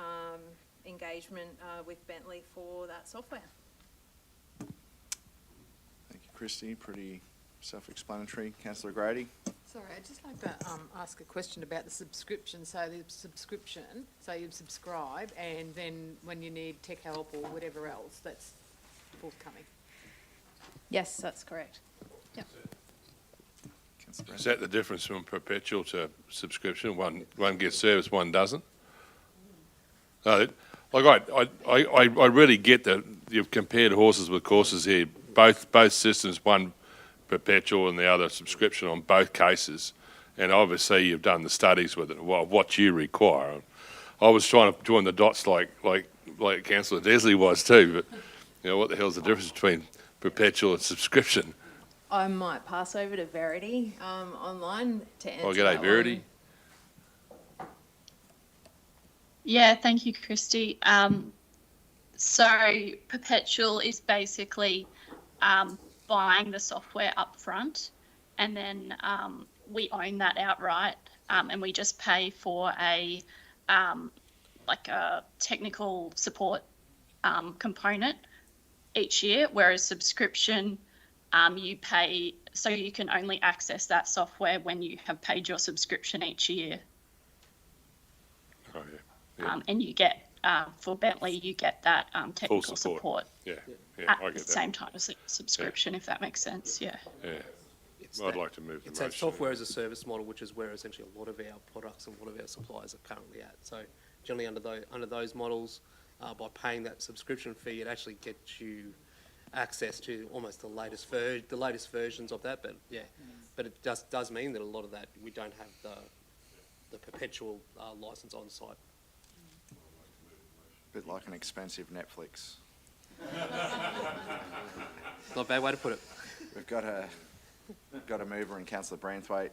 engagement with Bentley for that software. Thank you, Christy. Pretty self-explanatory. Councillor Grady. Sorry, I'd just like to ask a question about the subscription. So the subscription, so you subscribe, and then when you need tech help or whatever else, that's forthcoming. Yes, that's correct. Yep. Is that the difference from perpetual to subscription? One gets service, one doesn't? No, like I really get that you've compared horses with courses here. Both systems, one perpetual and the other subscription on both cases, and obviously you've done the studies with it, what you require. I was trying to join the dots like Councillor Desley was too, but you know, what the hell's the difference between perpetual and subscription? I might pass over to Verity online to answer. Oh, g'day, Verity. Yeah, thank you, Christy. So Perpetual is basically buying the software up front, and then we own that outright, and we just pay for a technical support component each year, whereas subscription, you pay, so you can only access that software when you have paid your subscription each year. Oh, yeah. And you get, for Bentley, you get that technical Full support. Yeah, at I get the that. same time as a subscription, if that makes sense, yeah. Yeah, It's I'd that- like to move the It's that motion. software as a service model, which is where essentially a lot of our products and a lot of our suppliers are currently at. So generally under those models, by paying that subscription fee, it actually gets you access to almost the latest versions of that. But yeah, but it does mean that a lot of that we don't have the perpetual license on site. Bit like an expensive Netflix. Not a bad way to put it. We've got a mover in Councillor Branthwaite,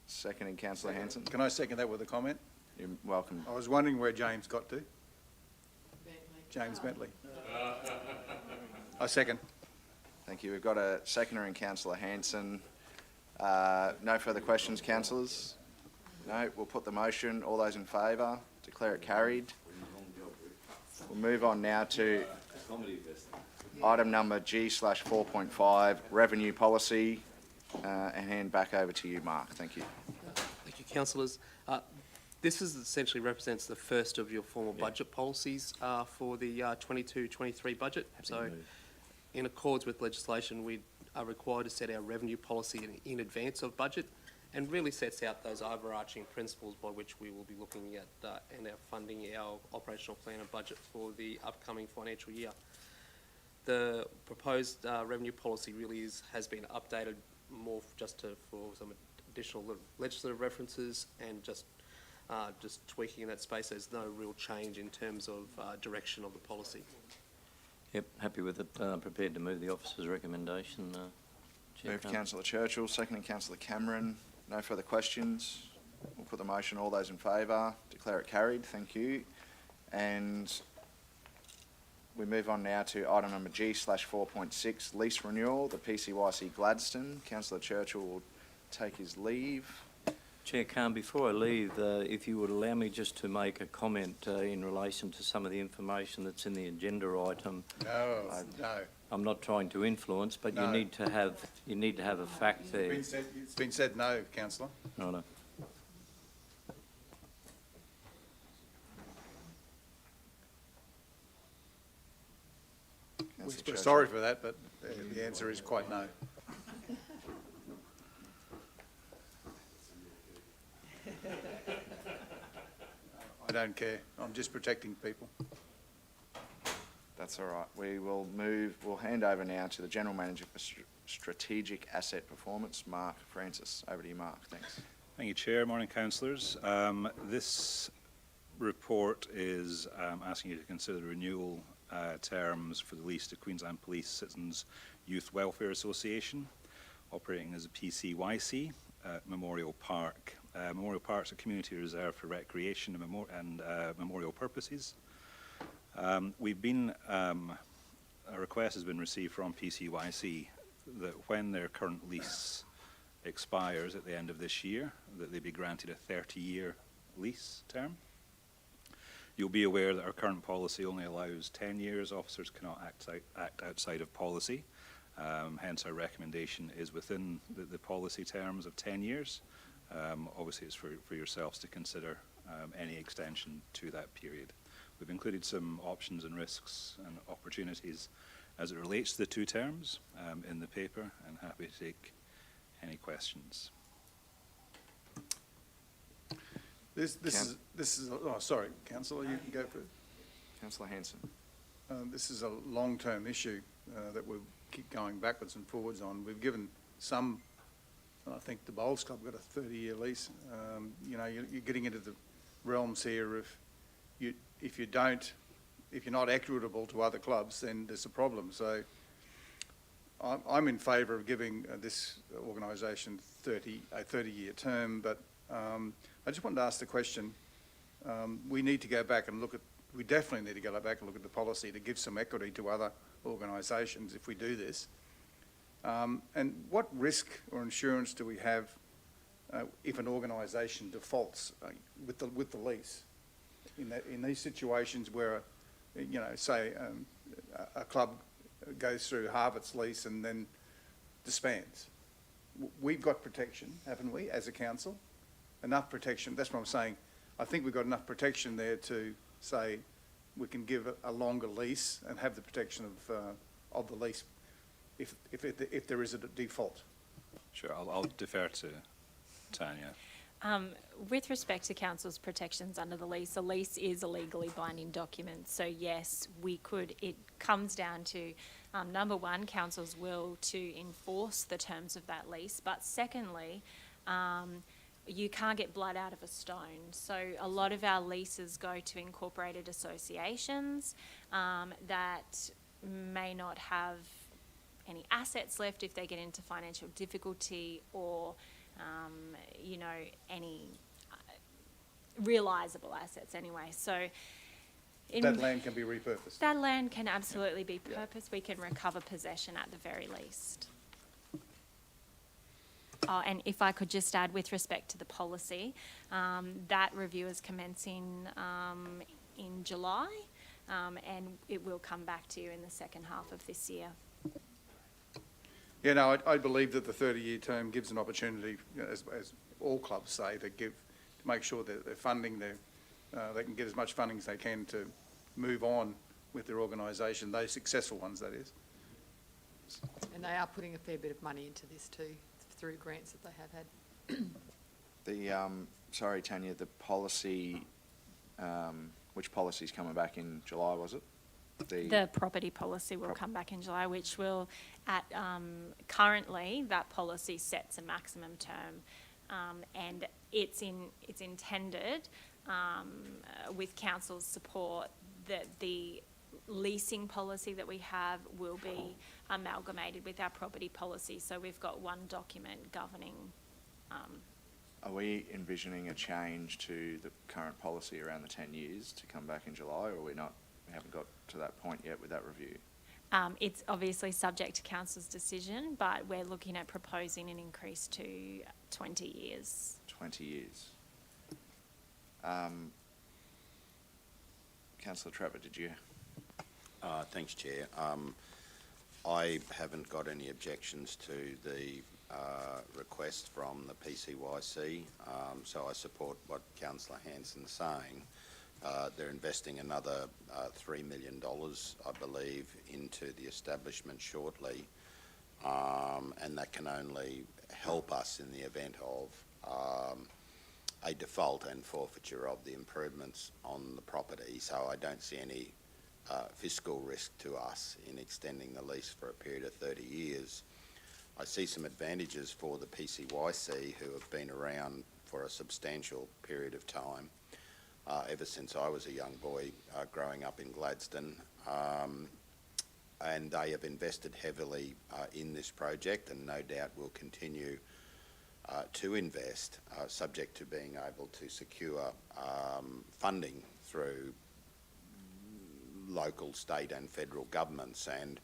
seconding Councillor Hanson. Can I second that with a comment? You're welcome. I was wondering where James got to. James Bentley. I second. Thank you. We've got a seconder in Councillor Hanson. No further questions, councillors? No. We'll put the motion. All those in favour, declare it carried. We'll move on now to item number G/4.5, revenue policy, and hand back over to you, Mark. Thank you. Thank you, councillors. This essentially represents the first of your formal budget policies for the 22-23 budget. So in accordance with legislation, we are required to set our revenue policy in advance of budget, and really sets out those overarching principles by which we will be looking at and our funding our operational plan and budget for the upcoming financial year. The proposed revenue policy really has been updated more for some additional legislative references and just tweaking in that space. There's no real change in terms of direction of the policy. Yep, happy with it. Prepared to move the officer's recommendation. Move Councillor Churchill, seconding Councillor Cameron. No further questions. We'll put the motion. All those in favour, declare it carried. Thank you. And we move on now to item number G/4.6, lease renewal, the PCYC Gladstone. Councillor Churchill will take his leave. Chair Khan, before I leave, if you would allow me just to make a comment in relation to some of the information that's in the agenda item. No. I'm not trying to influence, but No. you need to have a fact there. It's been said no, councillor. No. We're sorry for that, but the answer is quite no. I don't care. I'm just protecting people. That's all right. We'll hand over now to the General Manager for Strategic Asset Performance, Mark Francis. Over to you, Mark. Thanks. Thank you, Chair. Morning, councillors. This report is asking you to consider the renewal terms for the lease to Queensland Police Citizens Youth Welfare Association, operating as a PCYC at Memorial Park. Memorial Park is a community reserve for recreation and memorial purposes. We've been a request has been received from PCYC that when their current lease expires at the end of this year, that they be granted a 30-year lease term. You'll be aware that our current policy only allows 10 years. Officers cannot act outside of policy. Hence, our recommendation is within the policy terms of 10 years. Obviously, it's for yourselves to consider any extension to that period. We've included some options and risks and opportunities as it relates to the two terms in the paper, and happy to take any questions. This is oh, sorry, Councillor, you can go first. Councillor Hanson. This is a long-term issue that we'll keep going backwards and forwards on. We've given some, I think the Bowls Club got a 30-year lease. You know, you're getting into the realms here of if you're not equitable to other clubs, then there's a problem. So I'm in favour of giving this organisation a 30-year term, but I just wanted to ask the question. We need to go back and look at. We definitely need to go back and look at the policy to give some equity to other organisations if we do this. And what risk or insurance do we have if an organisation defaults with the lease? In these situations where, you know, say a club goes through half its lease and then disbands. We've got protection, haven't we, as a council? Enough protection. That's what I'm saying. I think we've got enough protection there to say we can give a longer lease and have the protection of the lease if there is a default. Sure, I'll defer to Tanya. With respect to council's protections under the lease, a lease is a legally binding document. So yes, we could, it comes down to, number one, council's will to enforce the terms of that lease. But secondly, you can't get blood out of a stone. So a lot of our leases go to incorporated associations that may not have any assets left if they get into financial difficulty or you know, any realisable assets anyway. So that land can be repurposed? That land can absolutely be purposed. We can recover possession at the very least. Oh, and if I could just add with respect to the policy, that review is commencing in July and it will come back to you in the second half of this year. Yeah, no, I believe that the 30-year term gives an opportunity, you know, as all clubs say, to make sure that they're funding they can get as much funding as they can to move on with their organisation, those successful ones, that is. And they are putting a fair bit of money into this too, through grants that they have had. Sorry, Tanya, the policy, which policy is coming back in July, was it? The property policy will come back in July, which will, currently that policy sets a maximum term, and it's intended with council's support that the leasing policy that we have will be amalgamated with our property policy. So we've got one document governing. Are we envisioning a change to the current policy around the 10 years to come back in July, or are we not? We haven't got to that point yet with that review. It's obviously subject to council's decision, but we're looking at proposing an increase to 20 years. 20 years. Councillor Trevor, did you? Thanks, Chair. I haven't got any objections to the request from the PCYC, so I support what Councillor Hanson's saying. They're investing another $3 million, I believe, into the establishment shortly, and that can only help us in the event of a default and forfeiture of the improvements on the property. So I don't see any fiscal risk to us in extending the lease for a period of 30 years. I see some advantages for the PCYC, who have been around for a substantial period of time. Ever since I was a young boy growing up in Gladstone, and they have invested heavily in this project and no doubt will continue to invest, subject to being able to secure funding through local, state and federal governments, and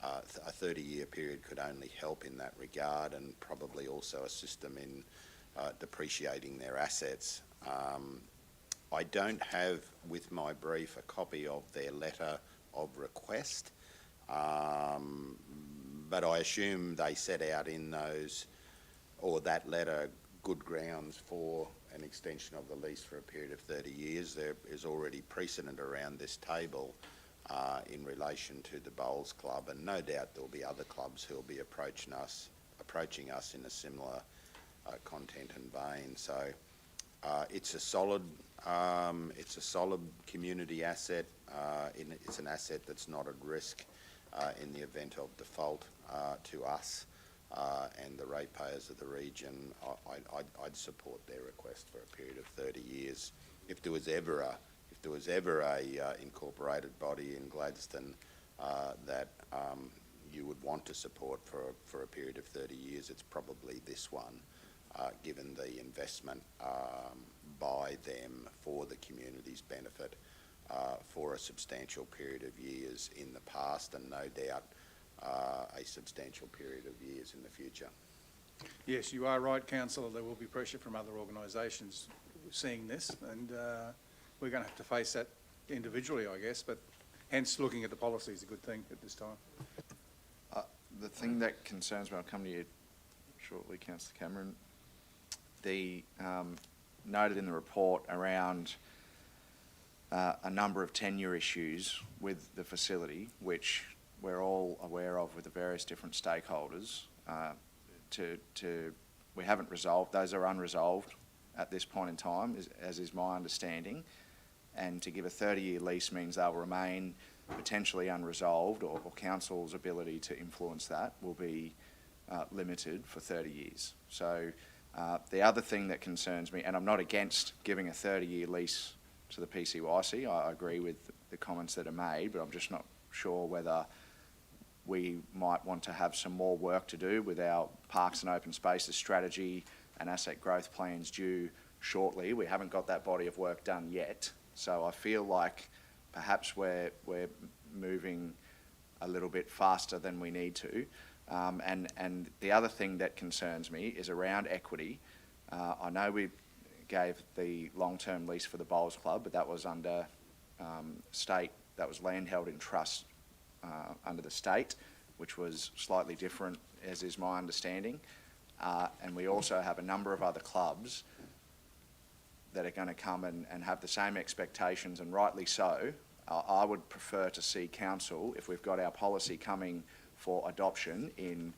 a 30-year period could only help in that regard, and probably also assist them in depreciating their assets. I don't have with my brief a copy of their letter of request, but I assume they set out in those, or that letter, good grounds for an extension of the lease for a period of 30 years. There is already precedent around this table in relation to the Bowls Club, and no doubt there will be other clubs who will be approaching us in a similar content and vein. So it's a solid community asset. It's an asset that's not at risk in the event of default to us and the ratepayers of the region. I'd support their request for a period of 30 years. If there was ever a incorporated body in Gladstone that you would want to support for a period of 30 years, it's probably this one, given the investment by them for the community's benefit for a substantial period of years in the past, and no doubt a substantial period of years in the future. Yes, you are right, Councillor. There will be pressure from other organisations seeing this, and we're going to have to face that individually, I guess, but hence looking at the policy is a good thing at this time. The thing that concerns me, I'll come to you shortly, Councillor Cameron, the noted in the report around a number of tenure issues with the facility, which we're all aware of with the various different stakeholders. We haven't resolved, those are unresolved at this point in time, as is my understanding, and to give a 30-year lease means they'll remain potentially unresolved, or council's ability to influence that will be limited for 30 years. So the other thing that concerns me, and I'm not against giving a 30-year lease to the PCYC, I agree with the comments that are made, but I'm just not sure whether we might want to have some more work to do with our parks and open spaces strategy and asset growth plans due shortly. We haven't got that body of work done yet, so I feel like perhaps we're moving a little bit faster than we need to. And the other thing that concerns me is around equity. I know we gave the long-term lease for the Bowls Club, but that was under state, that was land held in trust under the state, which was slightly different, as is my understanding. And we also have a number of other clubs that are going to come and have the same expectations, and rightly so. I would prefer to see council, if we've got our policy coming for adoption in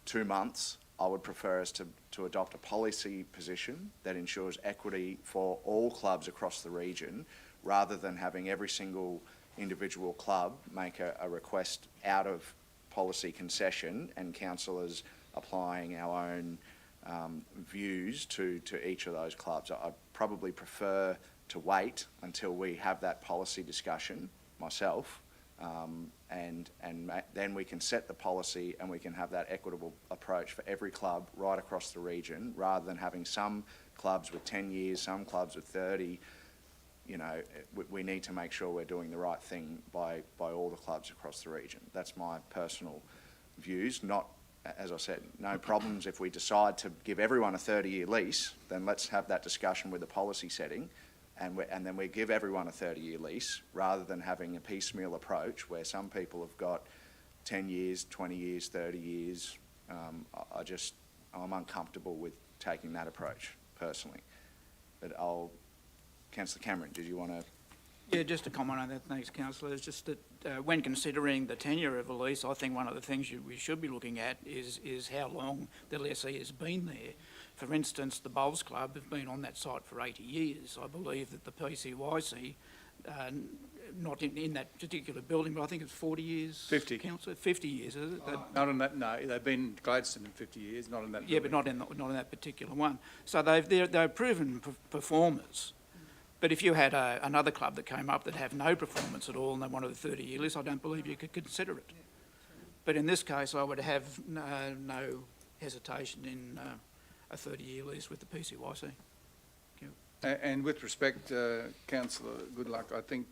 2 months, I would prefer us to adopt a policy position that ensures equity for all clubs across the region, rather than having every single individual club make a request out of policy concession and councillors applying our own views to each of those clubs. I'd probably prefer to wait until we have that policy discussion myself, and then we can set the policy and we can have that equitable approach for every club right across the region, rather than having some clubs with 10 years, some clubs with 30. You know, we need to make sure we're doing the right thing by all the clubs across the region. That's my personal views. Not, as I said, no problems if we decide to give everyone a 30-year lease, then let's have that discussion with the policy setting, and then we give everyone a 30-year lease, rather than having a piecemeal approach where some people have got 10 years, 20 years, 30 years. I'm uncomfortable with taking that approach personally. But Councillor Cameron, did you want to? Yeah, just to comment on that, thanks, Councillor. It's just that when considering the tenure of a lease, I think one of the things we should be looking at is how long the lessee has been there. For instance, the Bowls Club have been on that site for 80 years. I believe that the PCYC, not in that particular building, but I think it's 40 years. 50. Councillor, 50 years, is it? Not on that, no. They've been in Gladstone in 50 years, not in that building. Yeah, but not in that particular one. So they're proven performers. But if you had another club that came up that have no performance at all and they wanted a 30-year lease, I don't believe you could consider it. But in this case, I would have no hesitation in a 30-year lease with the PCYC. And with respect, Councillor Goodluck, I think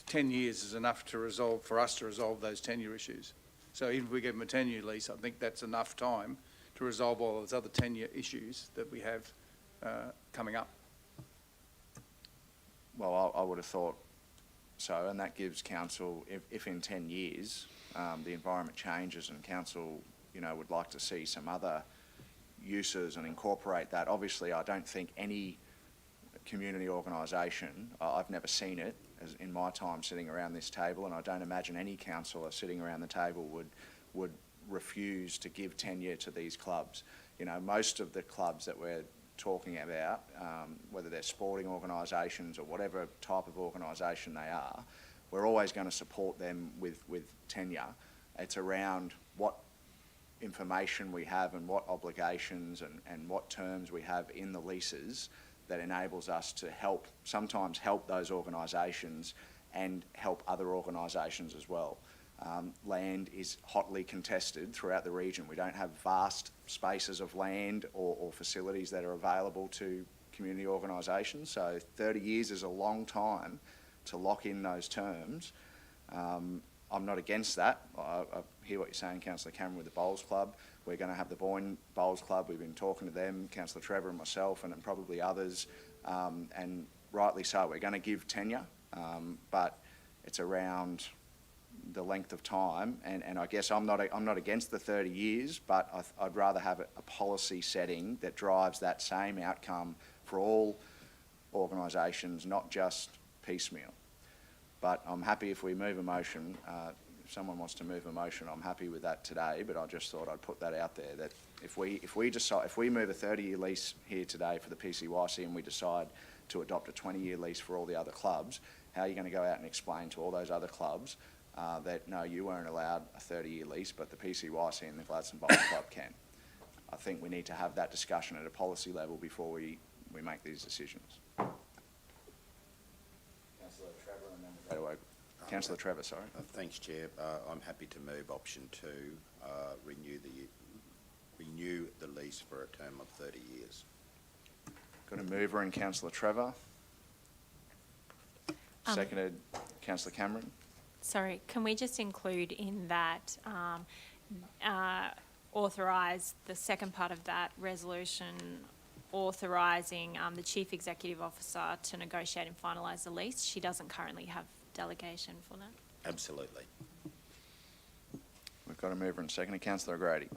10 years is enough to resolve, for us to resolve those tenure issues. So even if we give them a 10-year lease, I think that's enough time to resolve all those other tenure issues that we have coming up. Well, I would have thought so, and that gives council, if in 10 years the environment changes and council, would like to see some other uses and incorporate that. Obviously, I don't think any community organisation, I've never seen it as in my time sitting around this table, and I don't imagine any councillor sitting around the table would refuse to give tenure to these clubs. Most of the clubs that we're talking about, whether they're sporting organisations or whatever type of organisation they are, we're always going to support them with tenure. It's around what information we have and what obligations and what terms we have in the leases that enables us to sometimes help those organisations and help other organisations as well. Land is hotly contested throughout the region. We don't have vast spaces of land or facilities that are available to community organisations, so 30 years is a long time to lock in those terms. I'm not against that. I hear what you're saying, Councillor Cameron, with the Bowls Club. We're going to have the Boyne Bowls Club. We've been talking to them, Councillor Trevor and myself, and probably others, and rightly so. We're going to give tenure, but it's around the length of time, and I guess I'm not against the 30 years, but I'd rather have a policy setting that drives that same outcome for all organisations, not just piecemeal. But I'm happy if we move a motion. If someone wants to move a motion, I'm happy with that today. But I just thought I'd put that out there that if we move a 30-year lease here today for the PCYC and we decide to adopt a 20-year lease for all the other clubs, how are you going to go out and explain to all those other clubs that no, you weren't allowed a 30-year lease, but the PCYC and the Gladstone Bowls Club can? I think we need to have that discussion at a policy level before we make these decisions. Councillor Trevor, and then we'll go to Councillor Trevor, sorry. Thanks, Chair. I'm happy to move option 2, renew the lease for a term of 30 years. Got a mover in Councillor Trevor. Seconded, Councillor Cameron. Sorry, can we just include in that authorise the second part of that resolution, authorising the Chief Executive Officer to negotiate and finalise the lease? She doesn't currently have delegation for that. Absolutely. We've got a mover and seconded. Councillor O'Grady.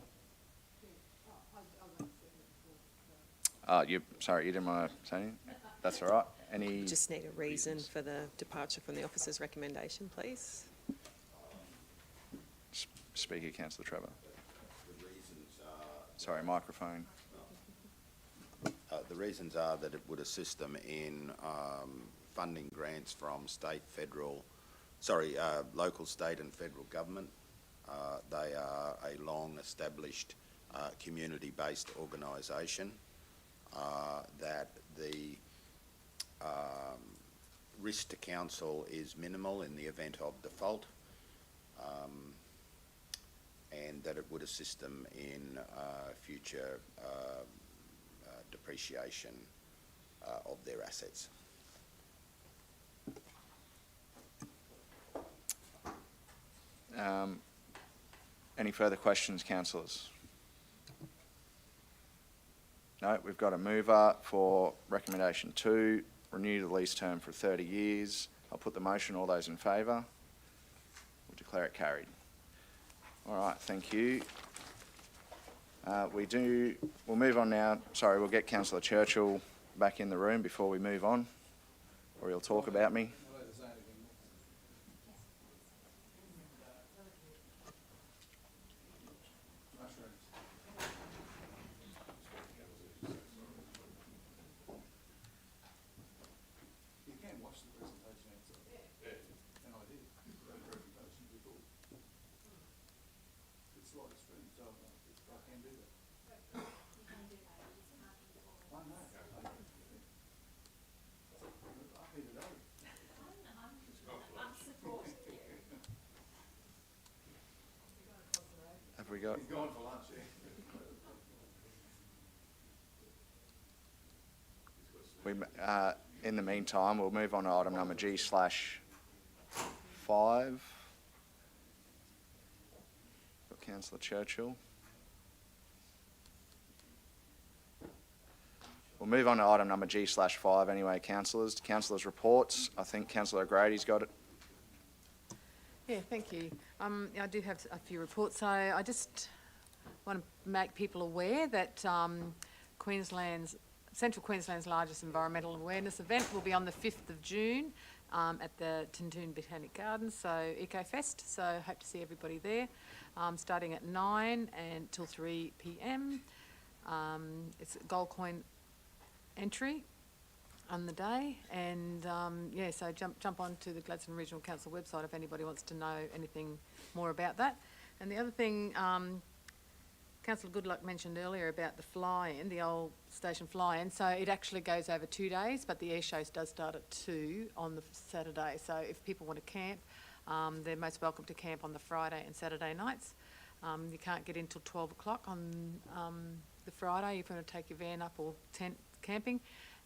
Sorry, you didn't want to say anything? That's all right. Any? Just need a reason for the departure from the officer's recommendation, please. Speaker, Councillor Trevor. Sorry, microphone. The reasons are that it would assist them in funding grants from local, state and federal government. They are a long-established community-based organisation that the risk to council is minimal in the event of default, and that it would assist them in future depreciation of their assets. Any further questions, councillors? No, we've got a mover for recommendation 2, renew the lease term for 30 years. I'll put the motion. All those in favour? We'll declare it carried. All right, thank you. We'll move on now. Sorry, we'll get Councillor Churchill back in the room before we move on, or he'll talk about me. Have we got? He's gone for lunch, yeah. In the meantime, we'll move on to item number G/. 5. Got Councillor Churchill. We'll move on to item number G/5 anyway, councillors. Councillors' reports. I think Councillor O'Grady's got it. Yeah, thank you. I do have a few reports. So I just want to make people aware that Central Queensland's largest environmental awareness event will be on the 5th of June at the Tintoon Botanic Gardens, so EcoFest. So hope to see everybody there, starting at 9 and till 3 p.m. It's a gold coin entry on the day, and yeah, so jump onto the Gladstone Regional Council website if anybody wants to know anything more about that. And the other thing, Councillor Goodluck mentioned earlier about the fly-in, the old station fly-in. So it actually goes over 2 days, but the air show does start at 2 on the Saturday. So if people want to camp, they're most welcome to camp on the Friday and Saturday nights. You can't get in till 12 o'clock on the Friday if you want to take your van up or tent camping,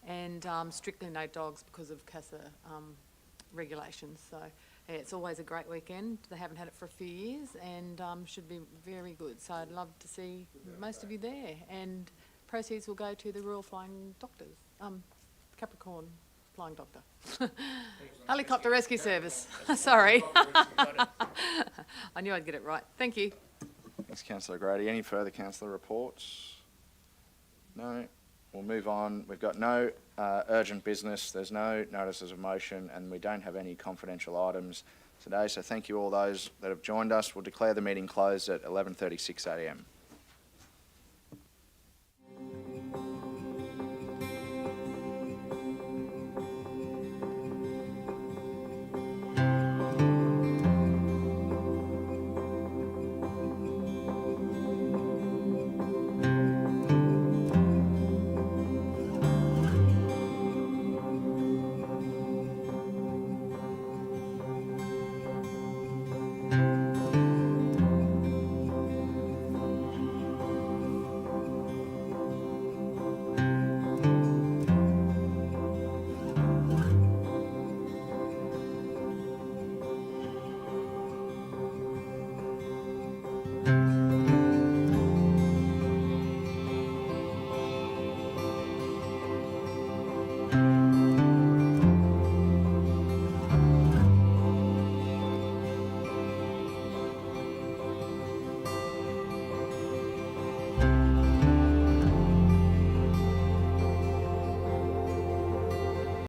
and strictly no dogs because of CASA regulations. So yeah, it's always a great weekend. They haven't had it for a few years, and should be very good. So I'd love to see most of you there, and proceeds will go to the Royal Flying Doctors, Capricorn Flying Doctor. Helicopter Rescue Service. Sorry. I knew I'd get it right. Thank you. Thanks, Councillor O'Grady. Any further councillor reports? No. We'll move on. We've got no urgent business. There's no notices of motion, and we don't have any confidential items today. So thank you all those that have joined us. We'll declare the meeting closed at 11:36 a.m.